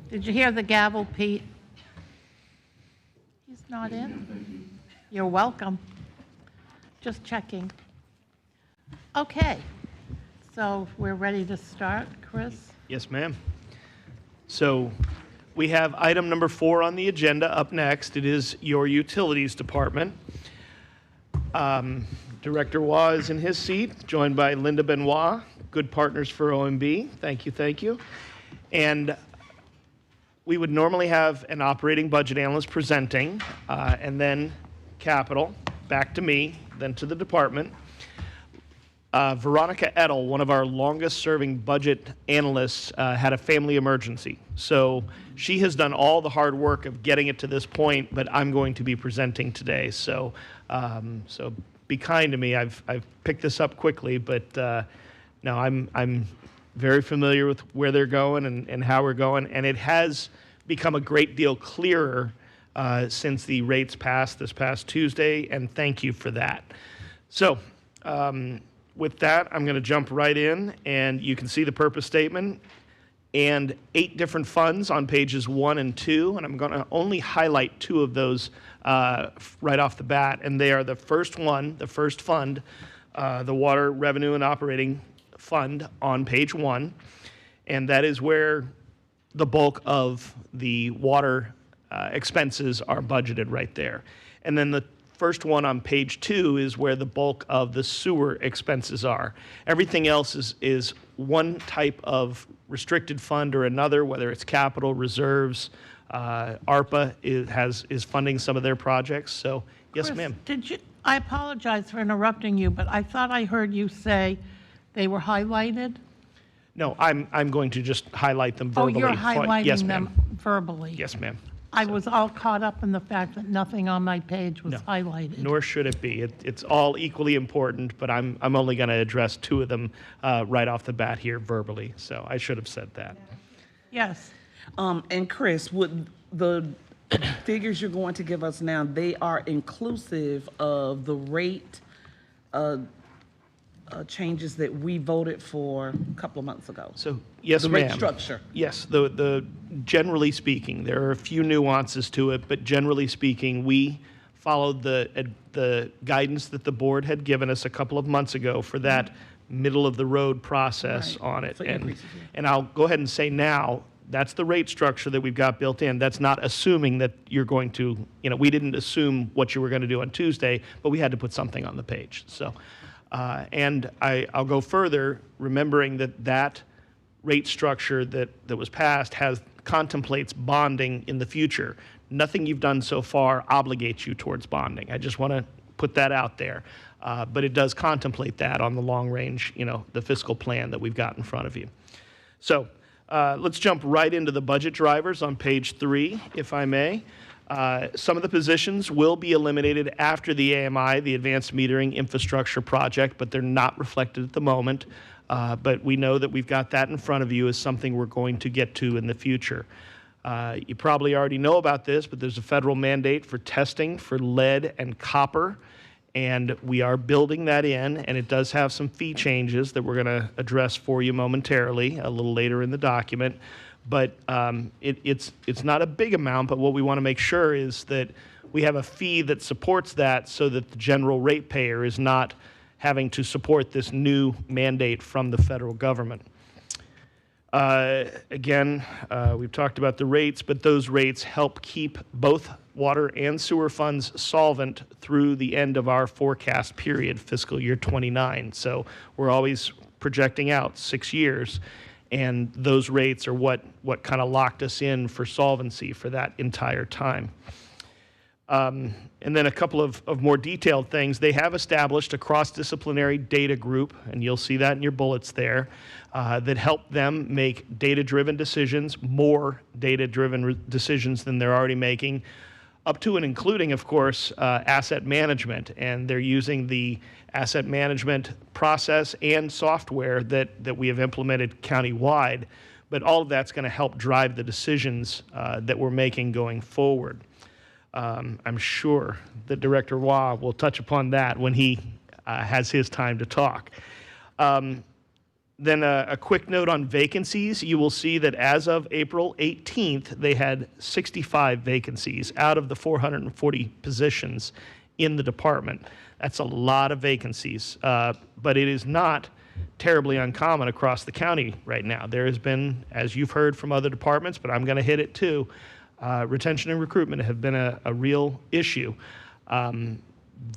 Did you hear the gavel, Pete? He's not in? You're welcome. Just checking. Okay, so we're ready to start, Chris? Yes, ma'am. So we have item number 4 on the agenda up next. It is your Utilities Department. Director Waugh is in his seat, joined by Linda Benoit, good partners for OMB. Thank you, thank you. And we would normally have an operating budget analyst presenting, and then capital, back to me, then to the department. Veronica Edel, one of our longest-serving budget analysts, had a family emergency. So she has done all the hard work of getting it to this point, but I'm going to be presenting today. So be kind to me. I've picked this up quickly, but no, I'm very familiar with where they're going and how we're going, and it has become a great deal clearer since the rates passed this past Tuesday, and thank you for that. So with that, I'm going to jump right in, and you can see the purpose statement and 8 different funds on pages 1 and 2, and I'm going to only highlight 2 of those right off the bat, and they are the first one, the first fund, the Water Revenue and Operating Fund on page 1, and that is where the bulk of the water expenses are budgeted right there. And then the first one on page 2 is where the bulk of the sewer expenses are. Everything else is one type of restricted fund or another, whether it's capital, reserves, ARPA is funding some of their projects. So, yes, Chris, ma'am. I apologize for interrupting you, but I thought I heard you say they were highlighted? No, I'm going to just highlight them verbally. Oh, you're Yes, highlighting ma'am. them verbally? Yes, ma'am. I was all caught up in the fact that nothing on my page was highlighted. Nor should it be. It's all equally important, but I'm only going to address 2 of them right off the bat here verbally. So I should have said that. Yes. And Chris, would the figures you're going to give us now, they are inclusive of the rate changes that we voted for a couple of months ago? So, yes, the ma'am. rate structure. Yes, the generally speaking, there are a few nuances to it, but generally speaking, we followed the guidance that the board had given us a couple of months ago for that middle of the road process on it. And I'll go ahead and say now, that's the rate structure that we've got built in. That's not assuming that you're going to, we didn't assume what you were going to do on Tuesday, but we had to put something on the page. So, and I'll go further, remembering that rate structure that was passed contemplates bonding in the future. Nothing you've done so far obligates you towards bonding. I just want to put that out there. But it does contemplate that on the long range, the fiscal plan that we've got in front of you. So let's jump right into the budget drivers on page 3, if I may. Some of the positions will be eliminated after the AMI, the Advanced Metering Infrastructure Project, but they're not reflected at the moment. But we know that we've got that in front of you as something we're going to get to in the future. You probably already know about this, but there's a federal mandate for testing for lead and copper, and we are building that in, and it does have some fee changes that we're going to address for you momentarily, a little later in the document. But it's not a big amount, but what we want to make sure is that we have a fee that supports that so that the general ratepayer is not having to support this new mandate from the federal government. Again, we've talked about the rates, but those rates help keep both water and sewer funds solvent through the end of our forecast period, fiscal year 29. So we're always projecting out 6 years, and those rates are what kind of locked us in for solvency for that entire time. And then a couple of more detailed things. They have established a cross-disciplinary data group, and you'll see that in your bullets there, that help them make data-driven decisions, more data-driven decisions than they're already making, up to and including, of course, asset management. And they're using the asset management process and software that we have implemented countywide. But all of that's going to help drive the decisions that we're making going forward. I'm sure that Director Waugh will touch upon that when he has his time to talk. Then a quick note on vacancies. You will see that as of April 18th, they had 65 vacancies out of the 440 positions in the department. That's a lot of vacancies, but it is not terribly uncommon across the county right now. There has been, as you've heard from other departments, but I'm going to hit it too, retention and recruitment have been a real issue.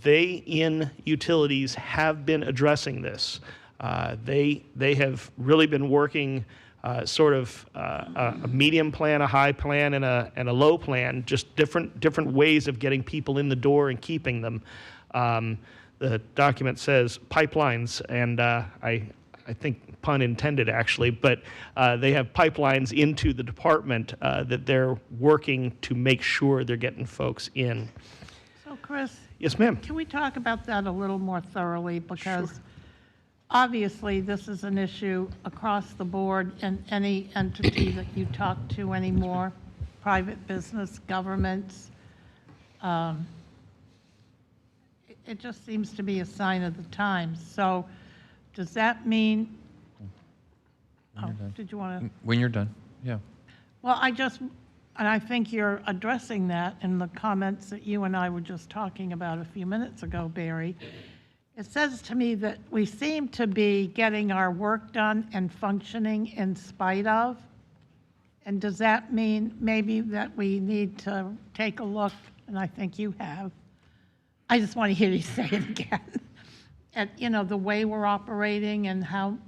They in utilities have been addressing this. They have really been working sort of a medium plan, a high plan, and a low plan, just different ways of getting people in the door and keeping them. The document says pipelines, and I think pun intended actually, but they have pipelines into the department that they're working to make sure they're getting folks in. So Chris? Yes, ma'am. Can we talk about that a little more thoroughly? Because obviously this is an issue across the board in any entity that you talk to anymore, private business, governments. It just seems to be a sign of the times. So does that mean, did you want to? When you're done, yeah. Well, and I think you're addressing that in the comments that you and I were just talking about a few minutes ago, Barry. It says to me that we seem to be getting our work done and functioning in spite of. And does that mean maybe that we need to take a look, and I think you have, I just want to hear you say it again, at, the way we're operating and how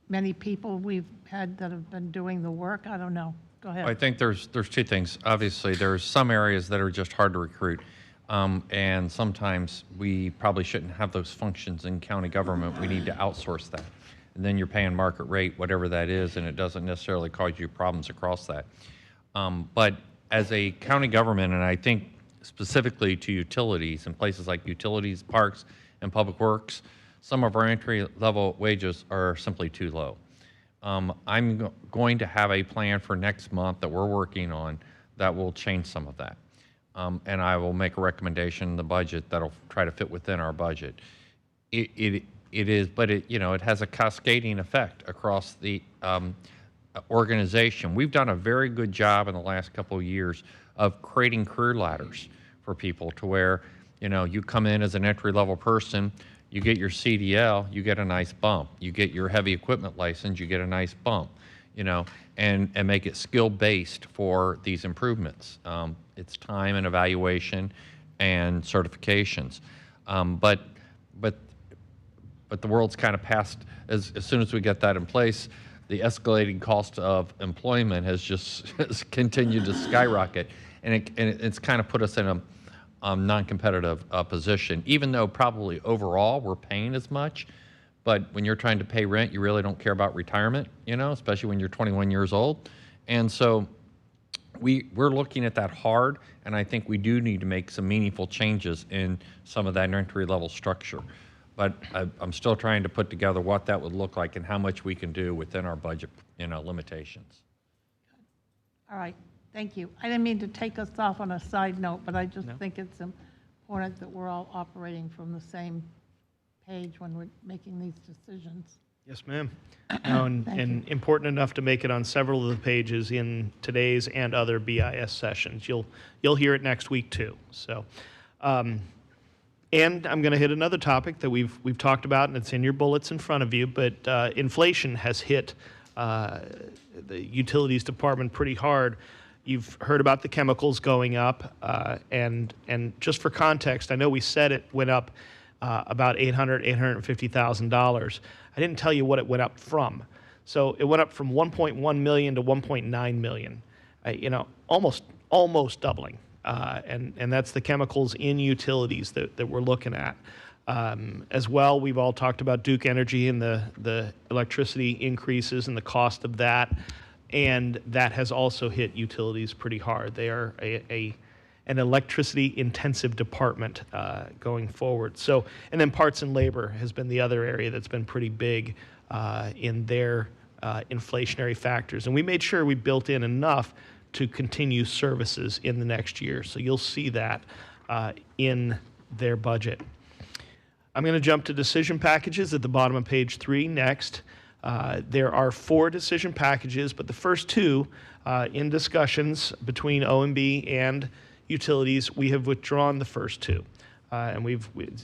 many people we've had that have been doing the work? I don't know. Go ahead. I think there's two things. Obviously, there's some areas that are just hard to recruit. And sometimes we probably shouldn't have those functions in county government. We need to outsource that. And then you're paying market rate, whatever that is, and it doesn't necessarily cause you problems across that. But as a county government, and I think specifically to utilities and places like utilities, parks, and public works, some of our entry-level wages are simply too low. I'm going to have a plan for next month that we're working on that will change some of that. And I will make a recommendation in the budget that'll try to fit within our budget. It has a cascading effect across the organization. We've done a very good job in the last couple of years of creating career ladders for people to where, you come in as an entry-level person, you get your CDL, you get a nice bump. You get your heavy equipment license, you get a nice bump, and make it skill-based for these improvements. It's time and evaluation and certifications. But the world's kind of passed, as soon as we get that in place, the escalating cost of employment has continued to skyrocket. And it's kind of put us in a non-competitive position, even though probably overall we're paying as much. But when you're trying to pay rent, you really don't care about retirement, especially when you're 21 years old. And so we're looking at that hard, and I think we do need to make some meaningful changes in some of that entry-level structure. But I'm still trying to put together what that would look like and how much we can do within our budget, limitations. All right, thank you. I didn't mean to take us off on a side note, but I just think it's important that we're all operating from the same page when we're making these decisions. Yes, ma'am. And important enough to make it on several of the pages in today's and other BIS sessions. You'll hear it next week too. So, and I'm going to hit another topic that we've talked about, and it's in your bullets in front of you. But inflation has hit the utilities department pretty hard. You've heard about the chemicals going up, and just for context, I know we said it went up about $850,000. I didn't tell you what it went up from. So it went up from 1.1 million to 1.9 million. Almost doubling. And that's the chemicals in utilities that we're looking at. As well, we've all talked about Duke Energy and the electricity increases and the cost of that. And that has also hit utilities pretty hard. They are an electricity-intensive department going forward. So, and then parts and labor has been the other area that's been pretty big in their inflationary factors. And we made sure we built in enough to continue services in the next year. So you'll see that in their budget. I'm going to jump to decision packages at the bottom of page 3 next. There are 4 decision packages, but the first 2 in discussions between OMB and utilities, we have withdrawn the first 2. And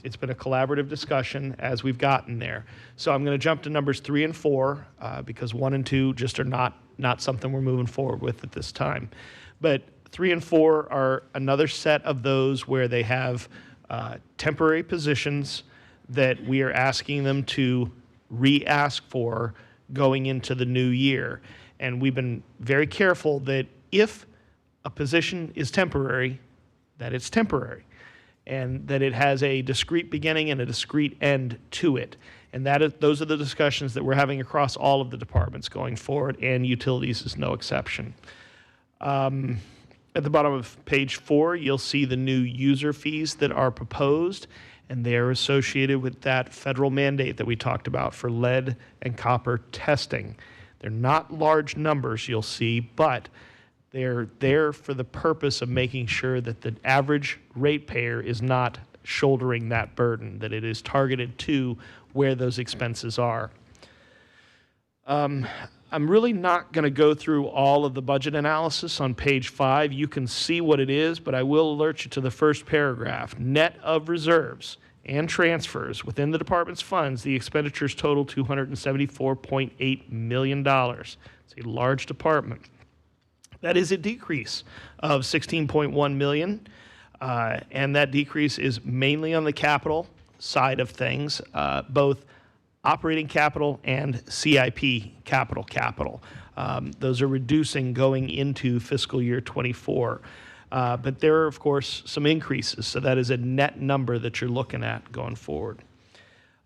it's been a collaborative discussion as we've gotten there. So I'm going to jump to numbers 3 and 4 because 1 and 2 just are not something we're moving forward with at this time. But 3 and 4 are another set of those where they have temporary positions that we are asking them to re-ask for going into the new year. And we've been very careful that if a position is temporary, that it's temporary, and that it has a discrete beginning and a discrete end to it. And those are the discussions that we're having across all of the departments going forward, and utilities is no exception. At the bottom of page 4, you'll see the new user fees that are proposed, and they're associated with that federal mandate that we talked about for lead and copper testing. They're not large numbers, you'll see, but they're there for the purpose of making sure that the average ratepayer is not shouldering that burden, that it is targeted to where those expenses are. I'm really not going to go through all of the budget analysis on page 5. You can see what it is, but I will alert you to the first paragraph. Net of reserves and transfers within the department's funds, the expenditures total $274.8 million. It's a large department. That is a decrease of $16.1 million, and that decrease is mainly on the capital side of things, both operating capital and CIP capital. Those are reducing going into fiscal year 24. But there are, of course, some increases, so that is a net number that you're looking at going forward.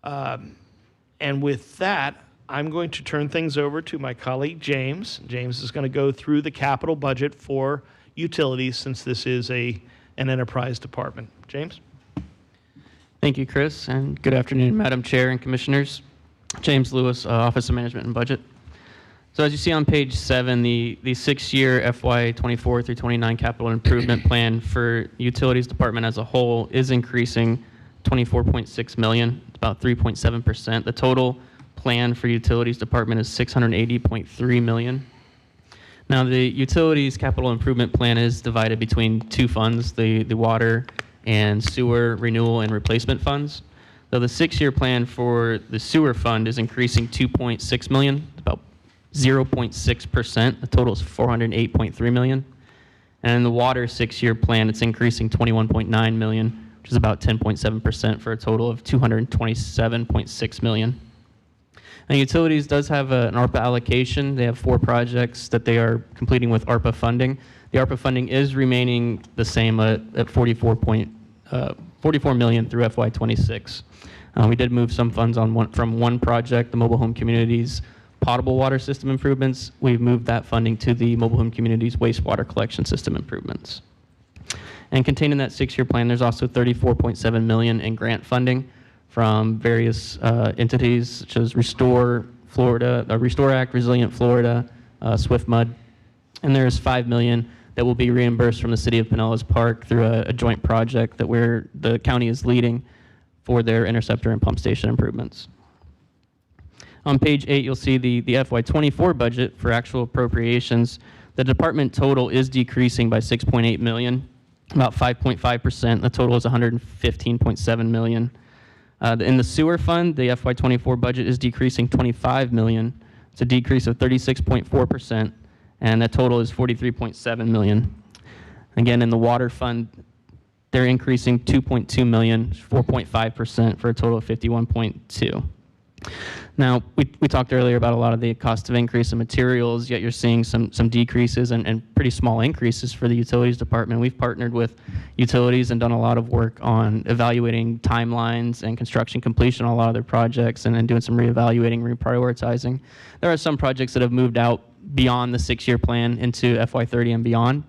And with that, I'm going to turn things over to my colleague, James. James is going to go through the capital budget for utilities since this is an enterprise department. James? Thank you, Chris, and good afternoon, Madam Chair and Commissioners. James Lewis, Office of Management and Budget. So as you see on page 7, the 6-year FY24 through 29 capital improvement plan for Utilities Department as a whole is increasing $24.6 million, about 3.7%. The total plan for Utilities Department is $680.3 million. Now, the Utilities Capital Improvement Plan is divided between 2 funds, the water and sewer renewal and replacement funds. So the 6-year plan for the sewer fund is increasing $2.6 million, about 0.6%. The total is $408.3 million. And in the water 6-year plan, it's increasing $21.9 million, which is about 10.7% for a total of $227.6 million. And utilities does have an ARPA allocation. They have 4 projects that they are completing with ARPA funding. The ARPA funding is remaining the same at $44 million through FY26. We did move some funds from one project, the Mobile Home Communities potable water system improvements. We've moved that funding to the Mobile Home Communities wastewater collection system improvements. And contained in that 6-year plan, there's also $34.7 million in grant funding from various entities such as Restore Florida, Restore Act, Resilient Florida, Swift Mud, and there's $5 million that will be reimbursed from the City of Pinellas Park through a joint project that the county is leading for their interceptor and pump station improvements. On page 8, you'll see the FY24 budget for actual appropriations. The department total is decreasing by $6.8 million, about 5.5%. The total is $115.7 million. In the sewer fund, the FY24 budget is decreasing $25 million. It's a decrease of 36.4%, and that total is $43.7 million. Again, in the water fund, they're increasing $2.2 million, 4.5%, for a total of $51.2. Now, we talked earlier about a lot of the cost of increase in materials, yet you're seeing some decreases and pretty small increases for the utilities department. We've partnered with utilities and done a lot of work on evaluating timelines and construction completion on a lot of their projects and then doing some reevaluating, reprioritizing. There are some projects that have moved out beyond the 6-year plan into FY30 and beyond,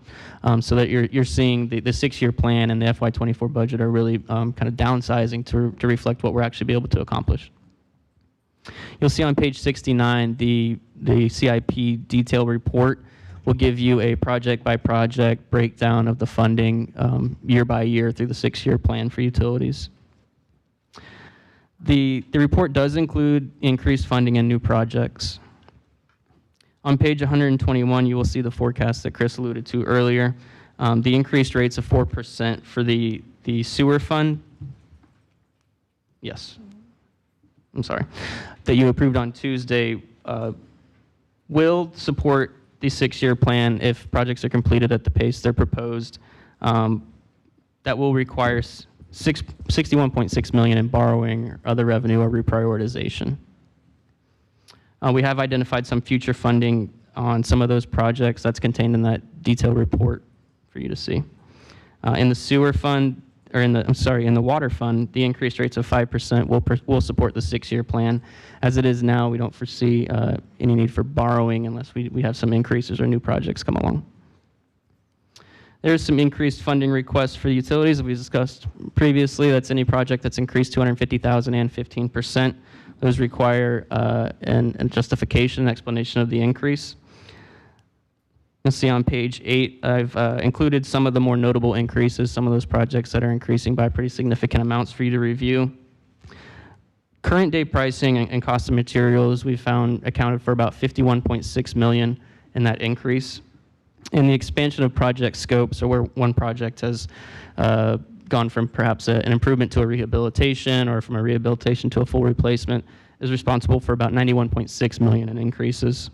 so that you're seeing the 6-year plan and the FY24 budget are really kind of downsizing to reflect what we're actually be able to accomplish. You'll see on page 69 the CIP detail report will give you a project-by-project breakdown of the funding year by year through the 6-year plan for utilities. The report does include increased funding and new projects. On page 121, you will see the forecast that Chris alluded to earlier. The increased rates of 4% for the sewer fund. Yes. I'm sorry. That you approved on Tuesday will support the 6-year plan if projects are completed at the pace they're proposed. That will require 61.6 million in borrowing, or other revenue, or reprioritization. We have identified some future funding on some of those projects. That's contained in that detailed report for you to see. In the sewer fund, or in the water fund, the increased rates of 5% will support the 6-year plan. As it is now, we don't foresee any need for borrowing unless we have some increases or new projects come along. There's some increased funding requests for utilities that we discussed previously. That's any project that's increased 250,000 and 15%. Those require an justification, an explanation of the increase. You'll see on page 8, I've included some of the more notable increases, some of those projects that are increasing by pretty significant amounts for you to review. Current day pricing and cost of materials we found accounted for about 51.6 million in that increase. And the expansion of project scopes, or where one project has gone from perhaps an improvement to a rehabilitation, or from a rehabilitation to a full replacement, is responsible for about 91.6 million in increases.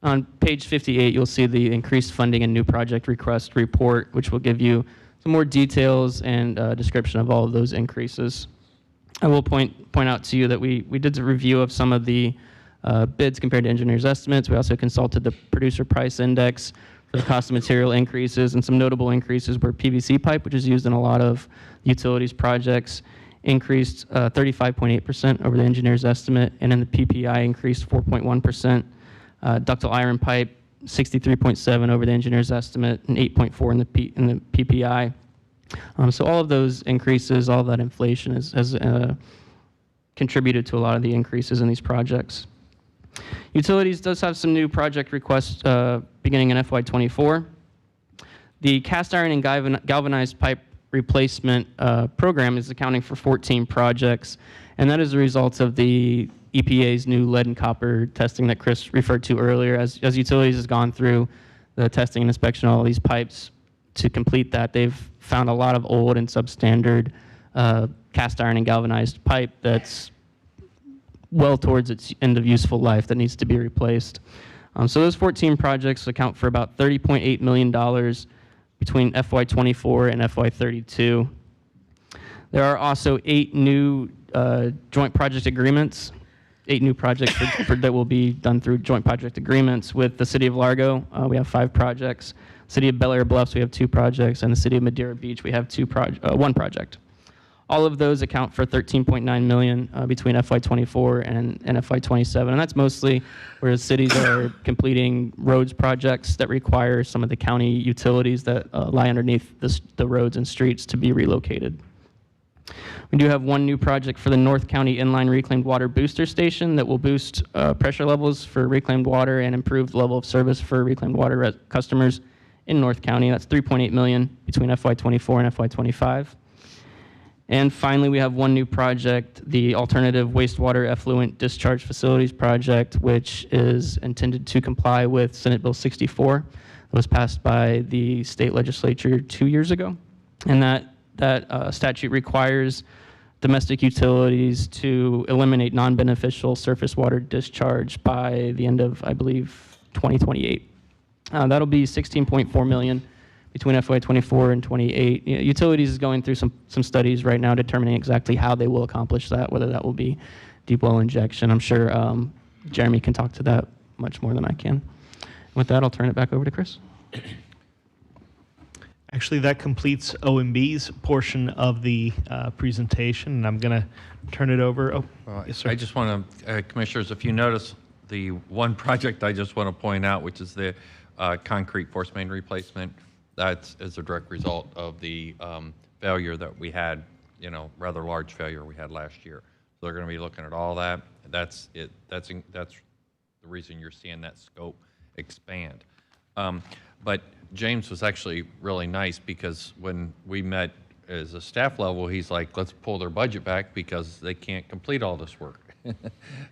On page 58, you'll see the increased funding and new project request report, which will give you some more details and description of all of those increases. I will point out to you that we did a review of some of the bids compared to engineers' estimates. We also consulted the producer price index for the cost of material increases, and some notable increases were PVC pipe, which is used in a lot of utilities projects, increased 35.8% over the engineer's estimate, and then the PPI increased 4.1%. Ductile iron pipe, 63.7 over the engineer's estimate, and 8.4 in the PPI. So all of those increases, all of that inflation has contributed to a lot of the increases in these projects. Utilities does have some new project requests beginning in FY24. The cast iron and galvanized pipe replacement program is accounting for 14 projects, and that is a result of the EPA's new lead and copper testing that Chris referred to earlier. As utilities has gone through the testing and inspection of all these pipes, to complete that, they've found a lot of old and substandard cast iron and galvanized pipe that's well towards its end of useful life that needs to be replaced. So those 14 projects account for about $30.8 million between FY24 and FY32. There are also 8 new joint project agreements, 8 new projects that will be done through joint project agreements with the City of Largo. We have 5 projects. City of Bel Air Bluffs, we have 2 projects, and the City of Madeira Beach, we have 1 project. All of those account for 13.9 million between FY24 and FY27, and that's mostly where cities are completing roads projects that require some of the county utilities that lie underneath the roads and streets to be relocated. We do have 1 new project for the North County Inline Reclaimed Water Booster Station that will boost pressure levels for reclaimed water and improve the level of service for reclaimed water customers in North County. That's 3.8 million between FY24 and FY25. And finally, we have 1 new project, the Alternative Wastewater Effluent Discharge Facilities Project, which is intended to comply with Senate Bill 64. It was passed by the state legislature 2 years ago. And that statute requires domestic utilities to eliminate non-beneficial surface water discharge by the end of, I believe, 2028. That'll be 16.4 million between FY24 and 28. Utilities is going through some studies right now determining exactly how they will accomplish that, whether that will be deep well injection. I'm sure Jeremy can talk to that much more than I can. With that, I'll turn it back over to Chris. Actually, that completes OMB's portion of the presentation, and I'm going to turn it over. Oh, yes, sir. I just want to, Commissioners, if you notice the one project I just want to point out, which is the concrete force main replacement, that is a direct result of the failure that we had, rather large failure we had last year. So they're going to be looking at all that. That's it. That's the reason you're seeing that scope expand. But James was actually really nice because when we met as a staff level, he's like, let's pull their budget back because they can't complete all this work.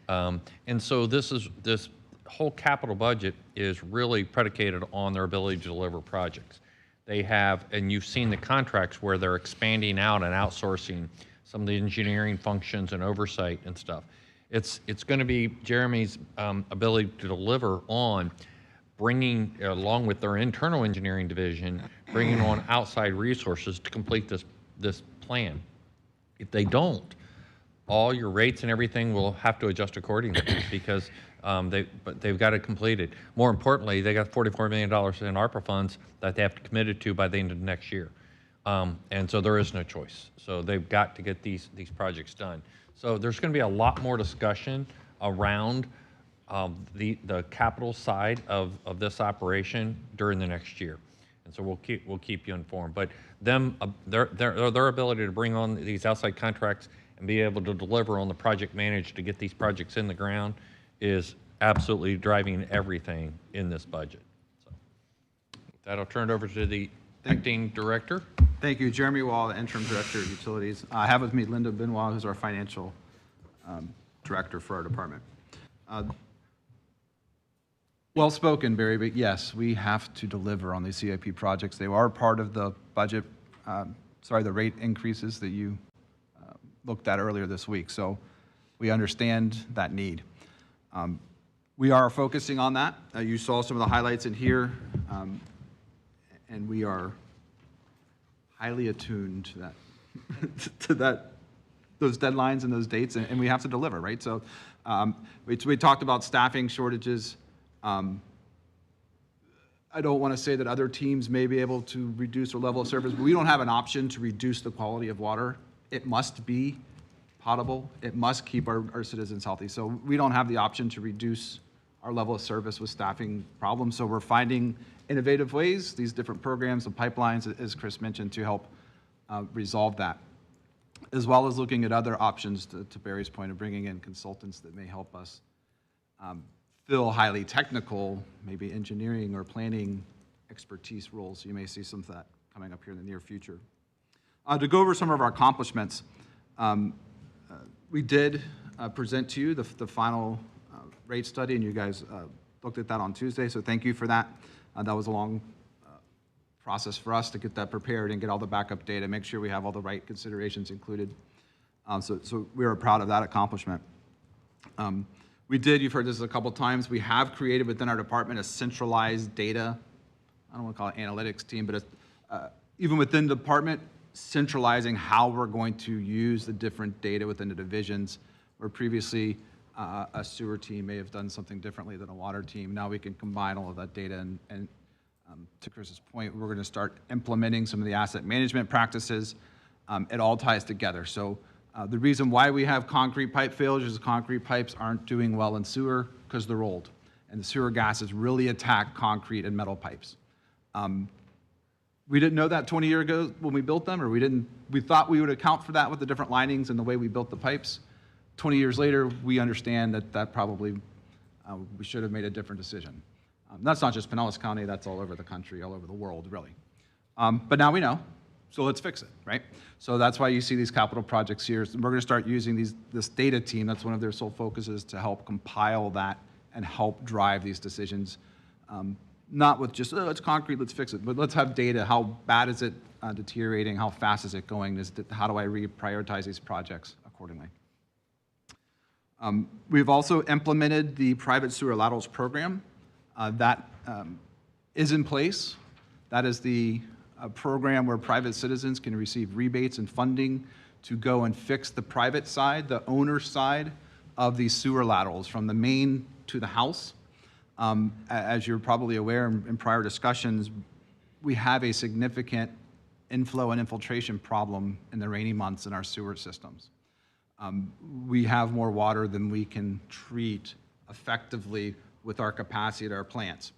And so this whole capital budget is really predicated on their ability to deliver projects. They have, and you've seen the contracts where they're expanding out and outsourcing some of the engineering functions and oversight and stuff. It's going to be Jeremy's ability to deliver on bringing, along with their internal engineering division, bringing on outside resources to complete this plan. If they don't, all your rates and everything will have to adjust accordingly because they've got to complete it. More importantly, they got $44 million in ARPA funds that they have to commit it to by the end of next year. And so there is no choice. So they've got to get these projects done. So there's going to be a lot more discussion around the capital side of this operation during the next year. And so we'll keep you informed. But their ability to bring on these outside contracts and be able to deliver on the project managed to get these projects in the ground is absolutely driving everything in this budget. So with that, I'll turn it over to the acting director. Thank you. Jeremy Wall, the interim director of utilities. I have with me Linda Benoit, who's our financial director for our department. Well spoken, Barry, but yes, we have to deliver on these CIP projects. They are part of the budget, the rate increases that you looked at earlier this week. So we understand that need. We are focusing on that. You saw some of the highlights in here, and we are highly attuned to that, those deadlines and those dates, and we have to deliver, right? So we talked about staffing shortages. I don't want to say that other teams may be able to reduce their level of service, but we don't have an option to reduce the quality of water. It must be potable. It must keep our citizens healthy. So we don't have the option to reduce our level of service with staffing problems. So we're finding innovative ways, these different programs and pipelines, as Chris mentioned, to help resolve that, as well as looking at other options, to Barry's point, of bringing in consultants that may help us fill highly technical, maybe engineering or planning expertise roles. You may see some of that coming up here in the near future. To go over some of our accomplishments, we did present to you the final rate study, and you guys looked at that on Tuesday, so thank you for that. That was a long process for us to get that prepared and get all the backup data, make sure we have all the right considerations included. So we are proud of that accomplishment. We did, you've heard this a couple times, we have created within our department a centralized data, I don't want to call it analytics team, but even within the department, centralizing how we're going to use the different data within the divisions, where previously a sewer team may have done something differently than a water team. Now we can combine all of that data, and to Chris's point, we're going to start implementing some of the asset management practices. It all ties together. So the reason why we have concrete pipe failures is concrete pipes aren't doing well in sewer because they're old, and the sewer gases really attack concrete and metal pipes. We didn't know that 20 years ago when we built them, or we thought we would account for that with the different linings and the way we built the pipes. 20 years later, we understand that probably we should have made a different decision. That's not just Pinellas County, that's all over the country, all over the world, really. But now we know, so let's fix it, right? So that's why you see these capital projects here. We're going to start using this data team, that's one of their sole focuses, to help compile that and help drive these decisions. Not with just, oh, it's concrete, let's fix it, but let's have data. How bad is it deteriorating? How fast is it going? How do I reprioritize these projects accordingly? We've also implemented the private sewer laterals program. That is in place. That is the program where private citizens can receive rebates and funding to go and fix the private side, the owner side of these sewer laterals from the main to the house. As you're probably aware in prior discussions, we have a significant inflow and infiltration problem in the rainy months in our sewer systems. We have more water than we can treat effectively with our capacity at our plants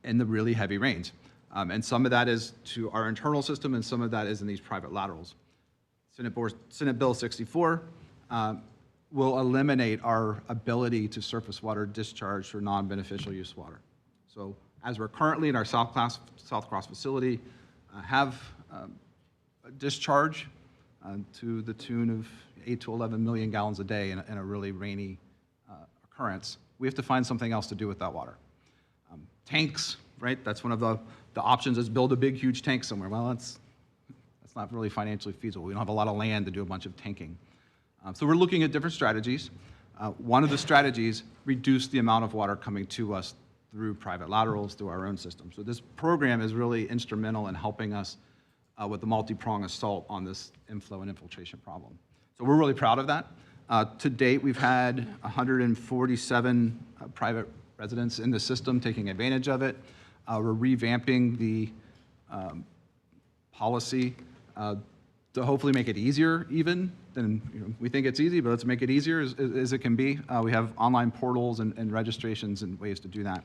in the really heavy rains. And some of that is to our internal system, and some of that is in these private laterals. Senate Bill 64 will eliminate our ability to surface water discharge for non-beneficial use water. So as we're currently in our South Cross facility, have a discharge to the tune of 8 to 11 million gallons a day in a really rainy occurrence. We have to find something else to do with that water. Tanks, right? That's one of the options, is build a big, huge tank somewhere. Well, that's not really financially feasible. We don't have a lot of land to do a bunch of tanking. So we're looking at different strategies. One of the strategies, reduce the amount of water coming to us through private laterals, through our own system. So this program is really instrumental in helping us with the multi-prong assault on this inflow and infiltration problem. So we're really proud of that. To date, we've had 147 private residents in the system taking advantage of it. We're revamping the policy to hopefully make it easier even than, we think it's easy, but let's make it easier as it can be. We have online portals and registrations and ways to do that.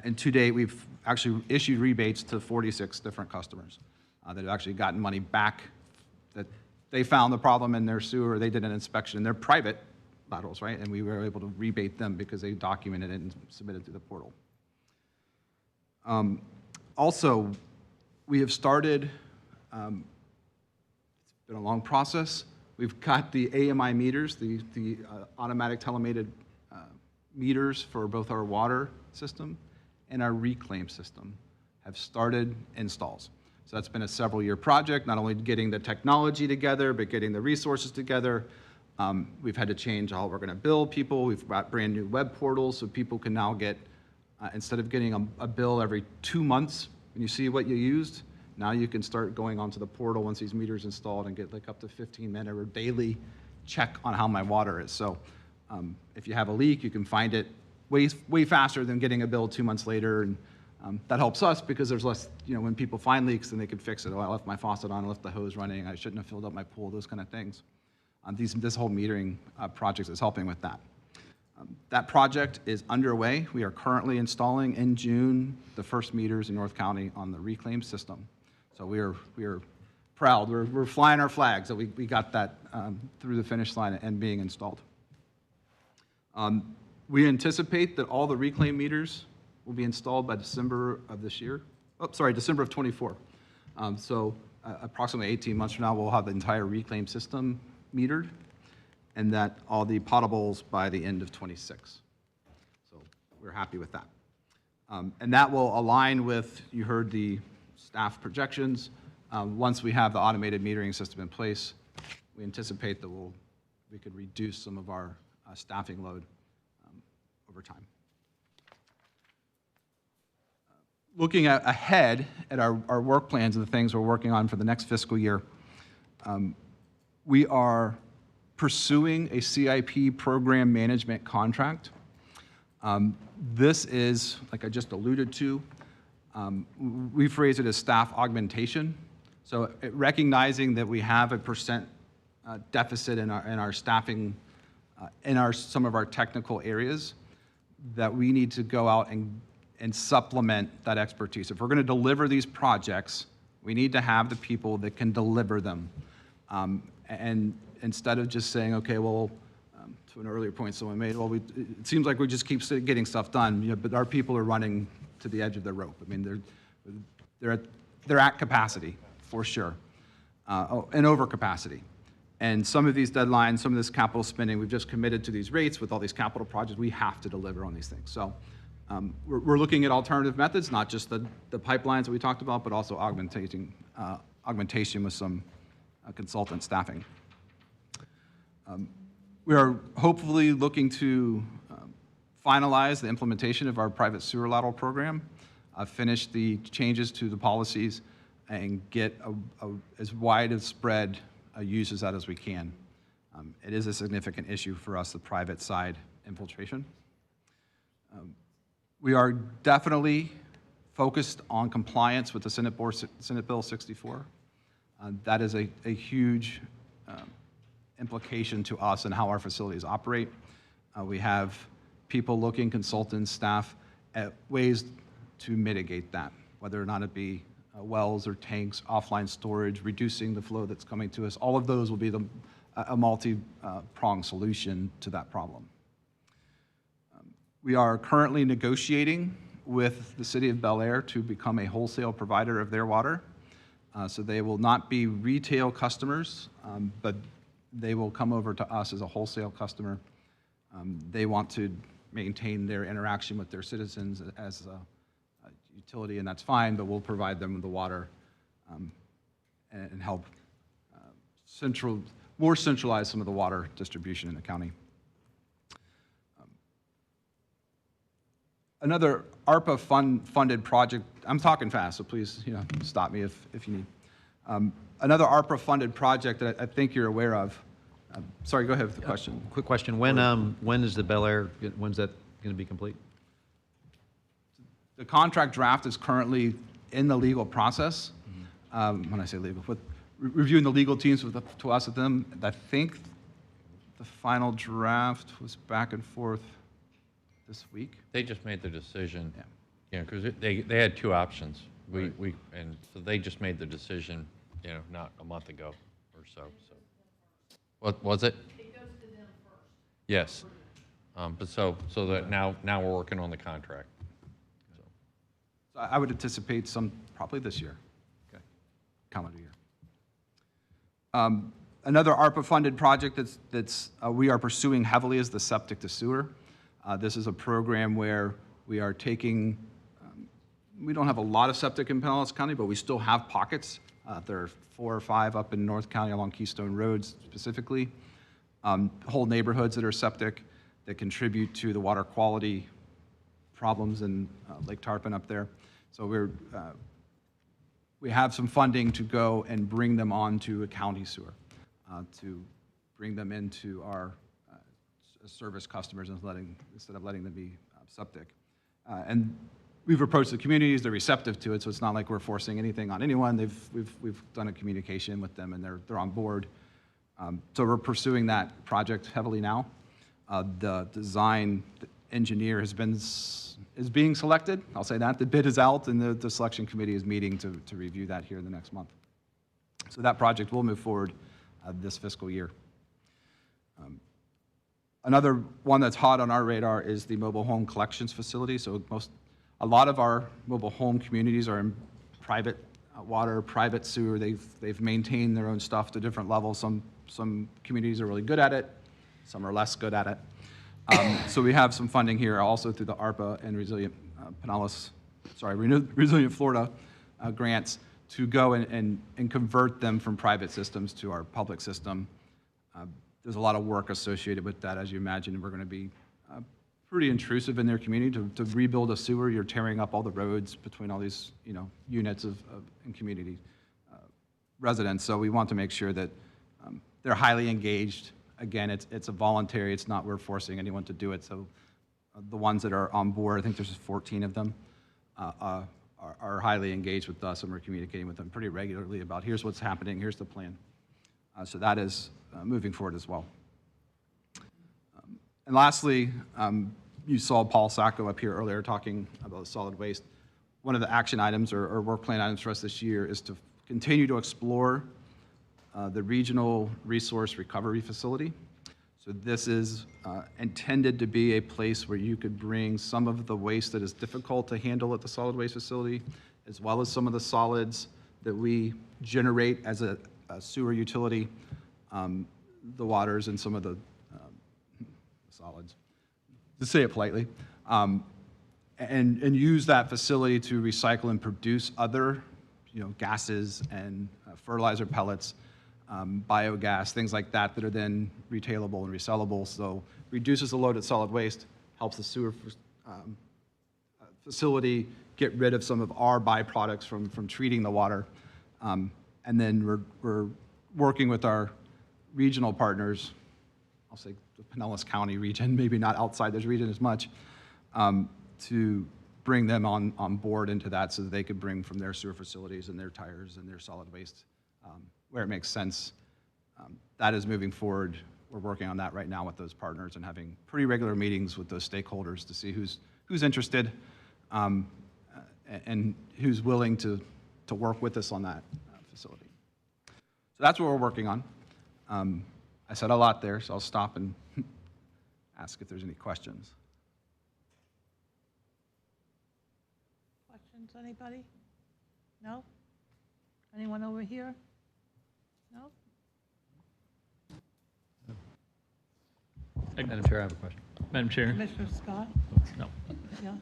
And to date, we've actually issued rebates to 46 different customers that have actually gotten money back, that they found the problem in their sewer, they did an inspection in their private laterals, right? And we were able to rebate them because they documented it and submitted to the portal. Also, we have started, it's been a long process. We've got the AMI meters, the automatic telemated meters for both our water system and our reclaim system have started installs. So that's been a several-year project, not only getting the technology together, but getting the resources together. We've had to change how we're going to bill people. We've got brand new web portals, so people can now get, instead of getting a bill every 2 months when you see what you used, now you can start going onto the portal once these meters installed and get like up to 15-minute or daily check on how my water is. So if you have a leak, you can find it way faster than getting a bill 2 months later. And that helps us because there's less, when people find leaks, then they can fix it. Oh, I left my faucet on, I left the hose running, I shouldn't have filled up my pool, those kind of things. This whole metering project is helping with that. That project is underway. We are currently installing in June the first meters in North County on the reclaim system. So we are proud. We're flying our flags that we got that through the finish line and being installed. We anticipate that all the reclaim meters will be installed by December of this year. Oh, sorry, December of '24. So approximately 18 months from now, we'll have the entire reclaim system metered, and that all the potables by the end of '26. So we're happy with that. And that will align with, you heard the staff projections. Once we have the automated metering system in place, we anticipate that we could reduce some of our staffing load over time. Looking ahead at our work plans and the things we're working on for the next fiscal year, we are pursuing a CIP program management contract. This is, like I just alluded to, we phrase it as staff augmentation. So recognizing that we have a percent deficit in our staffing, in some of our technical areas, that we need to go out and supplement that expertise. If we're going to deliver these projects, we need to have the people that can deliver them. And instead of just saying, okay, well, to an earlier point someone made, well, it seems like we just keep getting stuff done, but our people are running to the edge of their rope. I mean, they're at capacity, for sure, and over capacity. And some of these deadlines, some of this capital spending, we've just committed to these rates with all these capital projects. We have to deliver on these things. So we're looking at alternative methods, not just the pipelines that we talked about, but also augmentation with some consultant staffing. We are hopefully looking to finalize the implementation of our private sewer lateral program, finish the changes to the policies, and get as wide a spread use as that as we can. It is a significant issue for us, the private side infiltration. We are definitely focused on compliance with the Senate Bill 64. That is a huge implication to us and how our facilities operate. We have people looking, consultants, staff, at ways to mitigate that, whether or not it be wells or tanks, offline storage, reducing the flow that's coming to us. All of those will be a multi-pronged solution to that problem. We are currently negotiating with the city of Bel Air to become a wholesale provider of their water. So they will not be retail customers, but they will come over to us as a wholesale customer. They want to maintain their interaction with their citizens as a utility, and that's fine, but we'll provide them with the water and help more centralize some of the water distribution in the county. Another ARPA funded project, I'm talking fast, so please, stop me if you need. Another ARPA funded project that I think you're aware of. Sorry, go ahead with the question. Quick question, when is the Bel Air, when's that going to be complete? The contract draft is currently in the legal process. When I say legal, with reviewing the legal teams to us at them. I think the final draft was back and forth this week. They just made the decision, because they had two options. And so they just made the decision, not a month ago or so. What was it? It goes to them first. Yes. But so that now we're working on the contract. So I would anticipate some probably this year, calendar year. Another ARPA-funded project that's we are pursuing heavily is the septic to sewer. This is a program where we are taking, we don't have a lot of septic in Pinellas County, but we still have pockets. There are 4 or 5 up in North County along Keystone Roads specifically. Whole neighborhoods that are septic that contribute to the water quality problems in Lake Tarpon up there. So we have some funding to go and bring them onto a county sewer, to bring them into our service customers instead of letting them be septic. And we've approached the communities, they're receptive to it, so it's not like we're forcing anything on anyone. We've done a communication with them and they're on board. So we're pursuing that project heavily now. The design engineer is being selected, I'll say that. The bid is out and the selection committee is meeting to review that here in the next month. So that project will move forward this fiscal year. Another one that's hot on our radar is the mobile home collections facility. So a lot of our mobile home communities are in private water, private sewer. They've maintained their own stuff to different levels. Some communities are really good at it, some are less good at it. So we have some funding here also through the ARPA and Resilient Resilient Florida grants to go and convert them from private systems to our public system. There's a lot of work associated with that, as you imagine. We're going to be pretty intrusive in their community. To rebuild a sewer, you're tearing up all the roads between all these units of in community residents. So we want to make sure that they're highly engaged. Again, it's a voluntary. It's not we're forcing anyone to do it. So the ones that are on board, I think there's 14 of them, are highly engaged with us, and we're communicating with them pretty regularly about here's what's happening, here's the plan. So that is moving forward as well. And lastly, you saw Paul Sacco up here earlier talking about solid waste. One of the action items or work plan items for us this year is to continue to explore the Regional Resource Recovery Facility. So this is intended to be a place where you could bring some of the waste that is difficult to handle at the solid waste facility, as well as some of the solids that we generate as a sewer utility, the waters and some of the solids, to say it politely, and use that facility to recycle and produce other, gases and fertilizer pellets, biogas, things like that that are then retailable and resellable. So reduces the load at solid waste, helps the sewer facility get rid of some of our byproducts from treating the water. And then we're working with our regional partners, I'll say the Pinellas County region, maybe not outside this region as much, to bring them on board into that so that they could bring from their sewer facilities and their tires and their solid waste where it makes sense. That is moving forward. We're working on that right now with those partners and having pretty regular meetings with those stakeholders to see who's interested and who's willing to work with us on that facility. So that's what we're working on. I said a lot there, so I'll stop and ask if there's any questions. questions, anybody? No? Anyone over here? No? Madam Chair, I have a question. Madam Chair? Commissioner Scott? No. Yeah.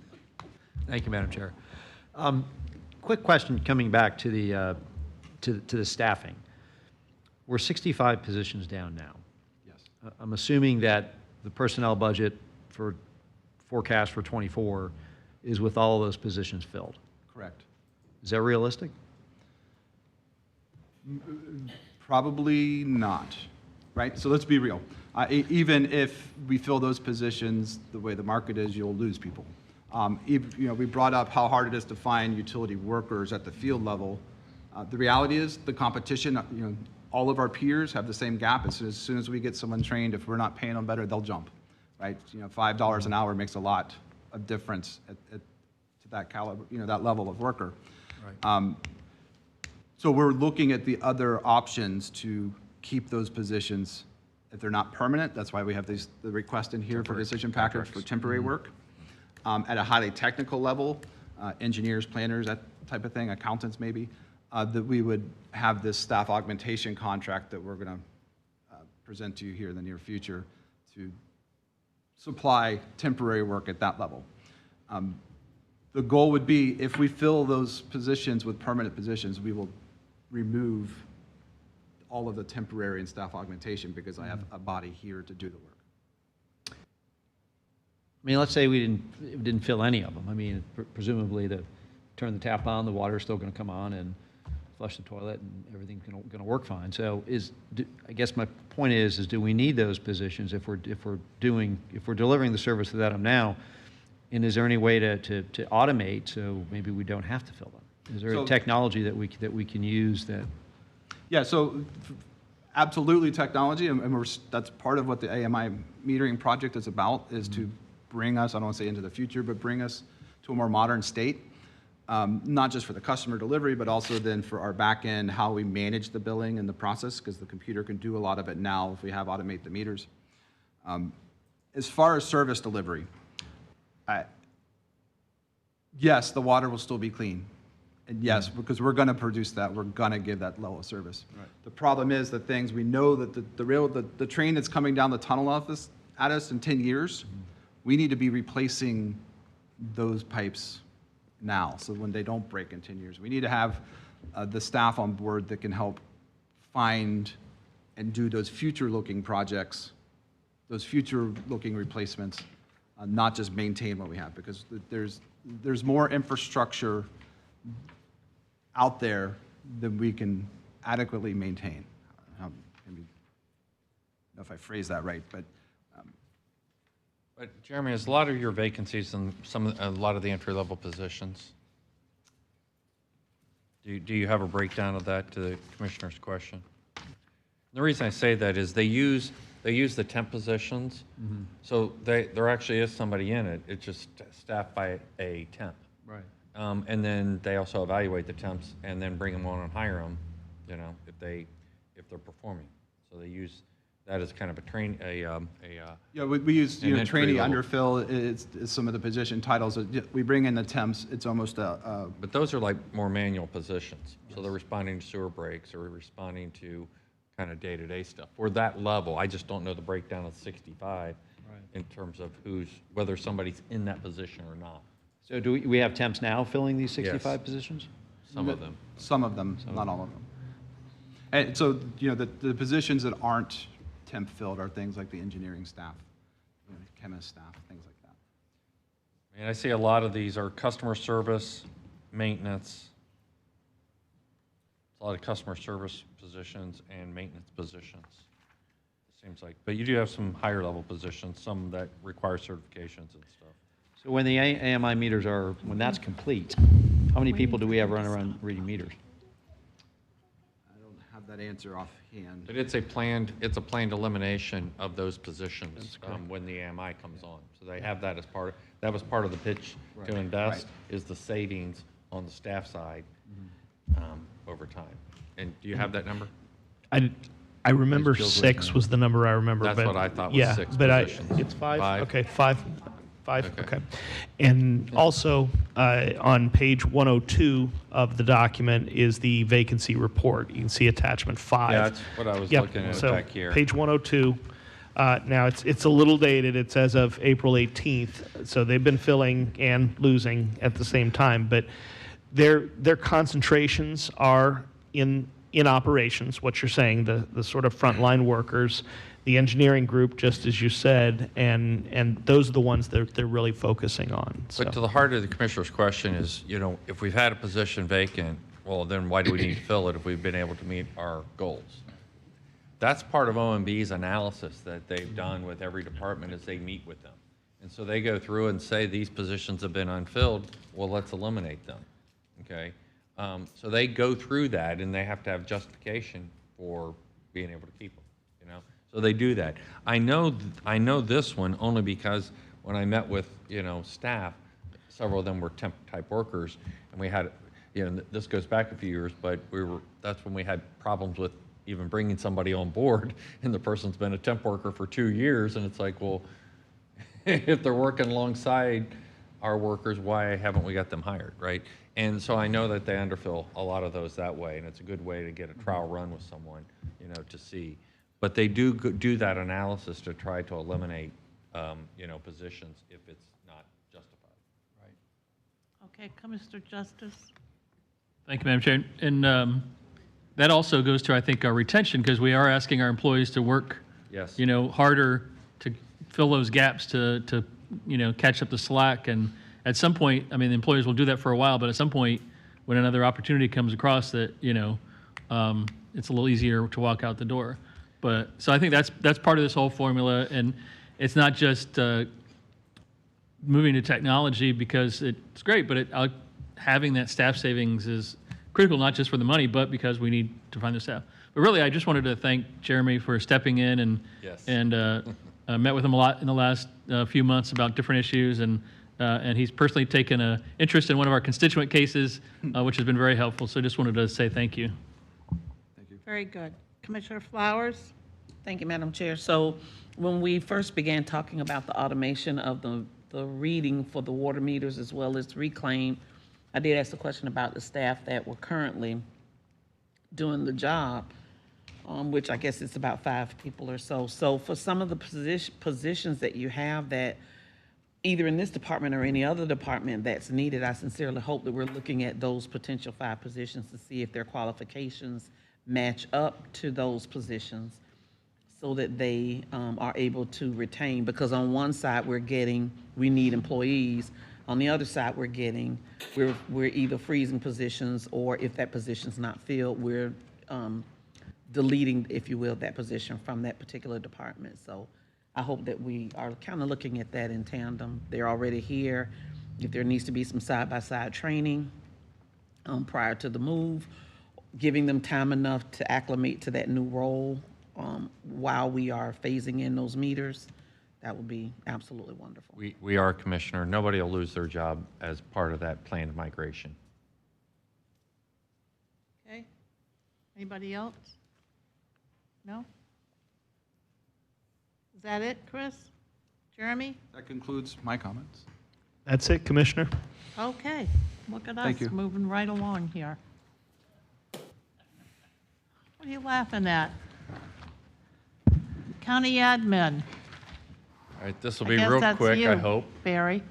Thank you, Madam Chair. Quick question coming back to the staffing. We're 65 positions down now. Yes. I'm assuming that the personnel budget for forecast for '24 is with all of those positions filled. Correct. Is that realistic? Probably not, right? So let's be real. Even if we fill those positions the way the market is, you'll lose people. We brought up how hard it is to find utility workers at the field level. The reality is the competition, all of our peers have the same gap. As soon as we get someone trained, if we're not paying them better, they'll jump, right? $5 an hour makes a lot of difference to that caliber, that level of worker. Right. So we're looking at the other options to keep those positions. If they're not permanent, that's why we have the request in here for decision package for temporary work. At a highly technical level, engineers, planners, that type of thing, accountants maybe, that we would have this staff augmentation contract that we're going to present to you here in the near future to supply temporary work at that level. The goal would be, if we fill those positions with permanent positions, we will remove all of the temporary and staff augmentation because I have a body here to do the work. I mean, let's say we didn't fill any of them. I mean, presumably to turn the tap on, the water's still going to come on and flush the toilet and everything's going to work fine. So I guess my point is do we need those positions if we're delivering the service that I'm now? And is there any way to automate so maybe we don't have to fill them? Is there a technology that we can use that? Yeah, so absolutely technology, and that's part of what the AMI metering project is about, is to bring us, I don't want to say into the future, but bring us to a more modern state, not just for the customer delivery, but also then for our back end, how we manage the billing and the process, because the computer can do a lot of it now if we have automate the meters. As far as service delivery, yes, the water will still be clean. And yes, because we're going to produce that, we're going to give that level of service. Right. The problem is the things we know that the train that's coming down the tunnel at us in 10 years, we need to be replacing those pipes now, so when they don't break in 10 years. We need to have the staff on board that can help find and do those future-looking projects, those future-looking replacements, not just maintain what we have, because there's more infrastructure out there than we can adequately maintain. Maybe, I don't know if I phrased that right, but. But Jeremy, is a lot of your vacancies in a lot of the entry-level positions? Do you have a breakdown of that to the commissioner's question? The reason I say that is they use the temp positions, so there actually is somebody in it. It's just staffed by a temp. Right. And then they also evaluate the temps and then bring them on and hire them, if they're performing. So they use that as kind of Yeah, we use trainee level. underfill is some of the position titles. We bring in the temps. It's almost But those are like more manual positions. So they're responding to sewer breaks or responding to kind of day-to-day stuff. For that level, I just don't know the breakdown of 65 in terms of whether somebody's in that position or not. So do we have temps now filling these 65 positions? Some of them. Some of them, not all of them. And so, the positions that aren't temp filled are things like the engineering staff, chemist staff, things like that. And I see a lot of these are customer service, maintenance. A lot of customer service positions and maintenance positions, it seems like. But you do have some higher level positions, some that require certifications and stuff. So when the AMI meters when that's complete, how many people do we have running around reading meters? I don't have that answer offhand. But it's a planned elimination of those positions when the AMI comes on. So they have that as that was part of the pitch to invest, is the savings on the staff side over time. And do you have that number? I remember 6 was the number I remember. That's but what I thought was yeah, 6 but positions. it's 5? 5. Okay, 5 5? Okay. And also, on page 102 of the document is the vacancy report. You can see attachment 5. Yeah, that's what I was looking at So back here. page 102. Now, it's a little dated. It's as of April 18th. So they've been filling and losing at the same time. But their concentrations are in operations, what you're saying, the sort of frontline workers, the engineering group, just as you said, and those are the ones that they're really focusing on. So. But to the heart of the commissioner's question is, if we've had a position vacant, well, then why do we need to fill it if we've been able to meet our goals? That's part of OMB's analysis that they've done with every department as they meet with them. And so they go through and say these positions have been unfilled, well, let's eliminate them, okay? So they go through that and they have to have justification for being able to keep them, So they do that. I know this one only because when I met with, staff, several of them were temp type workers, and we had, this goes back a few years, but that's when we had problems with even bringing somebody on board, and the person's been a temp worker for 2 years, and it's like, well, if they're working alongside our workers, why haven't we got them hired, right? And so I know that they underfill a lot of those that way, and it's a good way to get a trial run with someone, to see. But they do that analysis to try to eliminate, positions if it's not justified. Right. Okay, Commissioner Justice. Thank you, Madam Chair. And that also goes to, I think, our retention, because we are asking our employees to work, Yes. harder to fill those gaps, to catch up the slack. And at some point, I mean, the employers will do that for a while, but at some point, when another opportunity comes across that, it's a little easier to walk out the door. But so I think that's part of this whole formula, and it's not just moving to technology because it's great, but having that staff savings is critical, not just for the money, but because we need to find the staff. But really, I just wanted to thank Jeremy for stepping in and met with him a lot in the last few months about different issues, and he's personally taken an interest in one of our constituent cases, which has been very helpful. So just wanted to say thank you. Very good. Commissioner Flowers? Thank you, Madam Chair. So when we first began talking about the automation of the reading for the water meters as well as reclaim, I did ask a question about the staff that were currently doing the job, which I guess it's about 5 people or so. So for some of the positions that you have that either in this department or any other department that's needed, I sincerely hope that we're looking at those potential 5 positions to see if their qualifications match up to those positions so that they are able to retain. Because on one side, we need employees. On the other side, we're either freezing positions, or if that position's not filled, we're deleting, if you will, that position from that particular department. So I hope that we are kind of looking at that in tandem. They're already here. If there needs to be some side-by-side training prior to the move, giving them time enough to acclimate to that new role while we are phasing in those meters, that would be absolutely wonderful. We are, Commissioner. Nobody will lose their job as part of that planned migration. Okay. Anybody else? No? Is that it, Chris? Jeremy? That concludes my comments. That's it, Commissioner. Okay. Look at us Thank you. moving right along here. What are you laughing at? County admin. All right, this will I be guess real that's quick, I you, hope. Barry.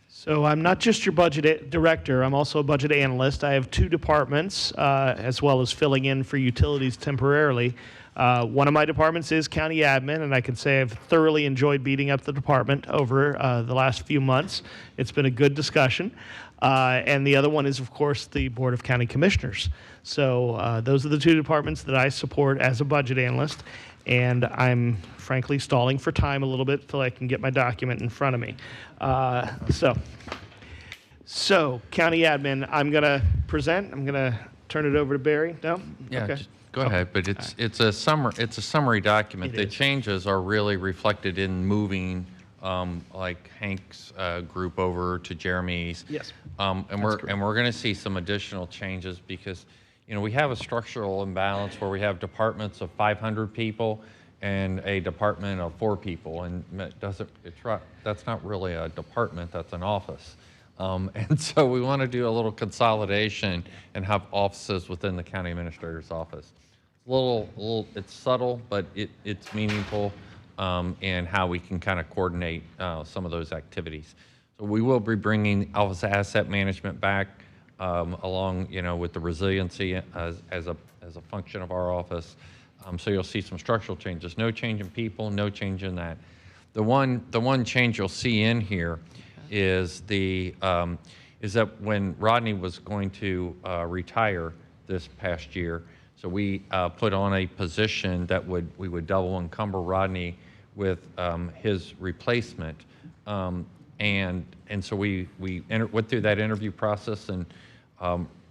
So I'm not just your budget director, I'm also a budget analyst. I have 2 departments, as well as filling in for utilities temporarily. One of my departments is county admin, and I can say I've thoroughly enjoyed beating up the department over the last few months. It's been a good discussion. And the other one is, of course, the Board of County Commissioners. So those are the 2 departments that I support as a budget analyst. And I'm frankly stalling for time a little bit till I can get my document in front of me. So county admin, I'm going to present. I'm going to turn it over to Barry. No? Yeah, Okay. just go ahead, but it's a summary document. The changes are really reflected in moving like Hank's group over to Jeremy's. Yes. And we're going to see some additional changes because we have a structural imbalance where we have departments of 500 people and a department of 4 people, and that's not really a department, that's an office. And so we want to do a little consolidation and have offices within the county administrator's office. It's subtle, but it's meaningful in how we can kind of coordinate some of those activities. So we will be bringing Office of Asset Management back along, with the resiliency as a function of our office. So you'll see some structural changes. No change in people, no change in that. The one change you'll see in here is that when Rodney was going to retire this past year, so we put on a position that we would double encumber Rodney with his replacement, and so we went through that interview process, and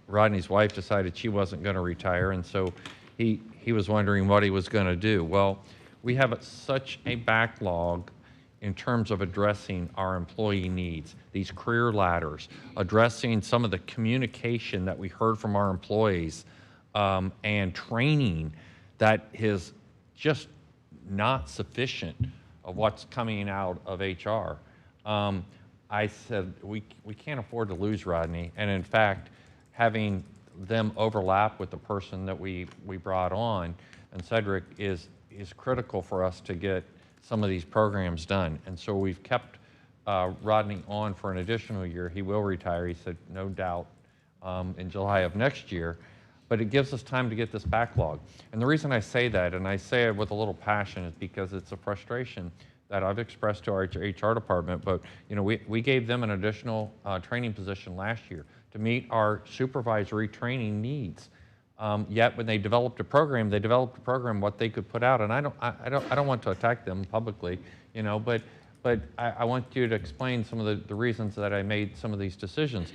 Rodney's wife decided she wasn't going to retire, and so he was wondering what he was going to do. Well, we have such a backlog in terms of addressing our employee needs, these career ladders, addressing some of the communication that we heard from our employees, and training that is just not sufficient of what's coming out of HR. I said, we can't afford to lose Rodney, and in fact, having them overlap with the person that we brought on, and Cedric, is critical for us to get some of these programs done. And so we've kept Rodney on for an additional year. He will retire, he said, no doubt, in July of next year. But it gives us time to get this backlog. And the reason I say that, and I say it with a little passion, is because it's a frustration that I've expressed to our HR department. But we gave them an additional training position last year to meet our supervisory training needs. Yet when they developed a program what they could put out, and I don't want to attack them publicly, but I want you to explain some of the reasons that I made some of these decisions.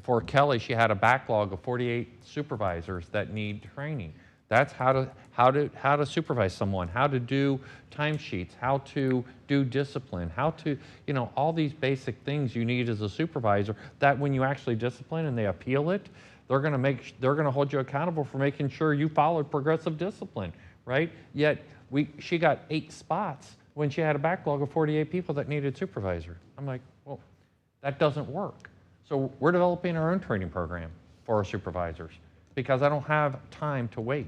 For Kelly, she had a backlog of 48 supervisors that need training. That's how to supervise someone, how to do timesheets, how to do discipline, how to, all these basic things you need as a supervisor that when you actually discipline and they appeal it, they're going to hold you accountable for making sure you followed progressive discipline, right? Yet she got 8 spots when she had a backlog of 48 people that needed supervisor. I'm like, well, that doesn't work. So we're developing our own training program for our supervisors because I don't have time to wait.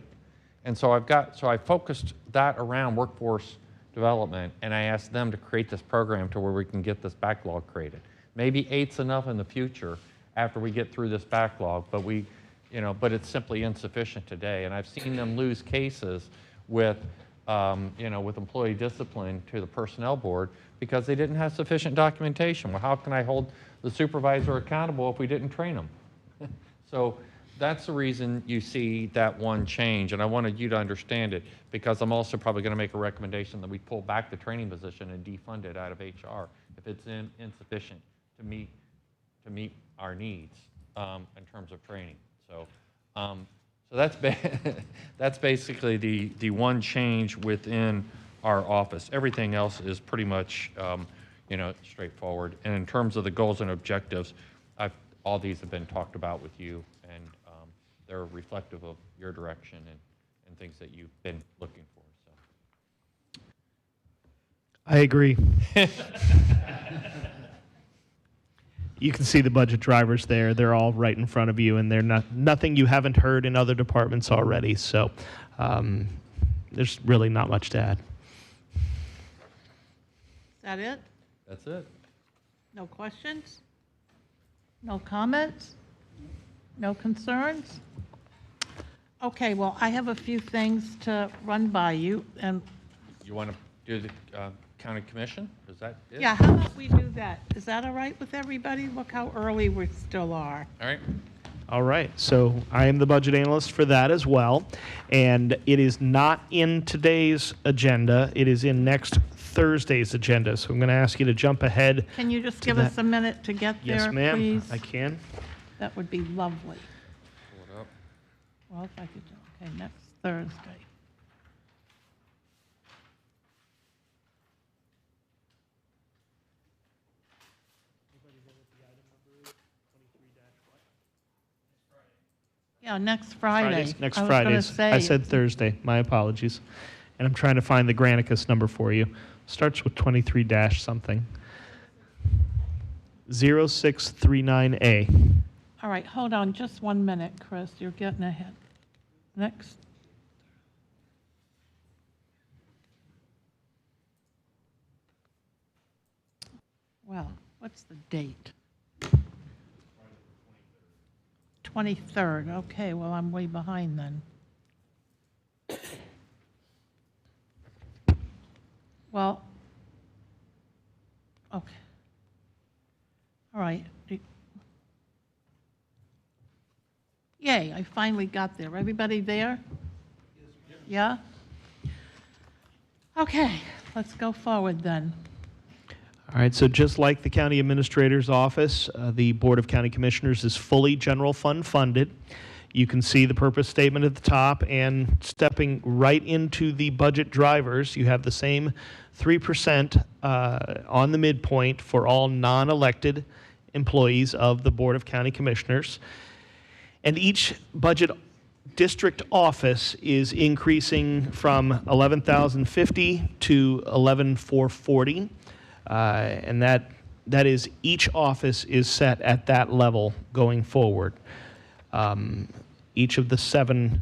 And so I focused that around workforce development, and I asked them to create this program to where we can get this backlog created. Maybe 8's enough in the future after we get through this backlog, but but it's simply insufficient today. And I've seen them lose cases with employee discipline to the personnel board because they didn't have sufficient documentation. Well, how can I hold the supervisor accountable if we didn't train them? So that's the reason you see that one change, and I wanted you to understand it because I'm also probably going to make a recommendation that we pull back the training position and defund it out of HR if it's insufficient to meet our needs in terms of training. So that's basically the one change within our office. Everything else is pretty much straightforward. And in terms of the goals and objectives, all these have been talked about with you, and they're reflective of your direction and things that you've been looking for. So. I agree. You can see the budget drivers there. They're all right in front of you, and they're nothing you haven't heard in other departments already. So there's really not much to add. Is that it? That's it. No questions? No comments? No concerns? Okay, well, I have a few things to run by you, and You want to do the county commission? Is that it? yeah, how about we do that? Is that all right with everybody? Look how early we still are. All right. All right, so I am the budget analyst for that as well, and it is not in today's agenda. It is in next Thursday's agenda, so I'm going to ask you to jump ahead. Can you just give us a minute to get there, Yes, ma'am, please? I can. That would be lovely. Pull it up. Well, if I could, okay, next Thursday. Yeah, next Friday. Next I was Fridays. gonna say, I said Thursday. My apologies. and I'm trying to find the Granicus number for you. Starts with 23 dash something. 0639A. All right, hold on just 1 minute, Chris. You're getting ahead. Next. Well, what's the date? 23rd. Okay, well, I'm way behind then. Well, okay. All right. Yay, I finally got there. Everybody there? Yeah? Okay, let's go forward then. All right, so just like the county administrator's office, the Board of County Commissioners is fully general fund funded. You can see the purpose statement at the top, and stepping right into the budget drivers, you have the same 3% on the midpoint for all non-elected employees of the Board of County Commissioners. And each budget district office is increasing from 11,050 to 11,440. And that is, each office is set at that level going forward. Each of the 7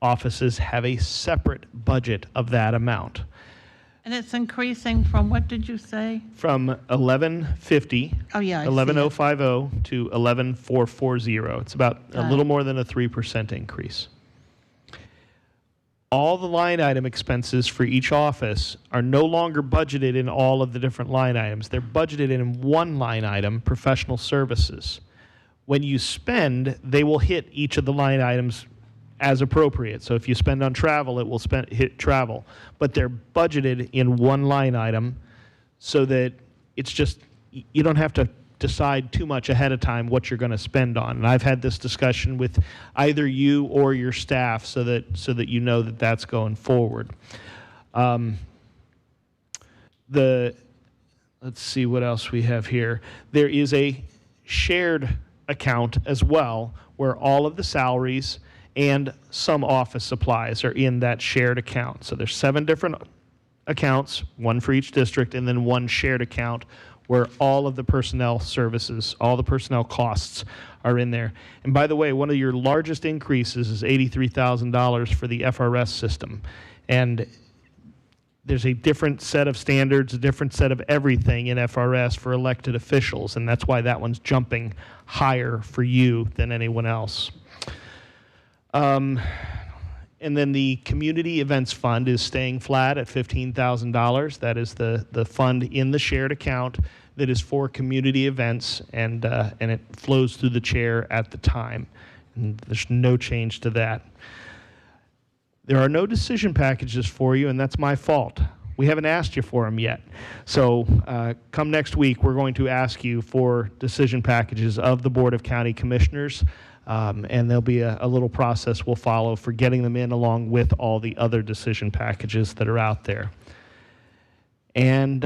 offices have a separate budget of that amount. And it's increasing from, what did you say? From 1150, Oh, yeah, I see it. 11050 to 11440. It's about a Got little it. more than a 3% increase. All the line item expenses for each office are no longer budgeted in all of the different line items. They're budgeted in one line item, professional services. When you spend, they will hit each of the line items as appropriate. So if you spend on travel, it will hit travel. But they're budgeted in one line item so that it's just, you don't have to decide too much ahead of time what you're going to spend on. And I've had this discussion with either you or your staff so that you know that that's going forward. Let's see what else we have here. There is a shared account as well where all of the salaries and some office supplies are in that shared account. So there's 7 different accounts, one for each district, and then one shared account where all of the personnel services, all the personnel costs are in there. And by the way, one of your largest increases is $83,000 for the FRS system. And there's a different set of standards, a different set of everything in FRS for elected officials, and that's why that one's jumping higher for you than anyone else. And then the Community Events Fund is staying flat at $15,000. That is the fund in the shared account that is for community events, and it flows through the chair at the time. And there's no change to that. There are no decision packages for you, and that's my fault. We haven't asked you for them yet. So come next week, we're going to ask you for decision packages of the Board of County Commissioners. And there'll be a little process we'll follow for getting them in along with all the other decision packages that are out there. And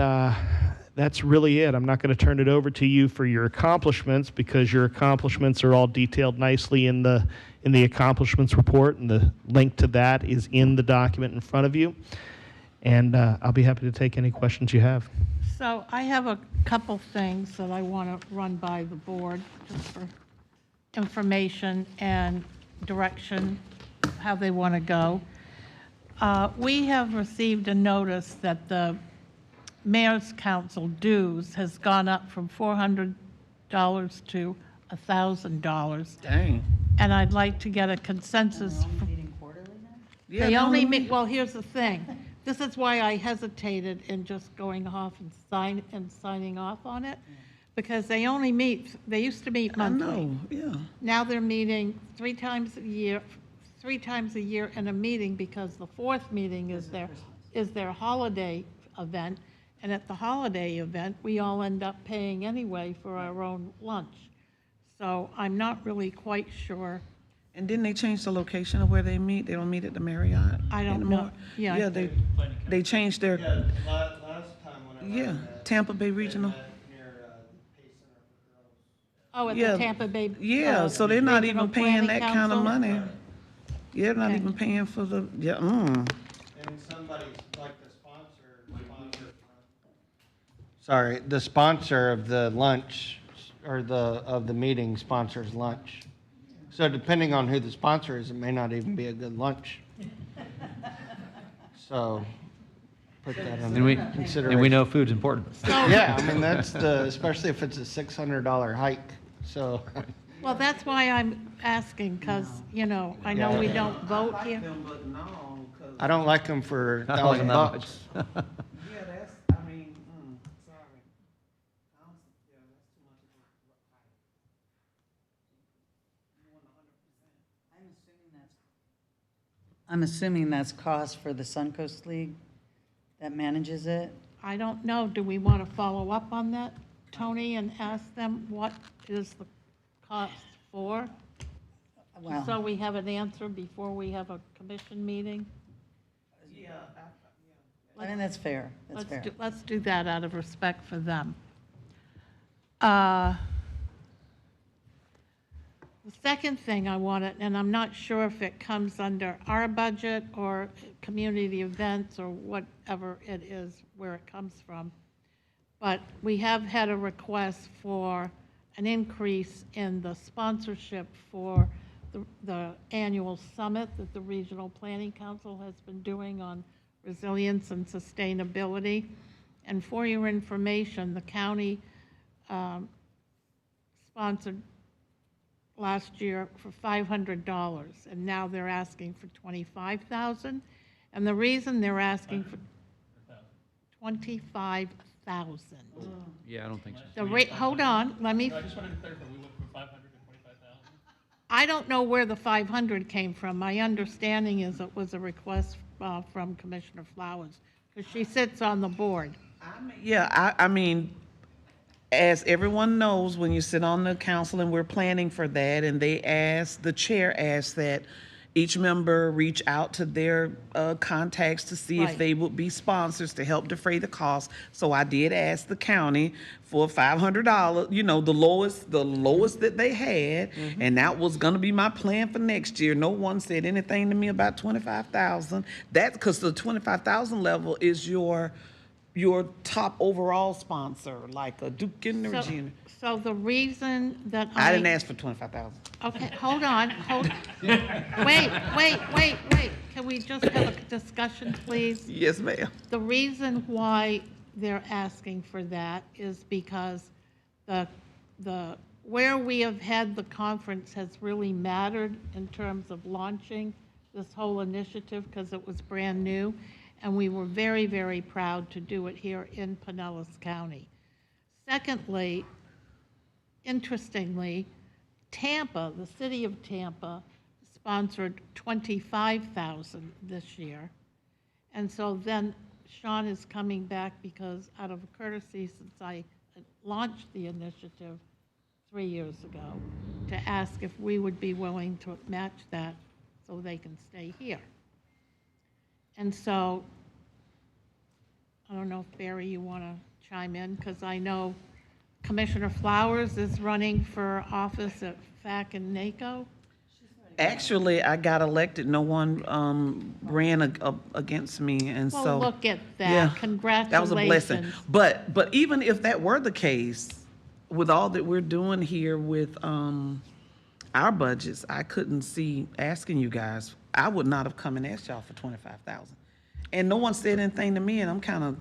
that's really it. I'm not going to turn it over to you for your accomplishments because your accomplishments are all detailed nicely in the accomplishments report, and the link to that is in the document in front of you. And I'll be happy to take any questions you have. So I have a couple things that I want to run by the board just for information and direction, how they want to go. We have received a notice that the Mayor's Council dues has gone up from $400 to $1,000. Dang. And I'd like to get a consensus. Yeah, They no, only no. meet, well, here's the thing. This is why I hesitated in just going off and signing off on it, because they only meet, they used to meet I monthly. know, yeah. Now they're meeting 3 times a year in a meeting, because the 4th meeting is their holiday event. And at the holiday event, we all end up paying anyway for our own lunch. So I'm not really quite sure. And didn't they change the location of where they meet? They don't meet at the Marriott I don't anymore? know. Yeah. Yeah, they changed their, Last time when yeah, Tampa Bay Regional. Oh, at Yeah. the Tampa Bay. Yeah, so they're not Regional even paying Planning that kind of Council? money. Yeah, they're not Okay. even paying for the, yeah, And somebody's, like the sorry, the sponsor of the lunch, or of the meeting sponsors lunch. So depending on who the sponsor is, it may not even be a good lunch. So put that under consideration. And we know food's important. Yeah, I mean, especially if it's a $600 hike, so. Well, that's why I'm asking, because, I know we don't vote here. I don't like them for I don't like 'em that much. $1,000. Yeah, that's, I mean, sorry. I'm assuming that's cost for the Suncoast League that manages it? I don't know. Do we want to follow up on that, Tony, and ask them what is the cost for? Well- So we have an answer before we have a commission meeting? I think that's fair. That's fair. Let's do that out of respect for them. The second thing I wanted, and I'm not sure if it comes under our budget or community events or whatever it is, where it comes from, but we have had a request for an increase in the sponsorship for the annual summit that the Regional Planning Council has been doing on resilience and sustainability. And for your information, the county sponsored last year for $500, and now they're asking for $25,000. And the reason they're asking for $25,000. Yeah, I don't think so. The rate, hold on, let me. I just wanted to clarify, we went from 500 to 25,000? I don't know where the 500 came from. My understanding is it was a request from Commissioner Flowers, because she sits on the board. Yeah, I mean, as everyone knows, when you sit on the council and we're planning for that, and the chair asked that each member reach out to their contacts to see if Right. they would be sponsors to help defray the cost. So I did ask the county for $500, the lowest that they had, and that was gonna be my plan for next year. No one said anything to me about 25,000. That's because the 25,000 level is your top overall sponsor, like a Duke Energy. So the reason that I didn't ask for 25,000. Okay, hold on. Wait. Can we just have a discussion, please? Yes, ma'am. The reason why they're asking for that is because where we have had the conference has really mattered in terms of launching this whole initiative, because it was brand new, and we were very, very proud to do it here in Pinellas County. Secondly, interestingly, Tampa, the city of Tampa, sponsored $25,000 this year. And so then Sean is coming back because out of courtesy, since I launched the initiative 3 years ago, to ask if we would be willing to match that so they can stay here. And so, I don't know if Barry, you want to chime in, because I know Commissioner Flowers is running for office at FAC and NACO. Actually, I got elected. No one ran against me, and Well, so. look at that. Yeah, Congratulations. that was a blessing. But even if that were the case, with all that we're doing here with our budgets, I couldn't see asking you guys. I would not have come and asked y'all for 25,000. And no one said anything to me, and I'm kind of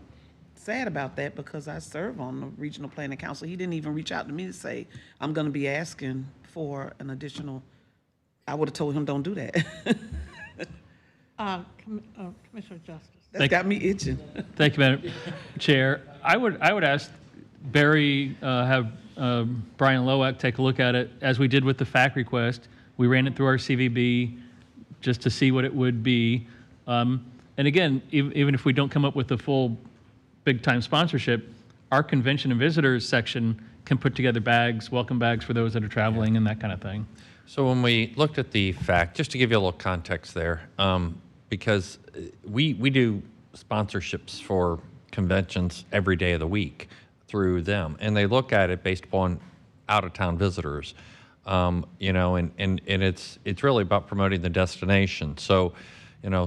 sad about that because I serve on the Regional Planning Council. He didn't even reach out to me to say, I'm going to be asking for an additional. I would have told him, don't do that. Commissioner Justice. That's got me itching. Thank you, Madam Chair. I would ask Barry, have Brian Lowak take a look at it, as we did with the FAC request. We ran it through our CVB just to see what it would be. And again, even if we don't come up with the full big-time sponsorship, our convention and visitors section can put together bags, welcome bags for those that are traveling and that kind of thing. So when we looked at the fact, just to give you a little context there, because we do sponsorships for conventions every day of the week through them, and they look at it based upon out-of-town visitors, and it's really about promoting the destination. So,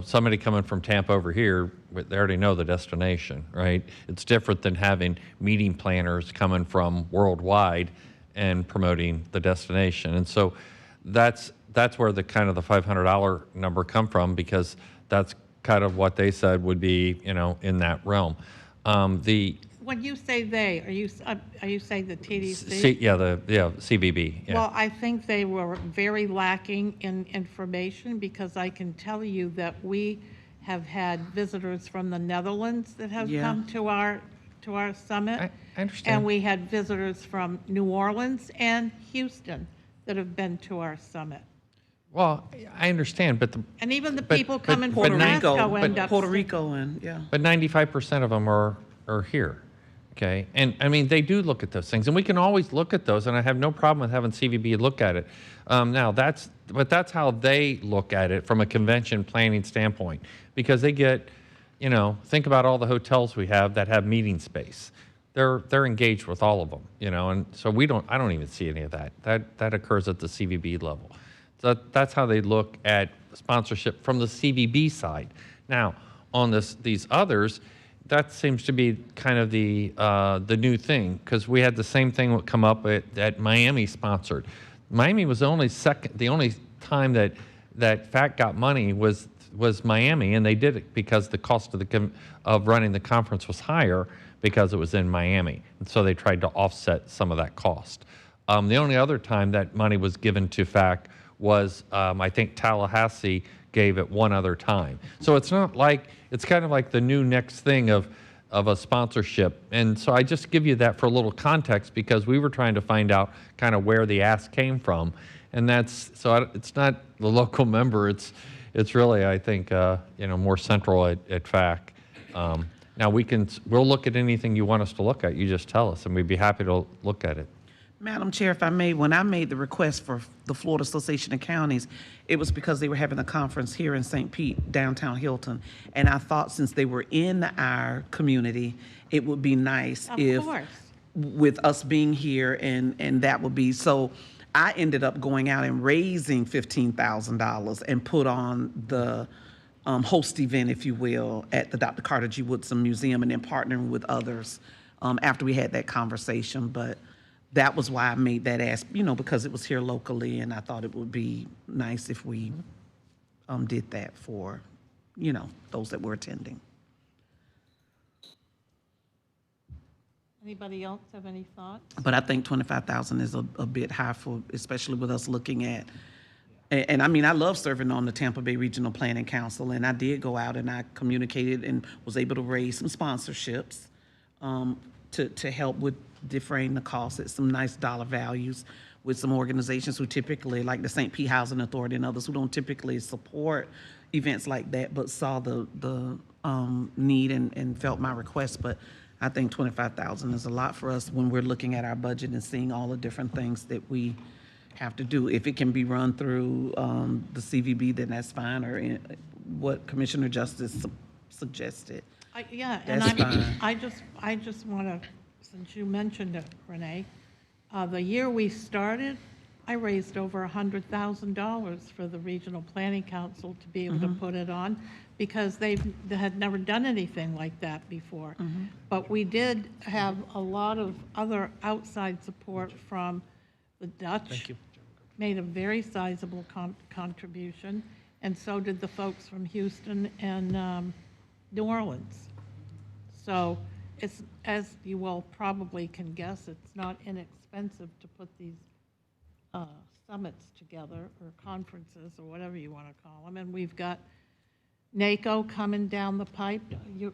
somebody coming from Tampa over here, they already know the destination, right? It's different than having meeting planners coming from worldwide and promoting the destination. And so that's where the kind of the $500 number come from, because that's kind of what they said would be, in that realm. When you say they, are you saying the TDC? CVB. Yeah. Well, I think they were very lacking in information, because I can tell you that we have had visitors from the Netherlands that have come to our summit. I understand. And we had visitors from New Orleans and Houston that have been to our summit. Well, I understand, but And even the people coming but from Glasgow end up. Puerto Rico and, yeah. But 95% of them are here, okay? And I mean, they do look at those things, and we can always look at those, and I have no problem with having CVB look at it. Now, that's how they look at it from a convention planning standpoint, because they get, think about all the hotels we have that have meeting space. They're engaged with all of them, and so I don't even see any of that. That occurs at the CVB level. So that's how they look at sponsorship from the CVB side. Now, on these others, that seems to be kind of the new thing, because we had the same thing come up at Miami sponsored. Miami was the only time that FAC got money was Miami, and they did it because the cost of running the conference was higher because it was in Miami, and so they tried to offset some of that cost. The only other time that money was given to FAC was, I think Tallahassee gave it one other time. So it's not like, it's kind of like the new next thing of a sponsorship. And so I just give you that for a little context, because we were trying to find out kind of where the ask came from. And it's not the local member, it's really, I think, more central at FAC. Now we'll look at anything you want us to look at. You just tell us, and we'd be happy to look at it. Madam Chair, if I may, when I made the request for the Florida Association of Counties, it was because they were having a conference here in St. Pete, downtown Hilton. And I thought, since they were in our community, it would be nice if, with us being here, and that would be, so I ended up going out and raising $15,000 and put on the host event, if you will, at the Dr. Carter G. Woodson Museum, and then partnering with others after we had that conversation. But that was why I made that ask, because it was here locally, and I thought it would be nice if we did that for, those that were attending. Anybody else have any thoughts? But I think 25,000 is a bit high for, especially with us looking at, and I mean, I love serving on the Tampa Bay Regional Planning Council, and I did go out and I communicated and was able to raise some sponsorships to help with defraying the costs at some nice dollar values with some organizations who typically, like the St. Pete Housing Authority and others, who don't typically support events like that, but saw the need and felt my request. But I think 25,000 is a lot for us when we're looking at our budget and seeing all the different things that we have to do. If it can be run through the CVB, then that's fine, or what Commissioner Justice suggested. And I just want to, since you mentioned it, Renee, the year we started, I raised over $100,000 for the Regional Planning Council to be able to put it on, because they had never done anything like that before. But we did have a lot of other outside support from the Dutch. Made a very sizable contribution, and so did the folks from Houston and New Orleans. So it's, as you well probably can guess, it's not inexpensive to put these summits together, or conferences, or whatever you want to call them. And we've got NACO coming down the pipe.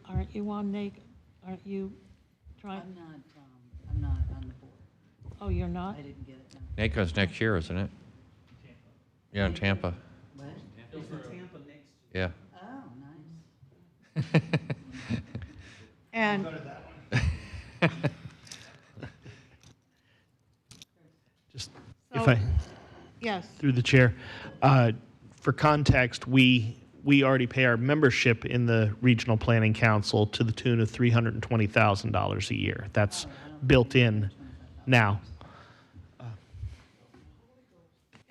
Aren't you on NACO? Aren't you trying? I'm not on the board. Oh, you're not? I didn't get it, no. NACO's next year, isn't it? Yeah, in Tampa. What? It's in Tampa next Yeah. Oh, nice. And Just, so, if I, yes. through the chair, for context, we already pay our membership in the Regional Planning Council to the tune of $320,000 a year. That's built in now.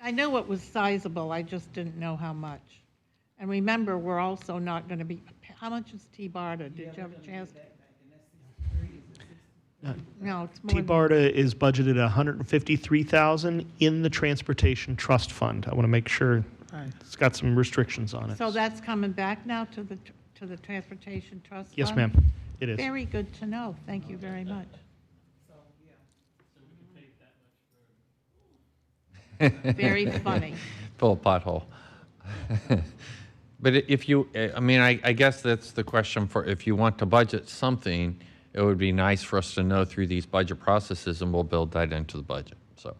I know it was sizable, I just didn't know how much. And remember, we're also not going to be, how much is T-BARTA? Did you have a chance? No, it's more. T-BARTA is budgeted at $153,000 in the Transportation Trust Fund. I want to make sure it's got some restrictions on it. So that's coming back now to the Transportation Trust Fund? Yes, ma'am, it is. Very good to know. Thank you very much. Very funny. Full of pothole. But if you, I mean, I guess that's the question for, if you want to budget something, it would be nice for us to know through these budget processes, and we'll build that into the budget. So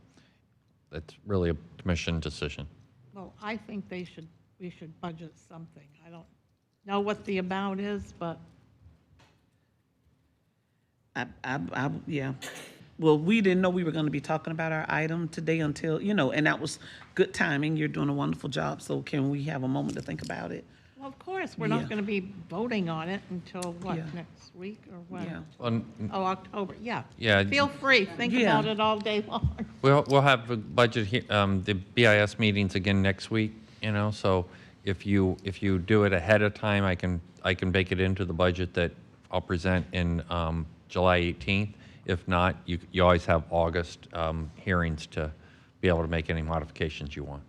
that's really a commission decision. Well, I think we should budget something. I don't know what the amount is, but Yeah. Well, we didn't know we were going to be talking about our item today until, and that was good timing. You're doing a wonderful job. So can we have a moment to think about it? well, of course, we're Yeah. not going to be voting on it until what, Yeah. next week or what? Yeah. Well, Oh, October, yeah. Yeah. Feel free, think Yeah. about it all day long. We'll have a budget, the BIS meetings again next week, so if you do it ahead of time, I can bake it into the budget that I'll present in July 18th. If not, you always have August hearings to be able to make any modifications you want.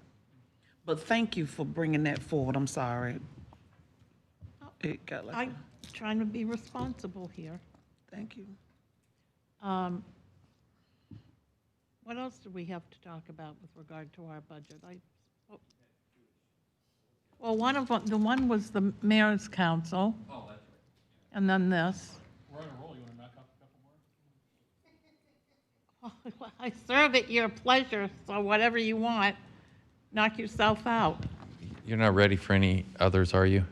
But thank you for bringing that forward. I'm sorry. It got like, I'm trying to be responsible here. thank you. What else do we have to talk about with regard to our budget? Well, one of them, the one was the mayor's council. Oh, that's right. And then this. We're on a roll. You want to knock off a couple more? I serve at your pleasure, so whatever you want, knock yourself out. You're not ready for any others, are you?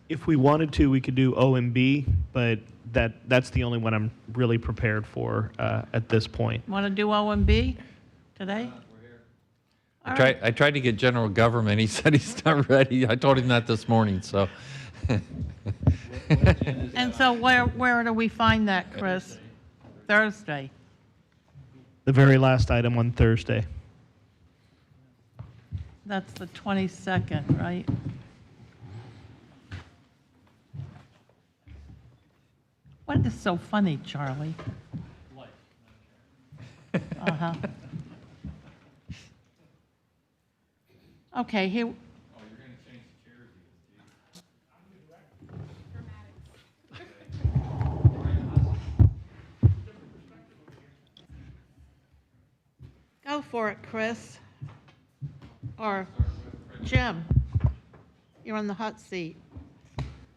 If we wanted to, we could do OMB, but that's the only one I'm really prepared for at this point. Want to do OMB today? I tried to get general government. He said he's not ready. I told him that this morning, so. And so where do we find that, Chris? Thursday. The very last item on Thursday. That's the 22nd, right? What is so funny, Charlie? Uh-huh. Okay, here. Go for it, Chris. Or Jim. You're on the hot seat.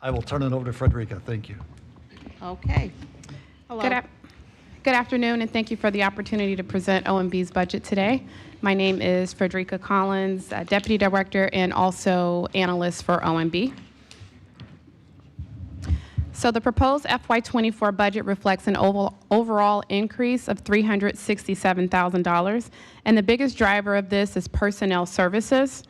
I will turn it over to Frederica. Thank you. Okay. Hello. Good afternoon, and thank you for the opportunity to present OMB's budget today. My name is Frederica Collins, Deputy Director and also analyst for OMB. So the proposed FY24 budget reflects an overall increase of $367,000, and the biggest driver of this is personnel services.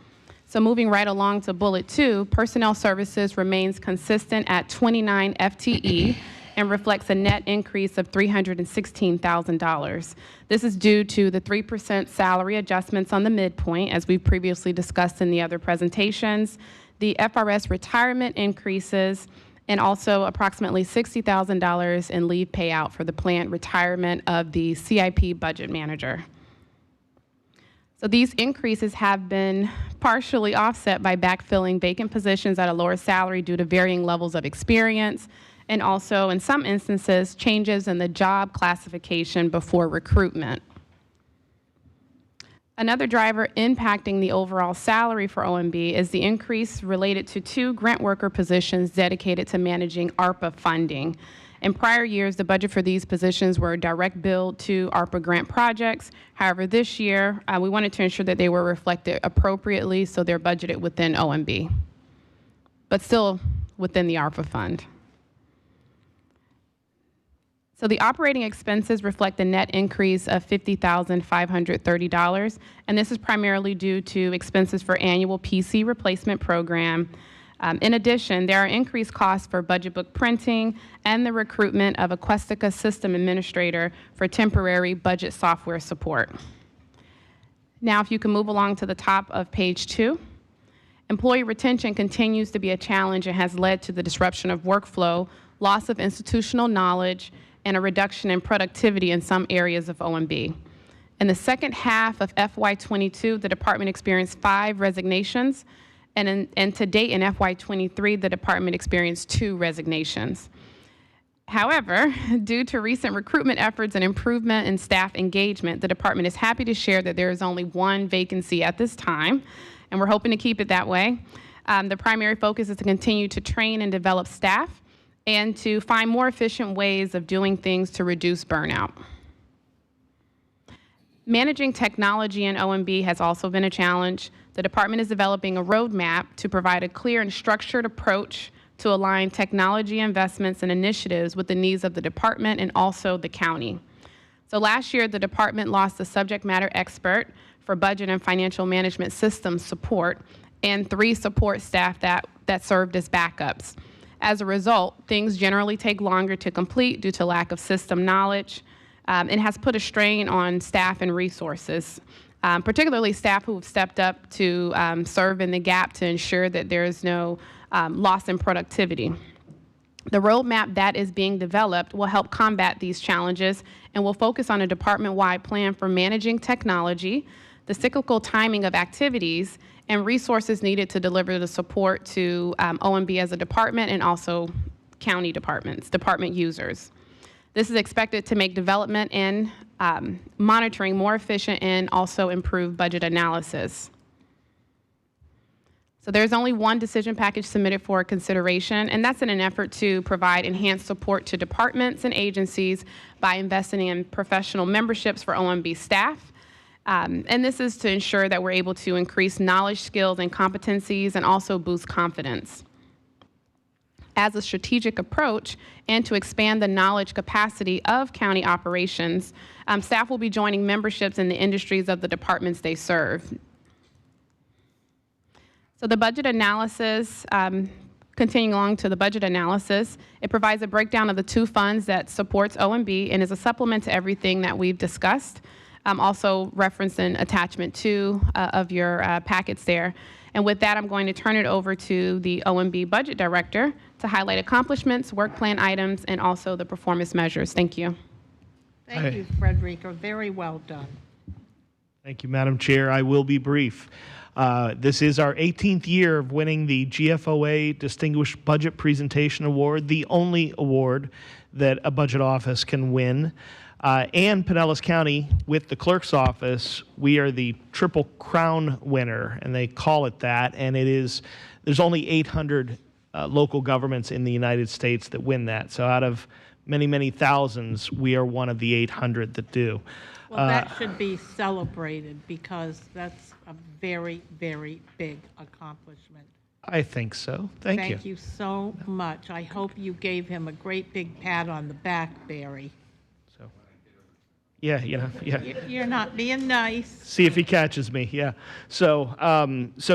So moving right along to bullet 2, personnel services remains consistent at 29 FTE and reflects a net increase of $316,000. This is due to the 3% salary adjustments on the midpoint, as we previously discussed in the other presentations, the FRS retirement increases, and also approximately $60,000 in leave payout for the planned retirement of the CIP budget manager. So these increases have been partially offset by backfilling vacant positions at a lower salary due to varying levels of experience, and also, in some instances, changes in the job classification before recruitment. Another driver impacting the overall salary for OMB is the increase related to 2 grant worker positions dedicated to managing ARPA funding. In prior years, the budget for these positions were direct billed to ARPA grant projects. However, this year, we wanted to ensure that they were reflected appropriately, so they're budgeted within OMB, but still within the ARPA fund. So the operating expenses reflect a net increase of $50,530, and this is primarily due to expenses for annual PC replacement program. In addition, there are increased costs for budget book printing and the recruitment of a Questica system administrator for temporary budget software support. Now, if you can move along to the top of page 2. Employee retention continues to be a challenge and has led to the disruption of workflow, loss of institutional knowledge, and a reduction in productivity in some areas of OMB. In the second half of FY22, the department experienced 5 resignations, and to date in FY23, the department experienced 2 resignations. However, due to recent recruitment efforts and improvement in staff engagement, the department is happy to share that there is only 1 vacancy at this time, and we're hoping to keep it that way. The primary focus is to continue to train and develop staff and to find more efficient ways of doing things to reduce burnout. Managing technology in OMB has also been a challenge. The department is developing a roadmap to provide a clear and structured approach to align technology investments and initiatives with the needs of the department and also the county. So last year, the department lost a subject matter expert for budget and financial management systems support and 3 support staff that served as backups. As a result, things generally take longer to complete due to lack of system knowledge. It has put a strain on staff and resources, particularly staff who have stepped up to serve in the gap to ensure that there is no loss in productivity. The roadmap that is being developed will help combat these challenges and will focus on a department-wide plan for managing technology, the cyclical timing of activities, and resources needed to deliver the support to OMB as a department and also county departments, department users. This is expected to make development and monitoring more efficient and also improve budget analysis. So there's only 1 decision package submitted for consideration, and that's in an effort to provide enhanced support to departments and agencies by investing in professional memberships for OMB staff. And this is to ensure that we're able to increase knowledge, skills, and competencies and also boost confidence. As a strategic approach and to expand the knowledge capacity of county operations, staff will be joining memberships in the industries of the departments they serve. So the budget analysis, continuing along to the budget analysis, it provides a breakdown of the 2 funds that supports OMB and is a supplement to everything that we've discussed. Also referenced in attachment 2 of your packets there. And with that, I'm going to turn it over to the OMB Budget Director to highlight accomplishments, work plan items, and also the performance measures. Thank you. Thank you, Frederica. Very well done. Thank you, Madam Chair. I will be brief. This is our 18th year of winning the GFOA Distinguished Budget Presentation Award, the only award that a budget office can win. And Pinellas County, with the clerk's office, we are the Triple Crown winner, and they call it that. And there's only 800 local governments in the United States that win that. So out of many, many thousands, we are one of the 800 that do. Well, that should be celebrated because that's a very, very big accomplishment. I think so. Thank you. Thank you so much. I hope you gave him a great big pat on the back, Barry. Yeah. You're not being nice. See if he catches me, yeah. So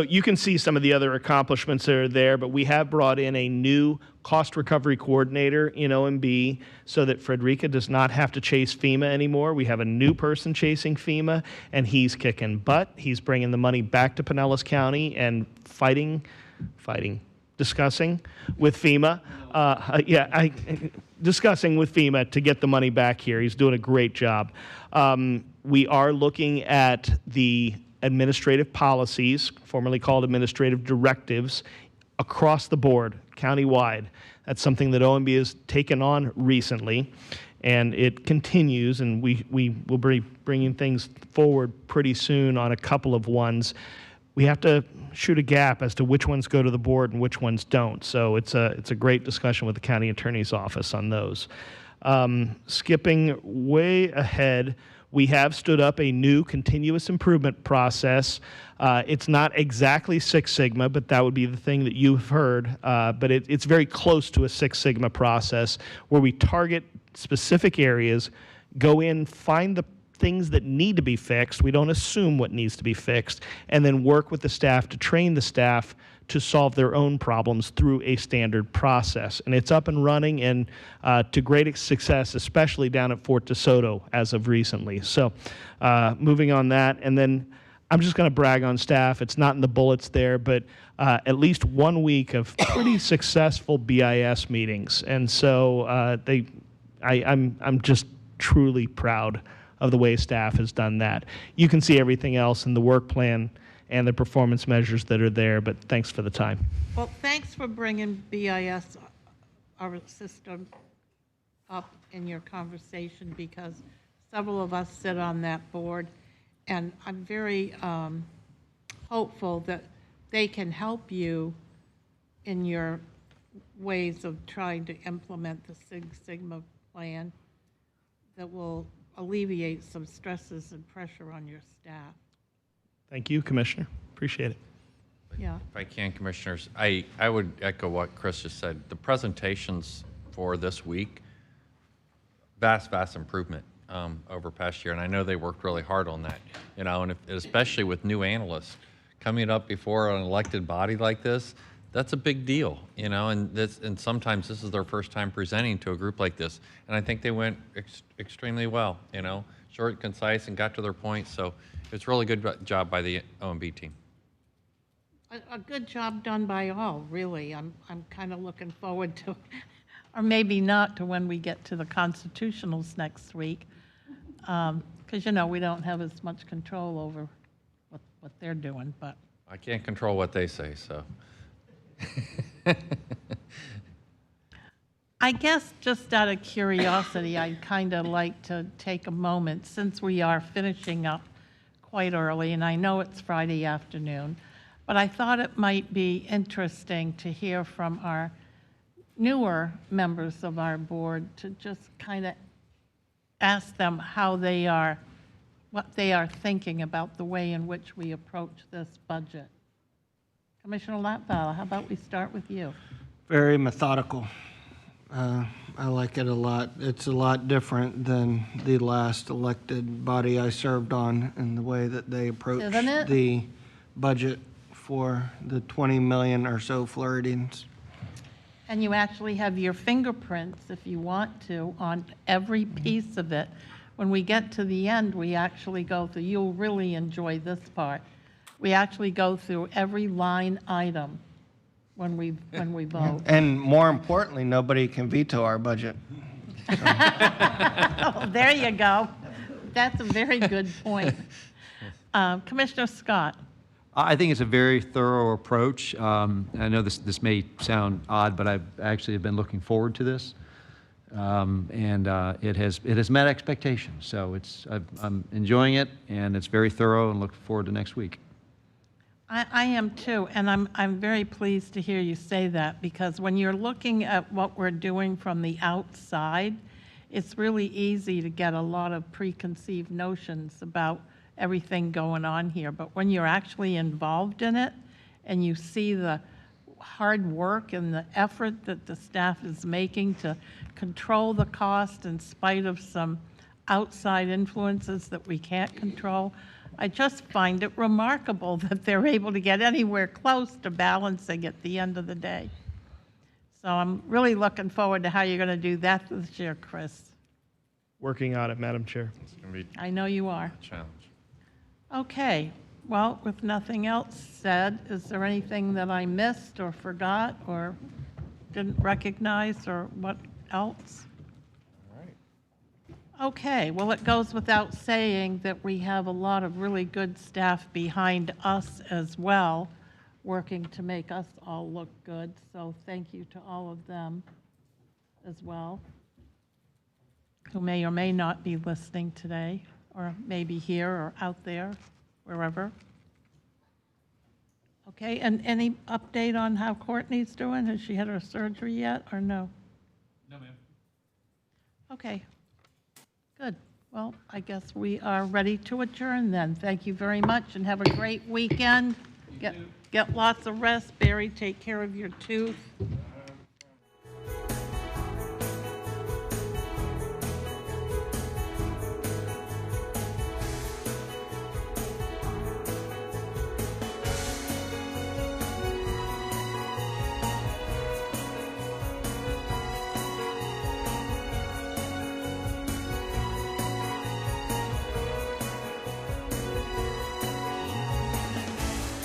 you can see some of the other accomplishments that are there, but we have brought in a new cost recovery coordinator in OMB so that Frederica does not have to chase FEMA anymore. We have a new person chasing FEMA, and he's kicking butt. He's bringing the money back to Pinellas County and discussing with FEMA. Discussing with FEMA to get the money back here. He's doing a great job. We are looking at the administrative policies, formerly called administrative directives, across the board, countywide. That's something that OMB has taken on recently, and it continues, and we will be bringing things forward pretty soon on a couple of ones. We have to shoot a gap as to which ones go to the board and which ones don't. So it's a great discussion with the county attorney's office on those. Skipping way ahead, we have stood up a new continuous improvement process. It's not exactly Six Sigma, but that would be the thing that you've heard. But it's very close to a Six Sigma process where we target specific areas, go in, find the things that need to be fixed. We don't assume what needs to be fixed, and then work with the staff to train the staff to solve their own problems through a standard process. And it's up and running and to great success, especially down at Fort DeSoto as of recently. So moving on that, and then I'm just going to brag on staff. It's not in the bullets there, but at least 1 week of pretty successful BIS meetings. And so I'm just truly proud of the way staff has done that. You can see everything else in the work plan and the performance measures that are there, but thanks for the time. Well, thanks for bringing BIS, our system, up in your conversation, because several of us sit on that board, and I'm very hopeful that they can help you in your ways of trying to implement the Six Sigma plan that will alleviate some stresses and pressure on your staff. Thank you, Commissioner. Appreciate it. Yeah. If I can, Commissioners, I would echo what Chris just said. The presentations for this week, vast improvement over past year, and I know they worked really hard on that, and especially with new analysts coming up before an elected body like this, that's a big deal, and sometimes this is their first time presenting to a group like this, and I think they went extremely well, short, concise, and got to their point, so it's really good job by the OMB team. A good job done by all, really. I'm kind of looking forward to, or maybe not, to when we get to the constitutionals next week, because we don't have as much control over what they're doing, but. I can't control what they say, so. I guess just out of curiosity, I'd kind of like to take a moment, since we are finishing up quite early, and I know it's Friday afternoon, but I thought it might be interesting to hear from our newer members of our board, to just kind of ask them what they are thinking about the way in which we approach this budget. Commissioner Latvala, how about we start with you? Very methodical. I like it a lot. It's a lot different than the last elected body I served on in the way that they approached the budget for the 20 million or so Floridians. And you actually have your fingerprints, if you want to, on every piece of it. When we get to the end, we actually go through, you'll really enjoy this part. We actually go through every line item when we vote. And more importantly, nobody can veto our budget. Oh, there you go. That's a very good point. Commissioner Scott. I think it's a very thorough approach. I know this may sound odd, but I actually have been looking forward to this. And it has met expectations. So I'm enjoying it, and it's very thorough, and look forward to next week. I am too, and I'm very pleased to hear you say that, because when you're looking at what we're doing from the outside, it's really easy to get a lot of preconceived notions about everything going on here. But when you're actually involved in it and you see the hard work and the effort that the staff is making to control the cost in spite of some outside influences that we can't control, I just find it remarkable that they're able to get anywhere close to balancing at the end of the day. So I'm really looking forward to how you're going to do that this year, Chris. Working on it, Madam Chair. It's going to be I know you are. a challenge. Okay, well, with nothing else said, is there anything that I missed or forgot or didn't recognize, or what else? All right. Okay, well, it goes without saying that we have a lot of really good staff behind us as well, working to make us all look good. So thank you to all of them as well, who may or may not be listening today, or maybe here or out there, wherever. Okay, and any update on how Courtney's doing? Has she had her surgery yet, or no? No, ma'am. Okay, good. Well, I guess we are ready to adjourn then. Thank you very much, and have a great weekend. Get lots of rest. Barry, take care of your tooth.